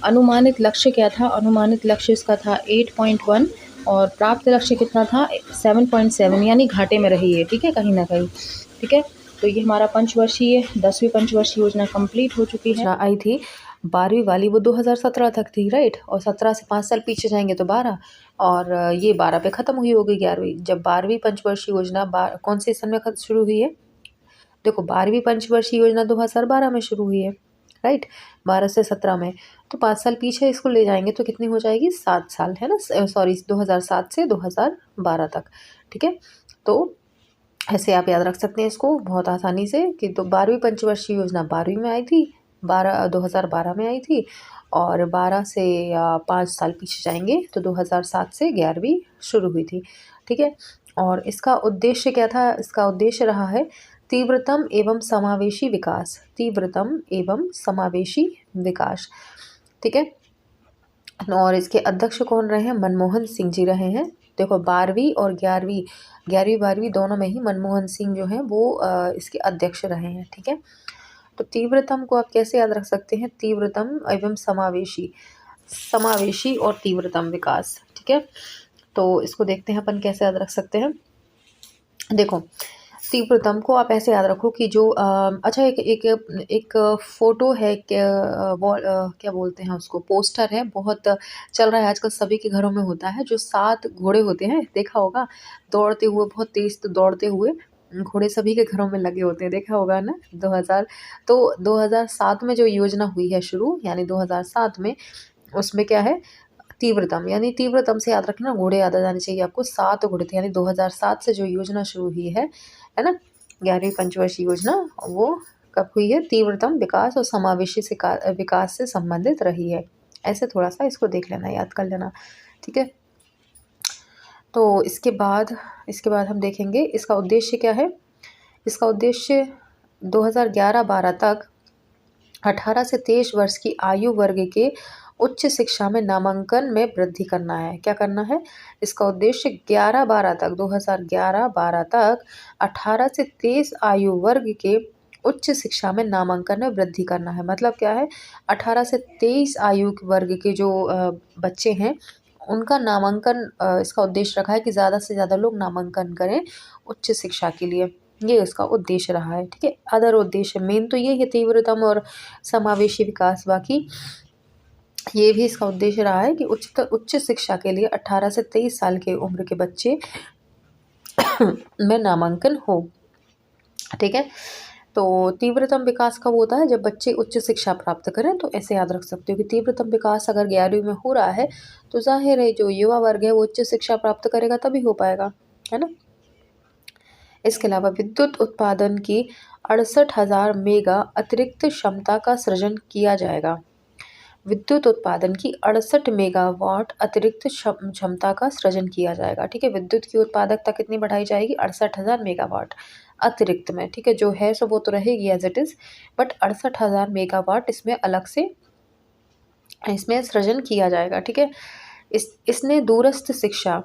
अनुमानित लक्ष्य क्या था। अनुमानित लक्ष्य इसका था 8.1 और प्राप्त लक्ष्य कितना था? 7.7, यानी घाटे में रही है, ठीक है, कहीं ना कहीं, ठीक है। तो ये हमारा पंचवर्षीय 10वीं पंचवर्षीय योजना कंप्लीट हो चुकी है। आई थी 12वीं वाली, वो 2017 तक थी, राइट। और 17 से 5 साल पीछे जाएंगे तो 12, और ये 12 पे ख़त्म हुई होगी 11वीं। जब 12वीं पंचवर्षीय योजना कौन से सन में शुरू हुई है? देखो, 12वीं पंचवर्षीय योजना 2012 में शुरू हुई है, राइट, 12 से 17 में। तो 5 साल पीछे इसको ले जाएंगे तो कितनी हो जाएगी? 7 साल, है ना, सॉरी, 2007 से 2012 तक, ठीक है। तो ऐसे आप याद रख सकते हैं इसको बहुत आसानी से कि तो 12वीं पंचवर्षीय योजना 12वीं में आई थी, 2012 में आई थी, और 12 से 5 साल पीछे जाएंगे तो 2007 से 11वीं शुरू हुई थी, ठीक है। और इसका उद्देश्य क्या था? इसका उद्देश्य रहा है तीव्रतम एवं समावेशी विकास, तीव्रतम एवं समावेशी विकास, ठीक है। और इसके अध्यक्ष कौन रहे हैं? मनमोहन सिंह जी रहे हैं। देखो, 12वीं और 11वीं 12वीं दोनों में ही मनमोहन सिंह जो हैं वो इसके अध्यक्ष रहे हैं, ठीक है। तो तीव्रतम को आप कैसे याद रख सकते हैं? तीव्रतम एवं समावेशी, समावेशी और तीव्रतम विकास, ठीक है। तो इसको देखते हैं अपन कैसे याद रख सकते हैं। देखो, तीव्रतम को आप ऐसे याद रखो कि जो अच्छा, एक फ़ोटो है, क्या बोलते हैं उसको, पोस्टर है, बहुत चल रहा है आजकल, सभी के घरों में होता है, जो 7 घोड़े होते हैं, देखा होगा, दौड़ते हुए, बहुत तेज़ दौड़ते हुए घोड़े सभी के घरों में लगे होते हैं, देखा होगा ना। 2007 में जो योजना हुई है शुरू, यानी 2007 में, उसमें क्या है? तीव्रतम, यानी तीव्रतम से याद रखना, घोड़े याद आ जाने चाहिए आपको। 7 घोड़े थे, यानी 2007 से जो योजना शुरू हुई है ना, 11वीं पंचवर्षीय योजना, वो कब हुई है? तीव्रतम विकास और समावेशी विकास से संबंधित रही है। ऐसे थोड़ा सा इसको देख लेना, याद कर लेना, ठीक है। तो इसके बाद हम देखेंगे इसका उद्देश्य क्या है। इसका उद्देश्य 2011-12 तक 18 से 23 वर्ष की आयु वर्ग के उच्च शिक्षा में नामांकन में वृद्धि करना है। क्या करना है? इसका उद्देश्य 11-12 तक 2011-12 तक 18 से 23 आयु वर्ग के उच्च शिक्षा में नामांकन में वृद्धि करना है। मतलब क्या है? 18 से 23 आयु वर्ग के जो बच्चे हैं उनका नामांकन, इसका उद्देश्य रखा है कि ज़्यादा से ज़्यादा लोग नामांकन करें उच्च शिक्षा के लिए। ये इसका उद्देश्य रहा है। ठीक है, अदर उद्देश्य मेन तो ये है तीव्रतम और समावेशी विकास। बाकी ये भी इसका उद्देश्य रहा है कि उच्च शिक्षा के लिए 18 से 23 साल के उम्र के बच्चे में नामांकन हो। ठीक है, तो तीव्रतम विकास कब होता है? जब बच्चे उच्च शिक्षा प्राप्त करें। तो ऐसे याद रख सकते हो कि तीव्रतम विकास अगर 11वीं में हो रहा है तो जाहिर है जो युवा वर्ग है वो उच्च शिक्षा प्राप्त करेगा तभी हो पाएगा, है ना। इसके अलावा विद्युत उत्पादन की 68,000 मेगा अतिरिक्त क्षमता का सृजन किया जाएगा। विद्युत उत्पादन की 68 मेगावाट अतिरिक्त क्षमता का सृजन किया जाएगा। ठीक है, विद्युत की उत्पादकता कितनी बढ़ाई जाएगी? 68,000 मेगावाट अतिरिक्त में। ठीक है, जो है सो वो तो रहेगी as it is, but 68,000 megawatt इसमें अलग से इसमें सृजन किया जाएगा। ठीक है, इसने दूरस्थ शिक्षा,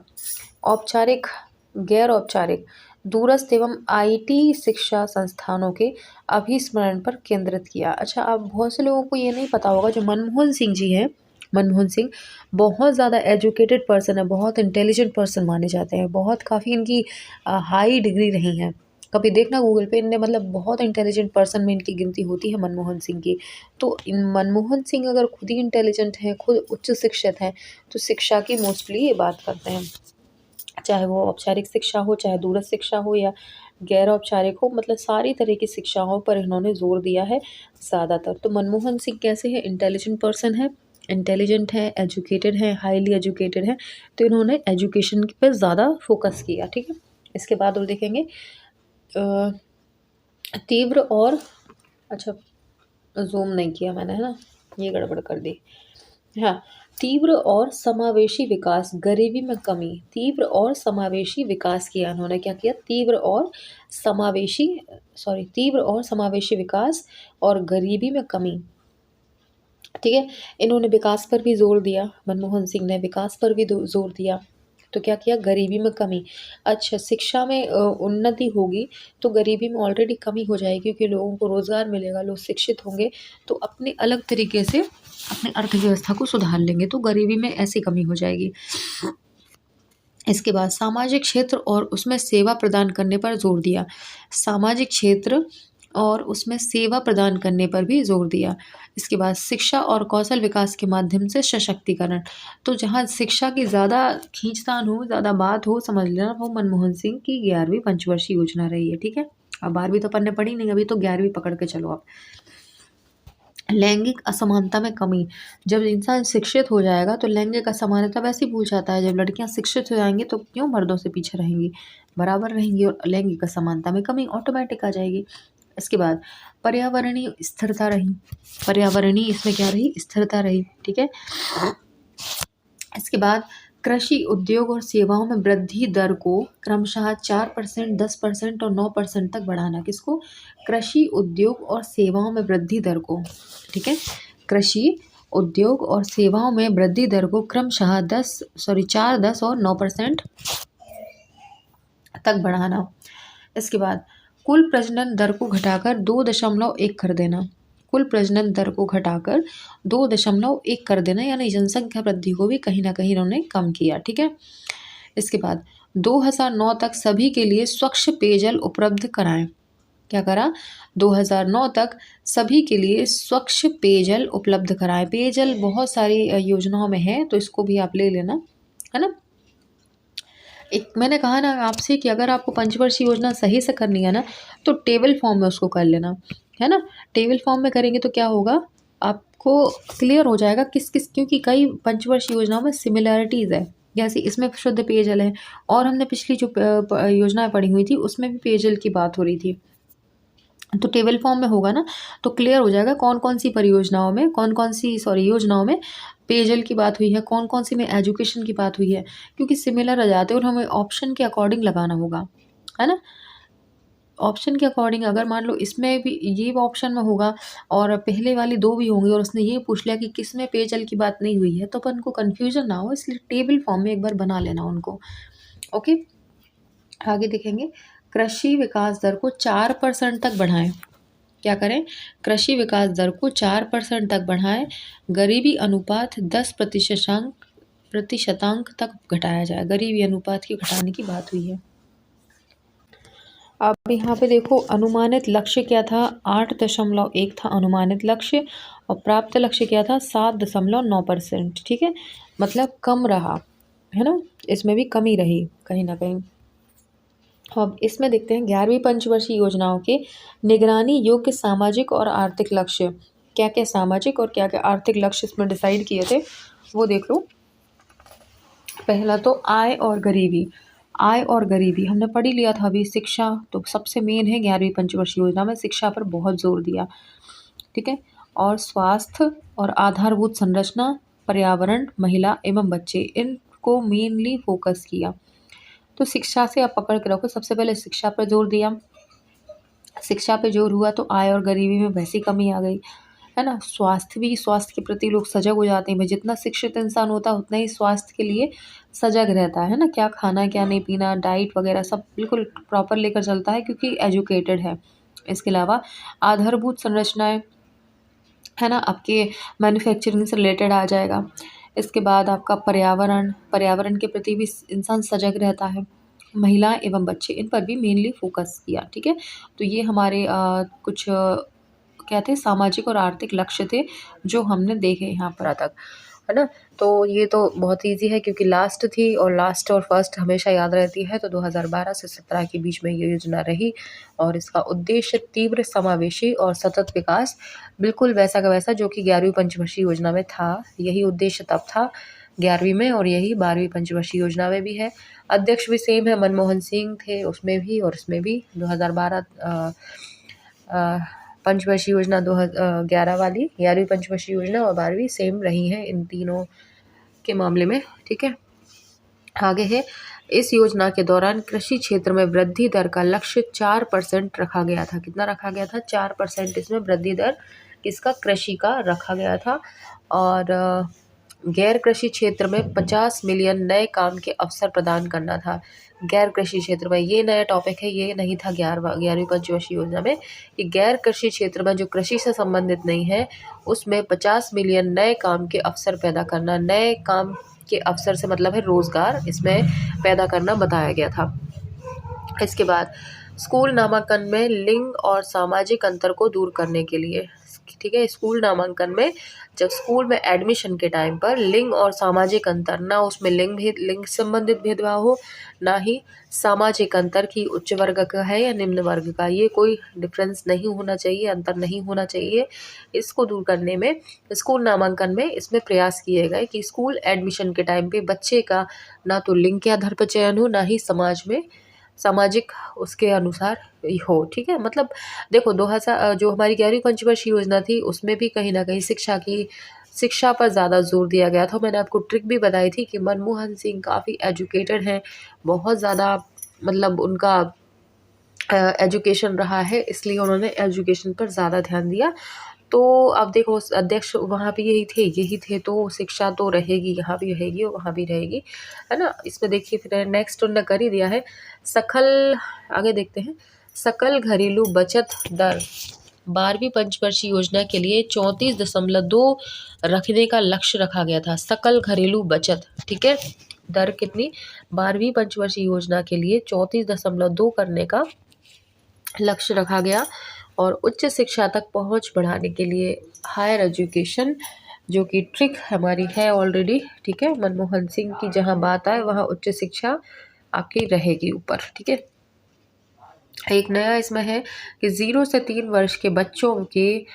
औपचारिक, गैर औपचारिक, दूरस्थ एवं आईटी शिक्षा संस्थानों के अभिस्मरण पर केंद्रित किया। अच्छा, अब बहुत से लोगों को ये नहीं पता होगा, जो मनमोहन सिंह जी हैं, मनमोहन सिंह बहुत ज़्यादा एजुकेटेड पर्सन है, बहुत इंटेलिजेंट पर्सन माने जाते हैं, बहुत काफ़ी इनकी हाई डिग्री रही हैं। कभी देखना गूगल पे, इनने मतलब बहुत इंटेलिजेंट पर्सन में इनकी गिनती होती है मनमोहन सिंह की। तो इन मनमोहन सिंह अगर खुद ही इंटेलिजेंट हैं, खुद उच्च शिक्षित हैं, तो शिक्षा की मोस्टली ये बात करते हैं, चाहे वो औपचारिक शिक्षा हो, चाहे दूरस्थ शिक्षा हो या गैर औपचारिक हो, मतलब सारी तरह की शिक्षाओं पर इन्होंने जोर दिया है ज़्यादातर। तो मनमोहन सिंह कैसे हैं? इंटेलिजेंट पर्सन है, इंटेलिजेंट है, एजुकेटेड है, हाईली एजुकेटेड है, तो इन्होंने एजुकेशन पे ज़्यादा फोकस किया। ठीक है, इसके बाद और देखेंगे तीव्र और, अच्छा जूम नहीं किया मैंने, है ना, ये गड़बड़ कर दी। हाँ, तीव्र और समावेशी विकास, गरीबी में कमी। तीव्र और समावेशी विकास किया इन्होंने। क्या किया? तीव्र और समावेशी विकास और गरीबी में कमी। ठीक है, इन्होंने विकास पर भी जोर दिया, मनमोहन सिंह ने विकास पर भी जोर दिया। तो क्या किया? गरीबी में कमी। अच्छा, शिक्षा में उन्नति होगी तो गरीबी में ऑलरेडी कमी हो जाएगी, क्योंकि लोगों को रोज़गार मिलेगा, लोग शिक्षित होंगे तो अपने अलग तरीके से अपनी अर्थव्यवस्था को सुधार लेंगे, तो गरीबी में ऐसी कमी हो जाएगी। इसके बाद सामाजिक क्षेत्र और उसमें सेवा प्रदान करने पर जोर दिया। सामाजिक क्षेत्र और उसमें सेवा प्रदान करने पर भी जोर दिया। इसके बाद शिक्षा और कौशल विकास के माध्यम से सशक्तिकरण। तो जहाँ शिक्षा की ज़्यादा खींचतान हो, ज़्यादा बात हो, समझ लेना वो मनमोहन सिंह की 11वीं पंचवर्षीय योजना रही है। ठीक है, अब 12वीं तो अपन ने पढ़ी नहीं, अभी तो 11वीं पकड़ के चलो आप। लैंगिक असमानता में कमी। जब इंसान शिक्षित हो जाएगा तो लैंगिक असमानता वैसे ही भूल जाता है। जब लड़कियां शिक्षित हो जाएंगी तो क्यों मर्दों से पीछे रहेंगी, बराबर रहेंगी, और लैंगिक असमानता में कमी ऑटोमेटिक आ जाएगी। इसके बाद पर्यावरणीय स्थिरता रही। पर्यावरणीय इसमें क्या रही? स्थिरता रही। ठीक है, इसके बाद कृषि उद्योग और सेवाओं में वृद्धि दर को क्रमशः 4%, 10% और 9% तक बढ़ाना। किसको? कृषि उद्योग और सेवाओं में वृद्धि दर को। ठीक है, कृषि उद्योग और सेवाओं में वृद्धि दर को क्रमशः 4, 10 और 9% तक बढ़ाना। इसके बाद कुल प्रजनन दर को घटाकर 2.1 कर देना। कुल प्रजनन दर को घटाकर 2.1 कर देना, यानी जनसंख्या वृद्धि को भी कहीं ना कहीं इन्होंने कम किया। ठीक है, इसके बाद 2009 तक सभी के लिए स्वच्छ पेयजल उपलब्ध कराएं। क्या करा? 2009 तक सभी के लिए स्वच्छ पेयजल उपलब्ध कराएं। पेयजल बहुत सारी योजनाओं में है, तो इसको भी आप ले लेना, है ना। एक मैंने कहा ना आपसे कि अगर आपको पंचवर्षीय योजना सही से करनी है ना, तो टेबल फॉर्म में उसको कर लेना, है ना। टेबल फॉर्म में करेंगे तो क्या होगा, आपको क्लियर हो जाएगा किस किस, क्योंकि कई पंचवर्षीय योजनाओं में सिमिलैरिटीज़ है। जैसे इसमें शुद्ध पेयजल है, और हमने पिछली जो योजनाएं पढ़ी हुई थी उसमें भी पेयजल की बात हो रही थी। तो टेबल फॉर्म में होगा ना, तो क्लियर हो जाएगा कौन कौन सी परियोजनाओं में, कौन कौन सी योजनाओं में पेयजल की बात हुई है, कौन कौन सी में एजुकेशन की बात हुई है, क्योंकि सिमिलर आ जाते हैं और हमें ऑप्शन के अकॉर्डिंग लगाना होगा, है ना। ऑप्शन के अकॉर्डिंग अगर मान लो इसमें भी ये ऑप्शन में होगा और पहले वाली 2 भी होंगी और उसने ये पूछ लिया कि किसमें पेयजल की बात नहीं हुई है, तो अपन को कन्फ्यूज़न ना हो, इसलिए टेबल फॉर्म में एक बार बना लेना उनको। ओके, आगे देखेंगे, कृषि विकास दर को 4% तक बढ़ाएँ। क्या करें? कृषि विकास दर को 4% तक बढ़ाएँ, गरीबी अनुपात 10% तक घटाया जाए। गरीबी अनुपात की घटाने की बात हुई है। अब यहाँ पे देखो, अनुमानित लक्ष्य क्या था? 8.1 था अनुमानित लक्ष्य, और प्राप्त लक्ष्य क्या था? 7.9%। ठीक है, मतलब कम रहा, है ना? इसमें भी कमी रही कहीं ना कहीं। अब इसमें देखते हैं 11वीं पंचवर्षीय योजनाओं के निगरानी योग्य सामाजिक और आर्थिक लक्ष्य। क्या क्या सामाजिक और क्या क्या आर्थिक लक्ष्य इसमें डिसाइड किए थे, वो देख लो। पहला तो आय और गरीबी। आय और गरीबी हमने पढ़ ही लिया था अभी। शिक्षा तो सबसे मेन है, 11वीं पंचवर्षीय योजना में शिक्षा पर बहुत जोर दिया। ठीक है, और स्वास्थ्य और आधारभूत संरचना, पर्यावरण, महिला एवं बच्चे, इनको मेनली फोकस किया। तो शिक्षा से आप पकड़ के रखो, सबसे पहले शिक्षा पर जोर दिया। शिक्षा पे जोर हुआ तो आय और गरीबी में वैसी कमी आ गई, है ना? स्वास्थ्य के प्रति लोग सजग हो जाते हैं। भाई जितना शिक्षित इंसान होता है उतना ही स्वास्थ्य के लिए सजग रहता है ना? क्या खाना है क्या नहीं पीना, डाइट वगैरह सब बिल्कुल प्रॉपर लेकर चलता है क्योंकि एजुकेटेड है। इसके अलावा आधारभूत संरचनाएं, है ना, आपके मैन्युफैक्चरिंग से रिलेटेड आ जाएगा। इसके बाद आपका पर्यावरण, पर्यावरण के प्रति भी इंसान सजग रहता है। महिला एवं बच्चे, इन पर भी मेनली फोकस किया। ठीक है, तो ये हमारे कुछ क्या थे, सामाजिक और आर्थिक लक्ष्य थे जो हमने देखे यहाँ पर तक, है ना? तो ये तो बहुत इजी है क्योंकि लास्ट थी, और लास्ट और फर्स्ट हमेशा याद रहती है। तो 2012 से 17 के बीच में ये योजना रही, और इसका उद्देश्य तीव्र समावेशी और सतत विकास, बिल्कुल वैसा का वैसा जो कि 11वीं पंचवर्षीय योजना में था। यही उद्देश्य तब था 11वीं में, और यही 12वीं पंचवर्षीय योजना में भी है। अध्यक्ष भी सेम है, मनमोहन सिंह थे उसमें भी और इसमें भी। 2012 पंचवर्षीय योजना 2011 वाली, 11वीं पंचवर्षीय योजना और 12वीं सेम रही हैं इन तीनों के मामले में। ठीक है, आगे है, इस योजना के दौरान कृषि क्षेत्र में वृद्धि दर का लक्ष्य 4% रखा गया था। कितना रखा गया था? 4% इसमें वृद्धि दर किसका? कृषि का रखा गया था। और गैर कृषि क्षेत्र में 50 मिलियन नए काम के अवसर प्रदान करना था। गैर कृषि क्षेत्र में, ये नया टॉपिक है, ये नहीं था 11वीं पंचवर्षीय योजना में, कि गैर कृषि क्षेत्र में जो कृषि से संबंधित नहीं है उसमें 50 मिलियन नए काम के अवसर पैदा करना। नए काम के अवसर से मतलब है रोजगार, इसमें पैदा करना बताया गया था। इसके बाद स्कूल नामांकन में लिंग और सामाजिक अंतर को दूर करने के लिए, ठीक है, स्कूल नामांकन में जब स्कूल में एडमिशन के टाइम पर लिंग और सामाजिक अंतर, ना उसमें लिंग संबंधित भेदभाव हो, ना ही सामाजिक अंतर की उच्च वर्ग का है या निम्न वर्ग का, ये कोई डिफरेंस नहीं होना चाहिए, अंतर नहीं होना चाहिए। इसको दूर करने में स्कूल नामांकन में इसमें प्रयास किए गए कि स्कूल एडमिशन के टाइम पे बच्चे का ना तो लिंग के आधार पर चयन हो, ना ही समाज में सामाजिक उसके अनुसार हो। ठीक है, मतलब देखो 2000 जो हमारी 11वीं पंचवर्षीय योजना थी उसमें भी कहीं ना कहीं शिक्षा पर ज़्यादा जोर दिया गया था। मैंने आपको ट्रिक भी बताई थी कि मनमोहन सिंह काफ़ी एजुकेटेड हैं, बहुत ज़्यादा, मतलब उनका एजुकेशन रहा है, इसलिए उन्होंने एजुकेशन पर ज़्यादा ध्यान दिया। तो अब देखो अध्यक्ष वहाँ पे यही थे तो शिक्षा तो रहेगी, यहाँ भी रहेगी और वहाँ भी रहेगी, है ना? इसमें देखिए फिर नेक्स्ट उन्होंने कर ही दिया है सकल, आगे देखते हैं, सकल घरेलू बचत दर 12वीं पंचवर्षीय योजना के लिए 34.2 रखने का लक्ष्य रखा गया था। सकल घरेलू बचत, ठीक है, दर कितनी? 12वीं पंचवर्षीय योजना के लिए 34.2 करने का लक्ष्य रखा गया। और उच्च शिक्षा तक पहुंच बढ़ाने के लिए हायर एजुकेशन, जो कि ट्रिक हमारी है ऑलरेडी, ठीक है, मनमोहन सिंह की जहां बात आए वहां उच्च शिक्षा आपकी रहेगी ऊपर। ठीक है, एक नया इसमें है कि 0 से 3 वर्ष के बच्चों के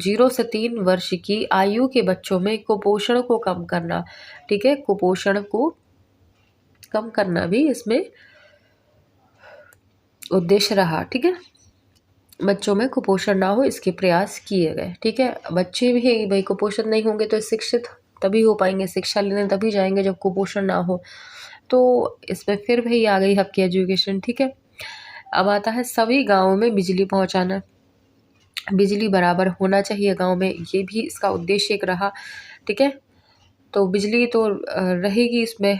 0 से 3 वर्ष की आयु के बच्चों में कुपोषण को कम करना। ठीक है, कुपोषण को कम करना भी इसमें उद्देश्य रहा। ठीक है, बच्चों में कुपोषण ना हो इसके प्रयास किए गए। ठीक है, बच्चे भी भाई कुपोषण नहीं होंगे तो शिक्षित तभी हो पाएंगे, शिक्षा लेने तभी जाएंगे जब कुपोषण ना हो। तो इसमें फिर भाई आ गई आपकी एजुकेशन। ठीक है, अब आता है सभी गाँवों में बिजली पहुँचाना। बिजली बराबर होना चाहिए गाँव में, ये भी इसका उद्देश्य एक रहा। ठीक है, तो बिजली तो रहेगी इसमें।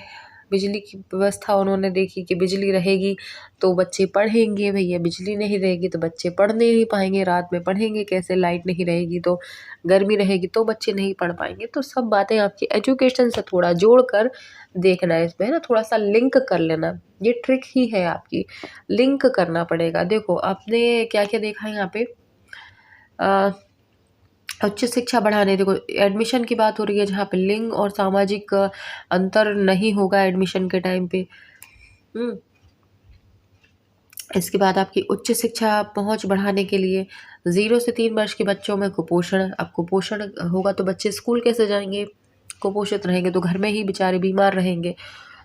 बिजली की व्यवस्था उन्होंने देखी कि बिजली रहेगी तो बच्चे पढ़ेंगे भैया, बिजली नहीं रहेगी तो बच्चे पढ़ नहीं पाएंगे, रात में पढ़ेंगे कैसे, लाइट नहीं रहेगी तो, गर्मी रहेगी तो बच्चे नहीं पढ़ पाएंगे। तो सब बातें आपकी एजुकेशन से थोड़ा जोड़ कर देखना है इसमें, है ना, थोड़ा सा लिंक कर लेना। ये ट्रिक ही है आपकी, लिंक करना पड़ेगा। देखो आपने क्या क्या देखा है यहाँ पे, उच्च शिक्षा बढ़ाने, देखो एडमिशन की बात हो रही है जहाँ पे लिंग और सामाजिक अंतर नहीं होगा एडमिशन के टाइम पे। इसके बाद आपकी उच्च शिक्षा पहुंच बढ़ाने के लिए 0 से 3 वर्ष के बच्चों में कुपोषण, अब कुपोषण होगा तो बच्चे स्कूल कैसे जाएंगे, कुपोषित रहेंगे तो घर में ही बेचारे बीमार रहेंगे,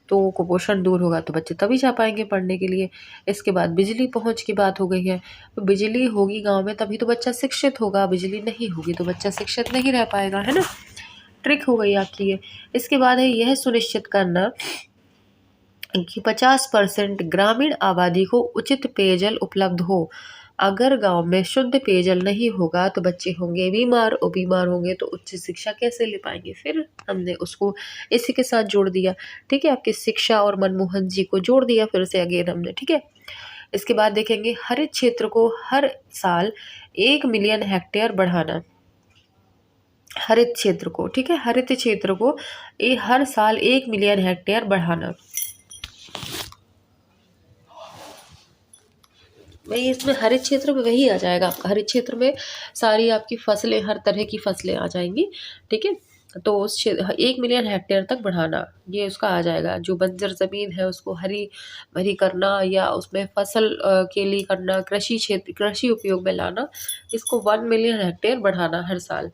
तो कुपोषण दूर होगा तो बच्चे तभी जा पाएंगे पढ़ने के लिए। इसके बाद बिजली पहुंच की बात हो गई है, तो बिजली होगी गांव में तभी तो बच्चा शिक्षित होगा, बिजली नहीं होगी तो बच्चा शिक्षित नहीं रह पाएगा, है ना। ट्रिक हो गई आपकी ये। इसके बाद है यह सुनिश्चित करना कि 50% ग्रामीण आबादी को उचित पेयजल उपलब्ध हो। अगर गांव में शुद्ध पेयजल नहीं होगा तो बच्चे होंगे बीमार, और बीमार होंगे तो उच्च शिक्षा कैसे ले पाएंगे। फिर हमने उसको इसी के साथ जोड़ दिया। ठीक है, आपकी शिक्षा और मनमोहन जी को जोड़ दिया फिर से अगेन हमने। ठीक है, इसके बाद देखेंगे हरित क्षेत्र को हर साल 1 मिलियन हेक्टेयर बढ़ाना। हरित क्षेत्र को, ठीक है, हरित क्षेत्र को हर साल 1 मिलियन हेक्टेयर बढ़ाना। वही इसमें हरित क्षेत्र में वही आ जाएगा आपका, हरित क्षेत्र में सारी आपकी फसलें, हर तरह की फसलें आ जाएंगी। ठीक है, तो उस 1 मिलियन हेक्टेयर तक बढ़ाना, ये उसका आ जाएगा। जो बंजर ज़मीन है उसको हरी भरी करना, या उसमें फसल के लिए करना, कृषि क्षेत्र, कृषि उपयोग में लाना, इसको 1 मिलियन हेक्टेयर बढ़ाना हर साल।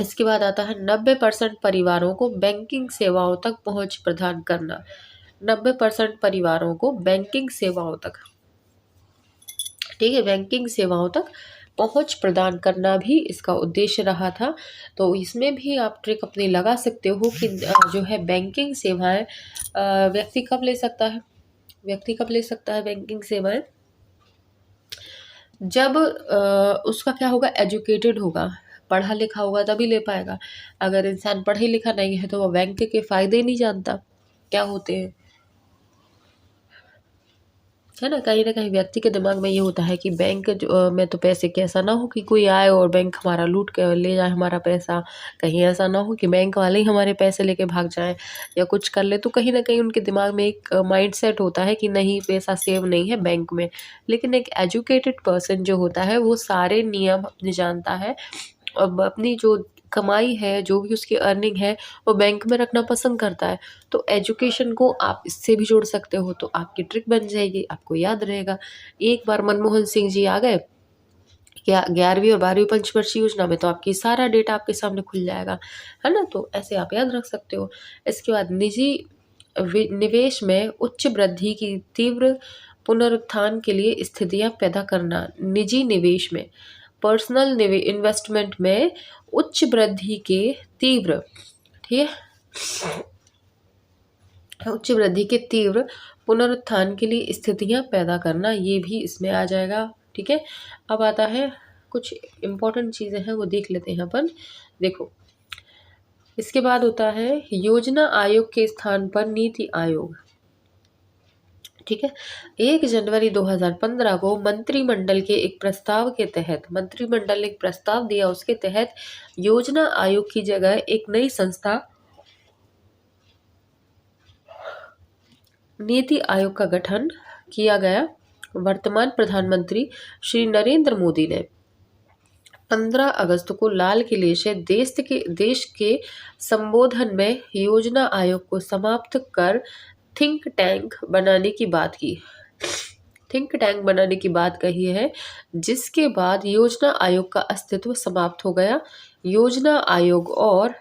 इसके बाद आता है 90% परिवारों को बैंकिंग सेवाओं तक पहुंच प्रदान करना। 90% परिवारों को बैंकिंग सेवाओं तक, ठीक है, बैंकिंग सेवाओं तक पहुंच प्रदान करना भी इसका उद्देश्य रहा था। तो इसमें भी आप ट्रिक अपनी लगा सकते हो कि जो है बैंकिंग सेवाएं व्यक्ति कब ले सकता है, व्यक्ति कब ले सकता है बैंकिंग सेवाएं, जब उसका क्या होगा, एजुकेटेड होगा, पढ़ा लिखा होगा तभी ले पाएगा। अगर इंसान पढ़े लिखा नहीं है तो वह बैंक के फ़ायदे नहीं जानता क्या होते हैं, है ना। कहीं ना कहीं व्यक्ति के दिमाग में ये होता है कि बैंक में तो पैसे के, ऐसा ना हो कि कोई आए और बैंक हमारा लूट के ले जाए हमारा पैसा, कहीं ऐसा ना हो कि बैंक वाले ही हमारे पैसे लेके भाग जाएं या कुछ कर ले। तो कहीं ना कहीं उनके दिमाग में एक माइंड सेट होता है कि नहीं, पैसा सेव नहीं है बैंक में। लेकिन एक एजुकेटेड पर्सन जो होता है वो सारे नियम अपने जानता है, अब अपनी जो कमाई है, जो भी उसकी अर्निंग है, वो बैंक में रखना पसंद करता है। तो एजुकेशन को आप इससे भी जोड़ सकते हो, तो आपकी ट्रिक बन जाएगी, आपको याद रहेगा। एक बार मनमोहन सिंह जी आ गए क्या 11वीं और 12वीं पंचवर्षीय योजना में, तो आपकी सारा डेटा आपके सामने खुल जाएगा, है ना। तो ऐसे आप याद रख सकते हो। इसके बाद निजी निवेश में उच्च वृद्धि की तीव्र पुनरुत्थान के लिए स्थितियां पैदा करना। निजी निवेश में, पर्सनल इन्वेस्टमेंट में उच्च वृद्धि के तीव्र, ठीक है, उच्च वृद्धि के तीव्र पुनरुत्थान के लिए स्थितियां पैदा करना, ये भी इसमें आ जाएगा। ठीक है, अब आता है कुछ इम्पोर्टेंट चीज़ें हैं वो देख लेते हैं अपन। देखो, इसके बाद होता है योजना आयोग के स्थान पर नीति आयोग। ठीक है, 1 जनवरी 2015 को मंत्रिमंडल के एक प्रस्ताव के तहत, मंत्रिमंडल ने एक प्रस्ताव दिया, उसके तहत योजना आयोग की जगह एक नई संस्था नीति आयोग का गठन किया गया। वर्तमान प्रधानमंत्री श्री नरेंद्र मोदी ने 15 अगस्त को लाल किले से देश के संबोधन में योजना आयोग को समाप्त कर थिंक टैंक बनाने की बात की। थिंक टैंक बनाने की बात कही है, जिसके बाद योजना आयोग का अस्तित्व समाप्त हो गया। योजना आयोग और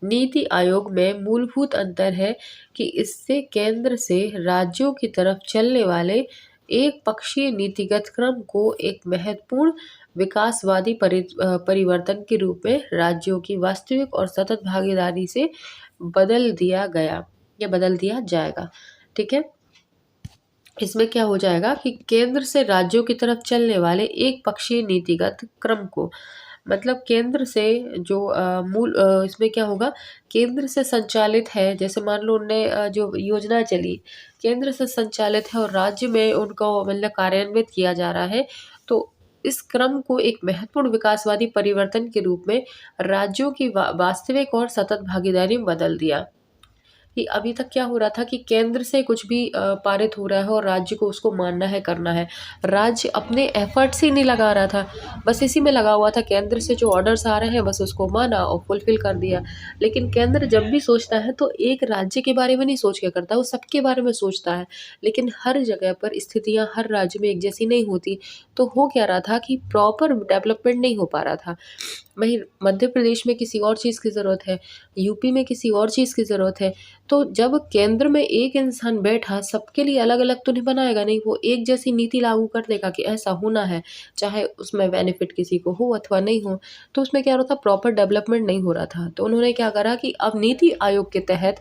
नीति आयोग में मूलभूत अंतर है कि इससे केंद्र से राज्यों की तरफ चलने वाले एक पक्षीय नीतिगत क्रम को एक महत्वपूर्ण विकासवादी परिवर्तन के रूप में राज्यों की वास्तविक और सतत भागीदारी से बदल दिया गया या बदल दिया जाएगा। ठीक है, इसमें क्या हो जाएगा कि केंद्र से राज्यों की तरफ चलने वाले एक पक्षीय नीतिगत क्रम को, मतलब केंद्र से जो इसमें क्या होगा, केंद्र से संचालित है, जैसे मान लो उनने जो योजना चली केंद्र से संचालित है और राज्य में उनको मतलब कार्यान्वित किया जा रहा है, तो इस क्रम को एक महत्वपूर्ण विकासवादी परिवर्तन के रूप में राज्यों की वास्तविक और सतत भागीदारी में बदल दिया। कि अभी तक क्या हो रहा था कि केंद्र से कुछ भी पारित हो रहा है और राज्य को उसको मानना है, करना है। राज्य अपने एफर्ट्स ही नहीं लगा रहा था, बस इसी में लगा हुआ था, केंद्र से जो ऑर्डर्स आ रहे हैं बस उसको माना और फुलफिल कर दिया। लेकिन केंद्र जब भी सोचता है तो एक राज्य के बारे में नहीं सोच के करता, वो सबके बारे में सोचता है। लेकिन हर जगह पर स्थितियाँ हर राज्य में एक जैसी नहीं होती, तो हो क्या रहा था कि प्रॉपर डेवलपमेंट नहीं हो पा रहा था। वहीं मध्य प्रदेश में किसी और चीज़ की ज़रूरत है, यूपी में किसी और चीज़ की ज़रूरत है। तो जब केंद्र में एक इंसान बैठा, सबके लिए अलग-अलग तो नहीं बनाएगा नहीं, वो एक जैसी नीति लागू कर देगा कि ऐसा होना है, चाहे उसमें बेनिफिट किसी को हो अथवा नहीं हो। तो उसमें क्या हो रहा था, प्रॉपर डेवलपमेंट नहीं हो रहा था। तो उन्होंने क्या करा कि अब नीति आयोग के तहत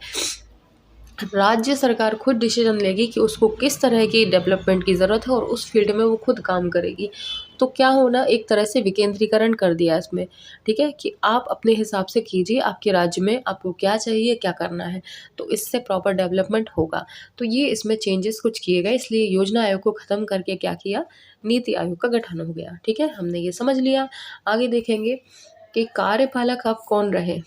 राज्य सरकार खुद डिसीजन लेगी कि उसको किस तरह की डेवलपमेंट की ज़रूरत है और उस फील्ड में वो खुद काम करेगी। तो क्या होना, एक तरह से विकेंद्रीकरण कर दिया इसमें, ठीक है? कि आप अपने हिसाब से कीजिए, आपके राज्य में आपको क्या चाहिए, क्या करना है, तो इससे प्रॉपर डेवलपमेंट होगा। तो ये इसमें चेंजेस कुछ किए गए, इसलिए योजना आयोग को ख़त्म करके क्या किया, नीति आयोग का गठन हो गया, ठीक है? हमने ये समझ लिया। आगे देखेंगे कि कार्यपालक अब कौन रहे।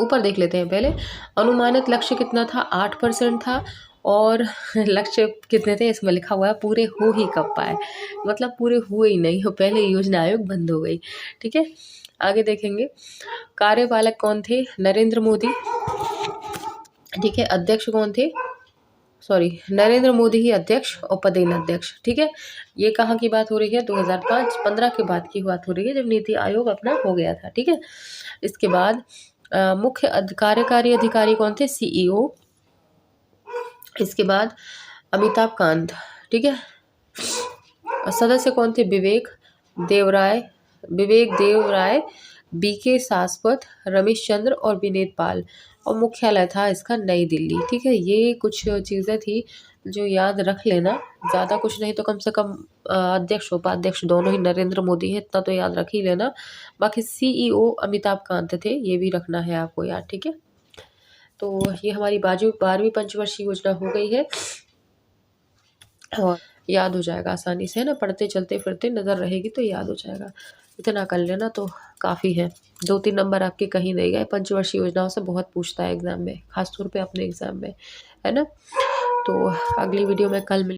ऊपर देख लेते हैं पहले। अनुमानित लक्ष्य कितना था, 8% था और लक्ष्य कितने थे, इसमें लिखा हुआ है पूरे हो ही कब पाए, मतलब पूरे हुए ही नहीं हो, पहले योजना आयोग बंद हो गई, ठीक है। आगे देखेंगे, कार्यपालक कौन थे, नरेंद्र मोदी, ठीक है। अध्यक्ष कौन थे, सॉरी, नरेंद्र मोदी ही अध्यक्ष और पदेन अध्यक्ष, ठीक है। ये कहाँ की बात हो रही है, 2005-15 के बाद की बात हो रही है, जब नीति आयोग अपना हो गया था, ठीक है। इसके बाद मुख्य कार्यकारी अधिकारी कौन थे, सीईओ। इसके बाद अमिताभ कांत, ठीक है। और सदस्य कौन थे, विवेक देवराय, बीके सासवत, रमेश चंद्र और विनीत पाल। और मुख्यालय था इसका नई दिल्ली, ठीक है। ये कुछ चीज़ें थी जो याद रख लेना, ज़्यादा कुछ नहीं तो कम से कम अध्यक्ष उपाध्यक्ष दोनों ही नरेंद्र मोदी है, इतना तो याद रख ही लेना। बाकी सीईओ अमिताभ कांत थे, ये भी रखना है आपको याद, ठीक है। तो ये हमारी 12वीं पंचवर्षीय योजना हो गई है और याद हो जाएगा आसानी से, है ना, पढ़ते चलते फिरते नज़र रहेगी तो याद हो जाएगा। इतना कर लेना तो काफ़ी है, 2-3 नंबर आपके कहीं नहीं गए। पंचवर्षीय योजनाओं से बहुत पूछता है एग्ज़ाम में, खासतौर पे अपने एग्ज़ाम में, है ना। तो अगली वीडियो में कल मिल